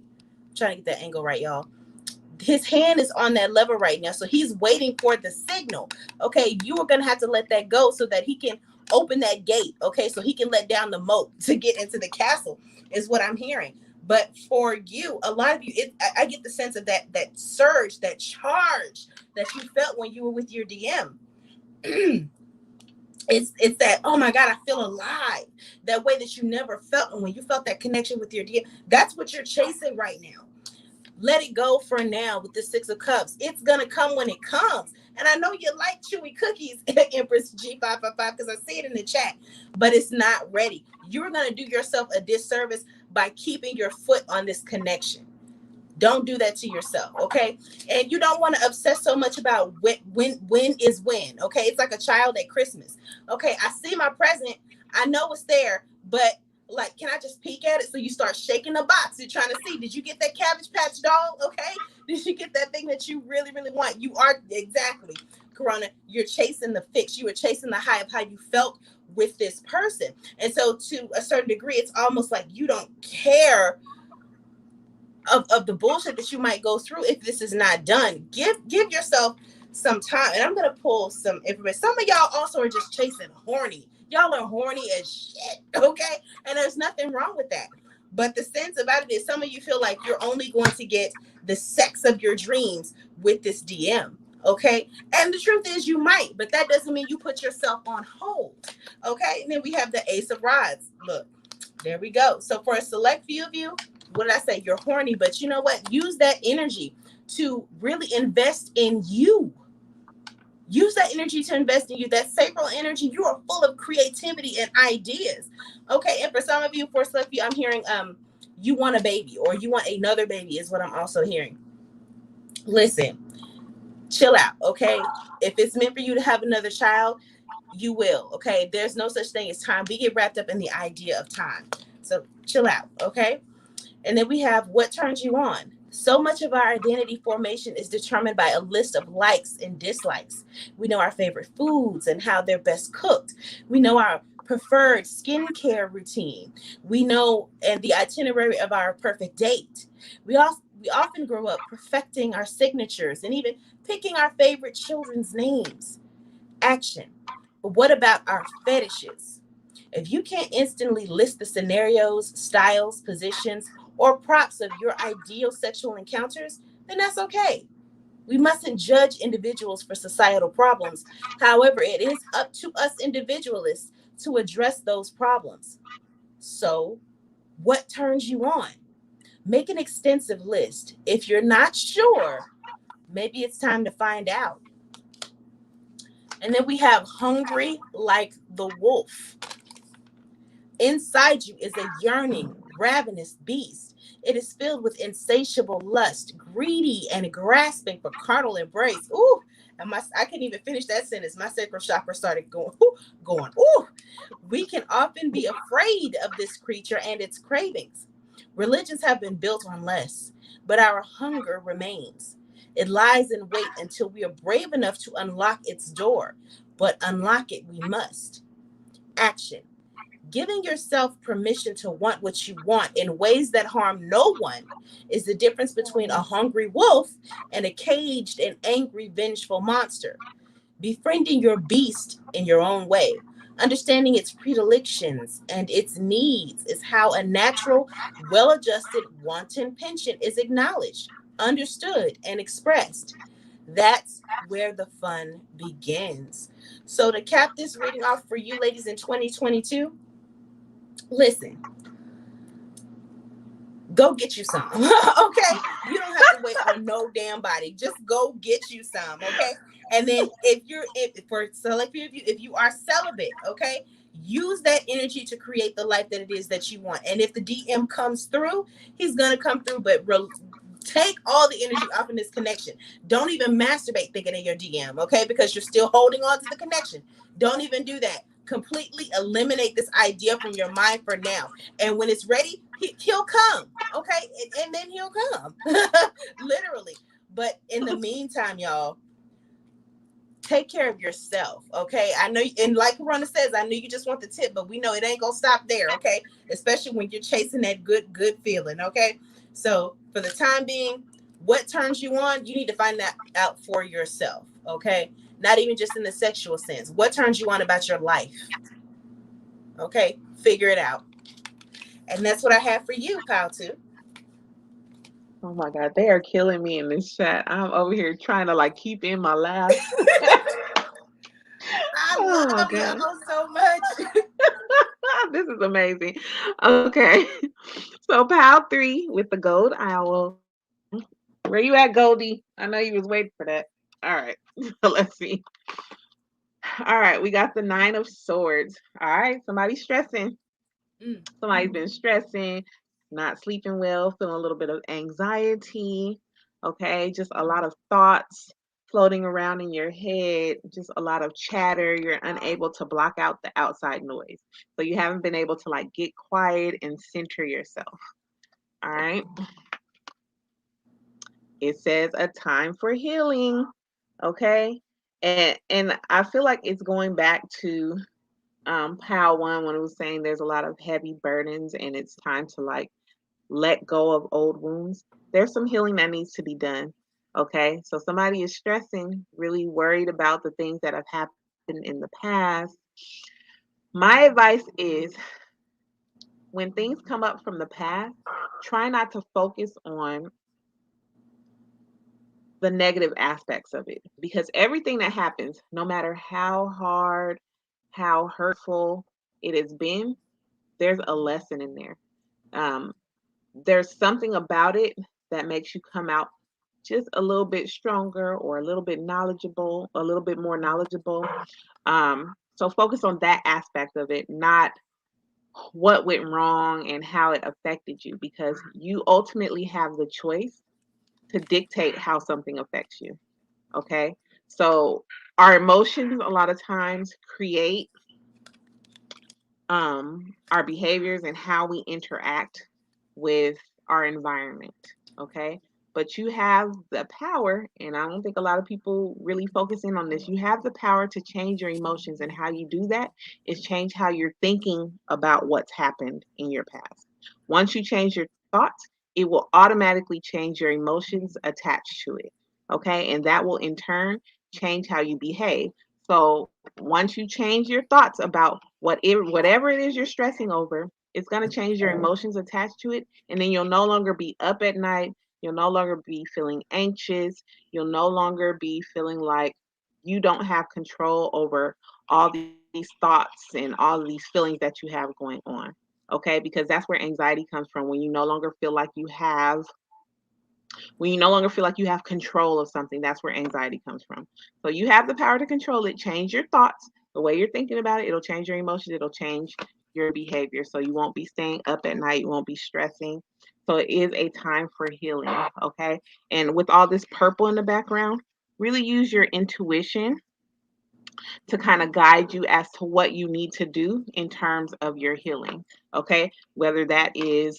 I'm trying to get that angle right, y'all. His hand is on that lever right now. So he's waiting for the signal. Okay. You are going to have to let that go so that he can open that gate. Okay. So he can let down the moat to get into the castle is what I'm hearing. But for you, a lot of you, I get the sense of that surge, that charge that you felt when you were with your DM. It's that, oh my God, I feel alive. That way that you never felt. And when you felt that connection with your DM, that's what you're chasing right now. Let it go for now with the Six of Cups. It's going to come when it comes. And I know you like chewy cookies, Empress G555, because I see it in the chat, but it's not ready. You're going to do yourself a disservice by keeping your foot on this connection. Don't do that to yourself, okay? And you don't want to obsess so much about when is when, okay? It's like a child at Christmas. Okay, I see my present. I know it's there, but like, can I just peek at it? So you start shaking the box. You're trying to see, did you get that Cabbage Patch doll? Okay. Did you get that thing that you really, really want? You are, exactly, Corona. You're chasing the fix. You were chasing the high of how you felt with this person. And so to a certain degree, it's almost like you don't care of the bullshit that you might go through if this is not done. Give yourself some time. And I'm going to pull some information. Some of y'all also are just chasing horny. Y'all are horny as shit, okay? And there's nothing wrong with that. But the sense about it is some of you feel like you're only going to get the sex of your dreams with this DM, okay? And the truth is you might, but that doesn't mean you put yourself on hold, okay? And then we have the Ace of Rods. Look, there we go. So for a select few of you, what did I say? You're horny, but you know what? Use that energy to really invest in you. Use that energy to invest in you. That sacral energy, you are full of creativity and ideas. Okay, and for some of you, for select few, I'm hearing you want a baby or you want another baby is what I'm also hearing. Listen, chill out, okay? If it's meant for you to have another child, you will, okay? There's no such thing as time. We get wrapped up in the idea of time. So chill out, okay? And then we have what turns you on. So much of our identity formation is determined by a list of likes and dislikes. We know our favorite foods and how they're best cooked. We know our preferred skincare routine. We know and the itinerary of our perfect date. We often grow up perfecting our signatures and even picking our favorite children's names. Action. But what about our fetishes? If you can't instantly list the scenarios, styles, positions, or props of your ideal sexual encounters, then that's okay. We mustn't judge individuals for societal problems. However, it is up to us individualists to address those problems. So, what turns you on? Make an extensive list. If you're not sure, maybe it's time to find out. And then we have hungry like the wolf. Inside you is a yearning, ravenous beast. It is filled with insatiable lust, greedy and grasping for carnal embrace. Ooh, and I couldn't even finish that sentence. My sacral chakra started going. Ooh, we can often be afraid of this creature and its cravings. Religions have been built on less, but our hunger remains. It lies in wait until we are brave enough to unlock its door, but unlock it we must. Action. Giving yourself permission to want what you want in ways that harm no one is the difference between a hungry wolf and a caged and angry, vengeful monster. Befriending your beast in your own way, understanding its predilections and its needs is how a natural, well adjusted, wanton penchant is acknowledged, understood, and expressed. That's where the fun begins. So, to cap this reading off for you ladies in 2022, listen, go get you some. Okay, you don't have to wait on no damn body, just go get you some. Okay, and then if for select few of you, if you are celibate, okay, use that energy to create the life that it is that you want. And if the DM comes through, he's gonna come through, but take all the energy off in this connection. Don't even masturbate thinking in your DM, okay, because you're still holding on to the connection. Don't even do that. Completely eliminate this idea from your mind for now. And when it's ready, he'll come, okay? And then he'll come, literally. But in the meantime, y'all, take care of yourself, okay? I know, and like Rhonda says, I know you just want the tip, but we know it ain't gonna stop there, okay? Especially when you're chasing that good feeling, okay? So for the time being, what turns you on, you need to find that out for yourself, okay? Not even just in the sexual sense. What turns you on about your life? Okay, figure it out. And that's what I have for you, pal, too. Oh my God, they are killing me in this chat. I'm over here trying to like keep in my laugh. I Oh my love God. y'all so much. This is amazing. Okay. So pile 3 with the gold owl. Where you at, Goldie? I know you was waiting for that. All right. Let's see. All right, we got the 9 of Swords. All right, somebody's stressing. Mm, Somebody's been stressing, not sleeping well, feeling a little bit of anxiety. Okay, just a lot of thoughts floating around in your head, just a lot of chatter. You're unable to block out the outside noise. So you haven't been able to like get quiet and center yourself. All right. It says a time for healing. Okay. And I feel like it's going back to pile 1 when it was saying there's a lot of heavy burdens and it's time to like let go of old wounds. There's some healing that needs to be done. Okay. So somebody is stressing, really worried about the things that have happened in the past. My advice is when things come up from the past, try not to focus on the negative aspects of it because everything that happens, no matter how hard, how hurtful it has been, there's a lesson in there. Um, there's something about it that makes you come out just a little bit stronger or a little bit knowledgeable, a little bit more knowledgeable. So focus on that aspect of it, not what went wrong and how it affected you, because you ultimately have the choice to dictate how something affects you. Okay. So our emotions a lot of times create our behaviors and how we interact with our environment. Okay. But you have the power, and I don't think a lot of people really focus in on this. You have the power to change your emotions, and how you do that is change how you're thinking about what's happened in your past. Once you change your thoughts, it will automatically change your emotions attached to it. Okay. And that will in turn change how you behave. So once you change your thoughts about whatever it is you're stressing over, it's going to change your emotions attached to it. And then you'll no longer be up at night. You'll no longer be feeling anxious. You'll no longer be feeling like you don't have control over all these thoughts and all of these feelings that you have going on. Okay, because that's where anxiety comes from, when you no longer feel like you have when you no longer feel like you have control of something. That's where anxiety comes from. So you have the power to control it. Change your thoughts, the way you're thinking about it. It'll change your emotions. It'll change your behavior. So you won't be staying up at night. You won't be stressing. So it is a time for healing. Okay. And with all this purple in the background, really use your intuition to kind of guide you as to what you need to do in terms of your healing. Okay. Whether that is,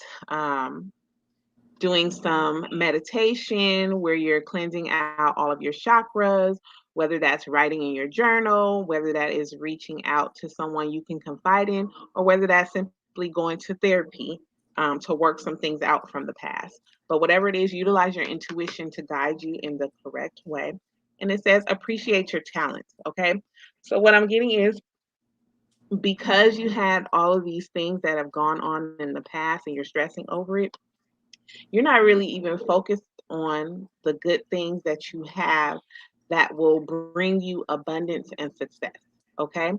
doing some meditation where you're cleansing out all of your chakras, whether that's writing in your journal, whether that is reaching out to someone you can confide in, or whether that's simply going to therapy to work some things out from the past. But whatever it is, utilize your intuition to guide you in the correct way. And it says, appreciate your talents. Okay. So, what I'm getting is, because you had all of these things that have gone on in the past and you're stressing over it, you're not really even focused on the good things that you have that will bring you abundance and success. Okay.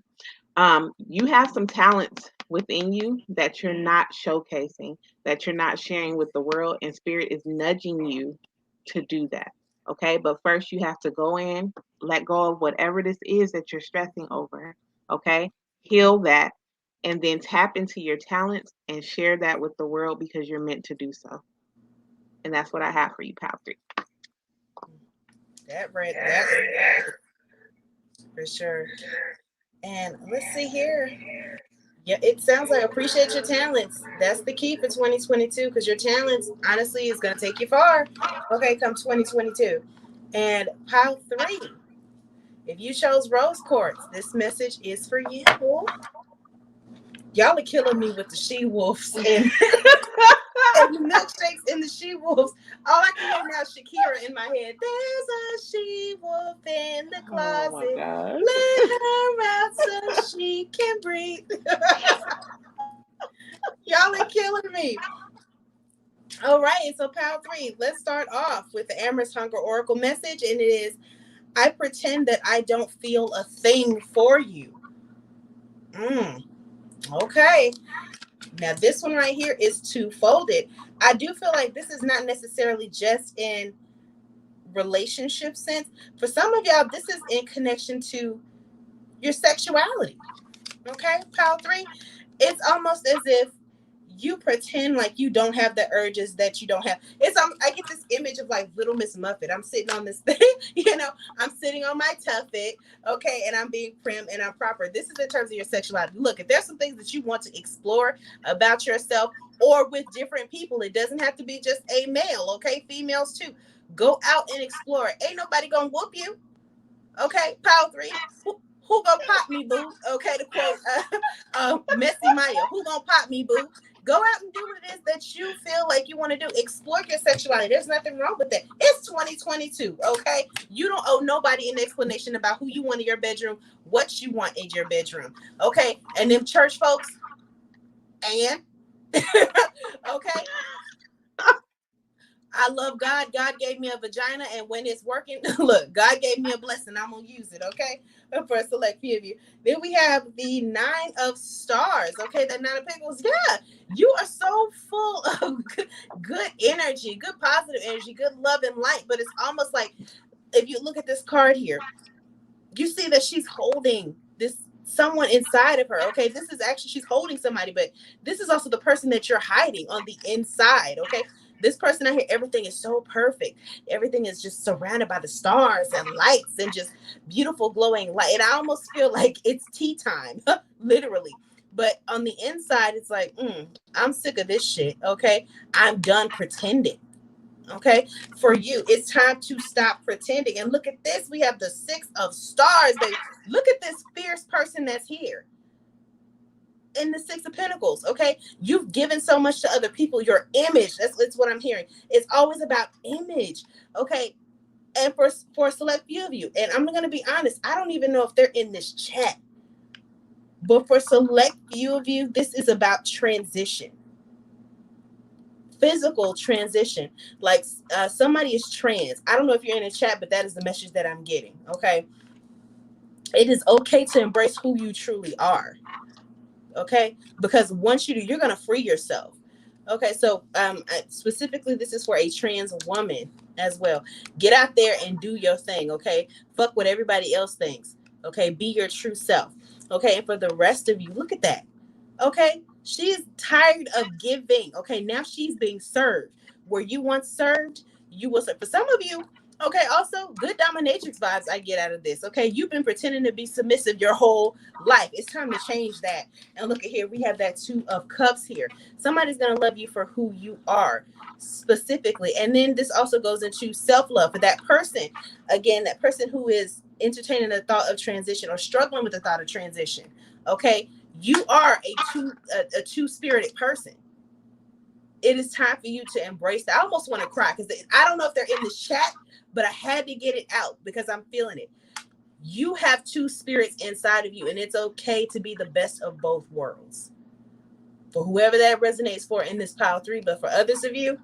You have some talents within you that you're not showcasing, that you're not sharing with the world, and spirit is nudging you to do that. Okay. But first, you have to go in, let go of whatever this is that you're stressing over. Okay. Heal that, and then tap into your talents and share that with the world, because you're meant to do so. And that's what I have for you, Pal 3. That for sure. And let's see here. Yeah, it sounds like appreciate your talents. That's the key for 2022, because your talents, honestly, is going to take you far. Okay, come 2022. And pile three, if you chose rose quartz, this message is for you. Y'all are killing me with the she wolves and the milkshakes and the she wolves. All I can hear now is Shakira in my head. There's a she wolf in the Oh my closet. gosh. Let her out so she can breathe. Y'all are killing me. All right, so pile three. Let's start off with the Amorous Hunger Oracle message, and it is: I pretend that I don't feel a thing for you. Mm, okay. Now, this one right here is two-folded. I do feel like this is not necessarily just in relationship sense. For some of y'all, this is in connection to your sexuality. Okay, pile three. It's almost as if you pretend like you don't have the urges that you don't have. It's I get this image of like Little Miss Muffet. I'm sitting on this thing, I'm sitting on my tuffet, okay, and I'm being prim and I'm proper. This is in terms of your sexuality. Look, if there's some things that you want to explore about yourself or with different people, it doesn't have to be just a male, okay? Females too. Go out and explore. Ain't nobody gonna whoop you. Okay, pile three. Who gonna pop me, boo? Okay, to quote Messy Maya, who gonna pop me, boo? Go out and do what it is that you feel like you want to do. Explore your sexuality. There's nothing wrong with that. It's 2022, okay? You don't owe nobody an explanation about who you want in your bedroom, what you want in your bedroom, okay? And them church folks, and okay, I love God. God gave me a vagina, and when it's working, look, God gave me a blessing. I'm gonna use it, okay? For a select few of you. Then we have the Nine of Stars. Okay, that Nine of Pentacles. Yeah, you are so full of good energy, good positive energy, good love and light. But it's almost like, if you look at this card here, you see that she's holding this someone inside of her. Okay, this is actually, she's holding somebody, but this is also the person that you're hiding on the inside. Okay, this person out here, everything is so perfect, everything is just surrounded by the stars and lights and just beautiful glowing light, and I almost feel like it's tea time literally. But on the inside, it's like, I'm sick of this shit. Okay, I'm done pretending. Okay, for you, it's time to stop pretending. And look at this, we have the Six of Stars, baby. Look at this fierce person that's here in the Six of Pentacles. Okay, you've given so much to other people. Your image, that's what I'm hearing. It's always about image. Okay, and for a select few of you, and I'm gonna be honest, I don't even know if they're in this chat, but for select few of you, this is about transition. Physical transition, like somebody is trans. I don't know if you're in a chat, but that is the message that I'm getting. Okay, it is okay to embrace who you truly are. Okay, because once you do, you're going to free yourself. Okay, so specifically this is for a trans woman as well. Get out there and do your thing. Okay, fuck what everybody else thinks. Okay, be your true self. Okay, and for the rest of you, look at that. Okay, she's tired of giving. Okay, now she's being served. Where you once served, you will serve. For some of you, okay, also good dominatrix vibes I get out of this. Okay, you've been pretending to be submissive your whole life. It's time to change that. And look at here, we have that Two of Cups here. Somebody's gonna love you for who you are specifically. And then this also goes into self-love for that person. Again, that person who is entertaining the thought of transition or struggling with the thought of transition. Okay, you are a two-spirited person. It is time for you to embrace that. I almost want to cry because I don't know if they're in this chat, but I had to get it out because I'm feeling it. You have two spirits inside of you, and it's okay to be the best of both worlds. For whoever that resonates for in this pile three, but for others of you,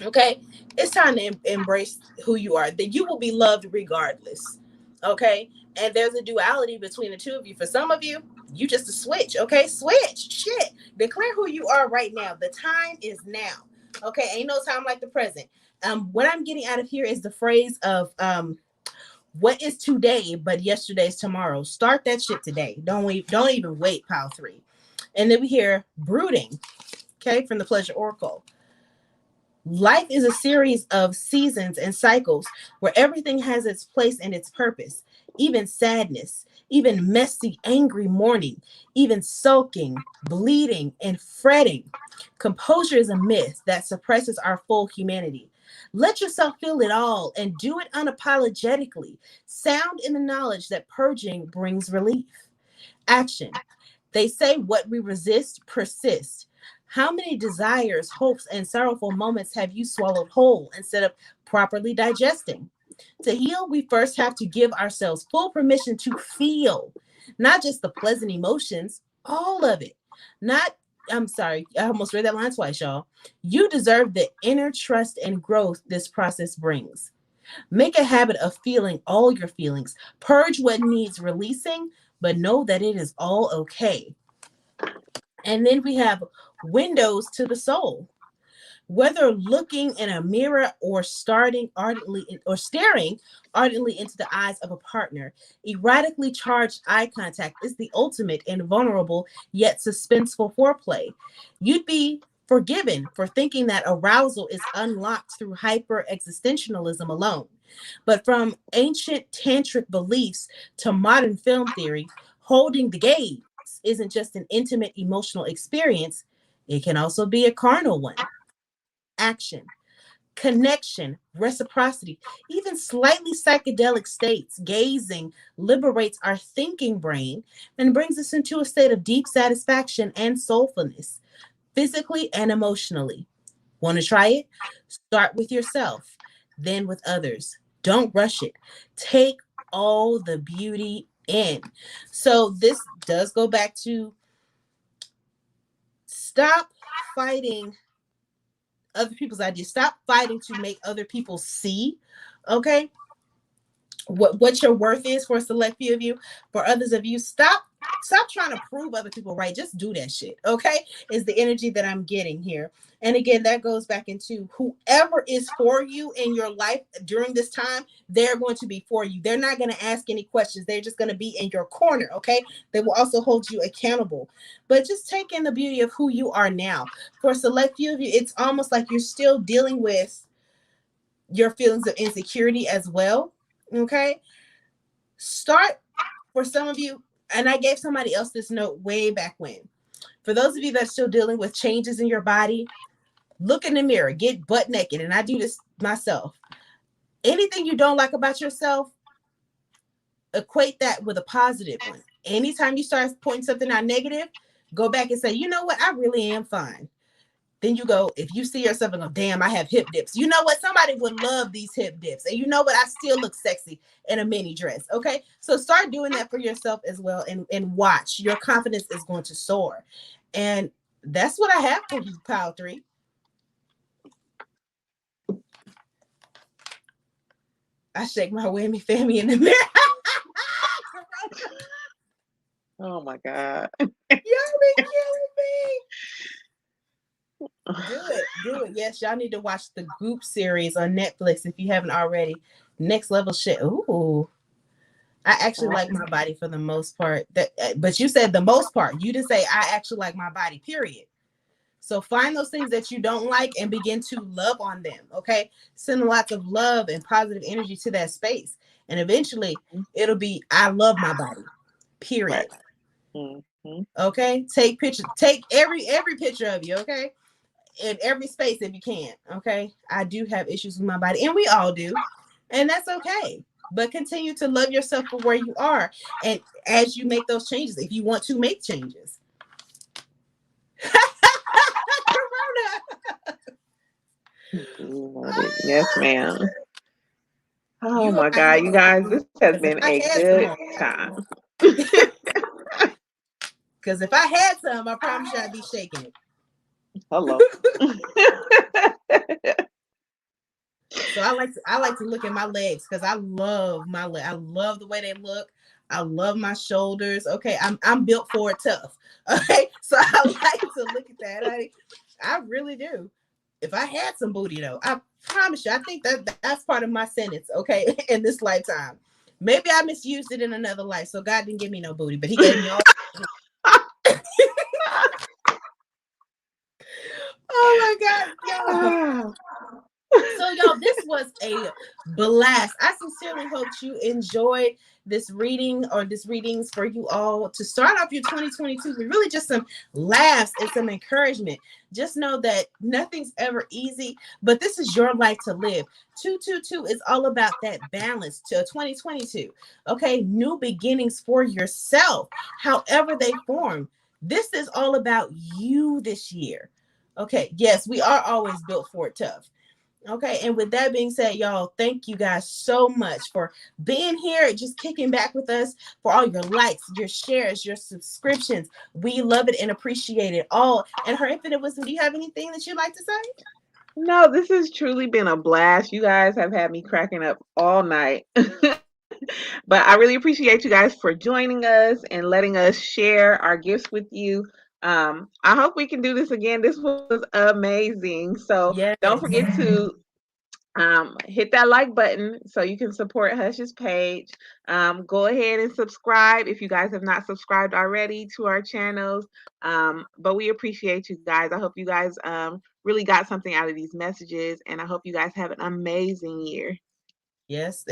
okay, it's time to embrace who you are. That you will be loved regardless. Okay, and there's a duality between the two of you. For some of you, you just a switch. Okay, switch. Shit. Declare who you are right now. The time is now. Okay, ain't no time like the present. What I'm getting out of here is the phrase of what is today but yesterday's tomorrow. Start that shit today. Don't even wait, pile three. And then we hear brooding, okay, from the Pleasure Oracle. Life is a series of seasons and cycles where everything has its place and its purpose, even sadness, even messy, angry mourning, even sulking, bleeding, and fretting. Composure is a myth that suppresses our full humanity. Let yourself feel it all and do it unapologetically, sound in the knowledge that purging brings relief. Action. They say what we resist persists. How many desires, hopes, and sorrowful moments have you swallowed whole instead of properly digesting? To heal, we first have to give ourselves full permission to feel, not just the pleasant emotions, all of it. Not, I'm sorry, I almost read that line twice, y'all. You deserve the inner trust and growth this process brings. Make a habit of feeling all your feelings. Purge what needs releasing, but know that it is all okay. And then we have windows to the soul. Whether looking in a mirror or staring ardently into the eyes of a partner, erotically charged eye contact is the ultimate in vulnerable yet suspenseful foreplay. You'd be forgiven for thinking that arousal is unlocked through hyper existentialism alone. But from ancient tantric beliefs to modern film theory, holding the gaze isn't just an intimate emotional experience, it can also be a carnal one. Action, connection, reciprocity, even slightly psychedelic states. Gazing liberates our thinking brain and brings us into a state of deep satisfaction and soulfulness, physically and emotionally. Want to try it? Start with yourself, then with others. Don't rush it. Take all the beauty in. So, this does go back to stop fighting other people's ideas. Stop fighting to make other people see, okay, what your worth is for a select few of you. For others of you, stop trying to prove other people right. Just do that shit, okay? Is the energy that I'm getting here. And again, that goes back into whoever is for you in your life during this time, they're going to be for you. They're not going to ask any questions. They're just going to be in your corner, okay? They will also hold you accountable. But just take in the beauty of who you are now. For a select few of you, it's almost like you're still dealing with your feelings of insecurity as well, okay? Start for some of you, and I gave somebody else this note way back when. For those of you that's still dealing with changes in your body, look in the mirror, get butt naked, and I do this myself. Anything you don't like about yourself, equate that with a positive one. Anytime you start pointing something out negative, go back and say, you know what, I really am fine. Then you go, if you see yourself and go, damn, I have hip dips. You know what? Somebody would love these hip dips. And you know what? I still look sexy in a mini dress. Okay. So start doing that for yourself as well. And watch. Your confidence is going to soar. And that's what I have for you, Pile 3. I shake my whammy family in the mirror. Oh my God. Y'all be killing me. Do it. Yes, y'all need to watch the Group series on Netflix if you haven't already. Next level shit. Ooh, I actually like my body for the most part. But you said the most part. You didn't say I actually like my body. Period. So find those things that you don't like and begin to love on them. Okay, send lots of love and positive energy to that space, and eventually it'll be I love my body. Period. Right. Mm-hmm. Okay, take pictures. Take every picture of you. Okay, in every space if you can. Okay, I do have issues with my body, and we all do, and that's okay. But continue to love yourself for where you are, and as you make those changes, if you want to make changes. Corona. Yes, ma'am. Oh You my are God, you guys, this has because if been I a had good some, time. because if I had some, I promise you I'd be shaking it. Hello. So I like to look at my legs because I love my leg. I love the way they look. I love my shoulders. Okay, I'm built for it tough. Okay, so I like to look at that. I really do. If I had some booty though, I promise you, I think that's part of my sentence. Okay, in this lifetime, maybe I misused it in another life. So God didn't give me no booty, but He gave me all. Oh my God, y'all. So, y'all, this was a blast. I sincerely hope you enjoyed this reading or this readings for you all to start off your 2022 with really just some laughs and some encouragement. Just know that nothing's ever easy, but this is your life to live. 222 is all about that balance to 2022. Okay, new beginnings for yourself, however they form. This is all about you this year. Okay, yes, we are always built for it tough. Okay, and with that being said, y'all, thank you guys so much for being here, just kicking back with us, for all your likes, your shares, your subscriptions. We love it and appreciate it all. And Her Infinite Wisdom, do you have anything that you'd like to say? No, this has truly been a blast. You guys have had me cracking up all night. But I really appreciate you guys for joining us and letting us share our gifts with you. I hope we can do this again. This was amazing. So Yes. don't forget to hit that like button so you can support Hush's page. Go ahead and subscribe if you guys have not subscribed already to our channels. But we appreciate you guys. I hope you guys really got something out of these messages, and I hope you guys have an amazing year. Yes,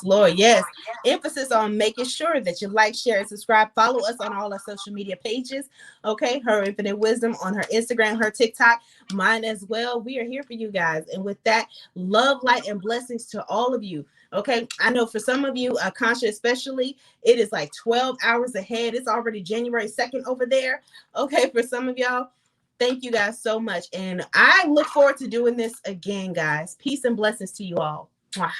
Lord. Yes. Emphasis on making sure that you like, share, and subscribe. Follow us on all our social media pages. Okay. Her Infinite Wisdom on her Instagram, her TikTok, mine as well. We are here for you guys. And with that, love, light, and blessings to all of you. Okay. I know for some of you, Concha especially, it is like 12 hours ahead. It's already January 2nd over there. Okay. For some of y'all, thank you guys so much. And I look forward to doing this again, guys. Peace and blessings to you all. Mwah.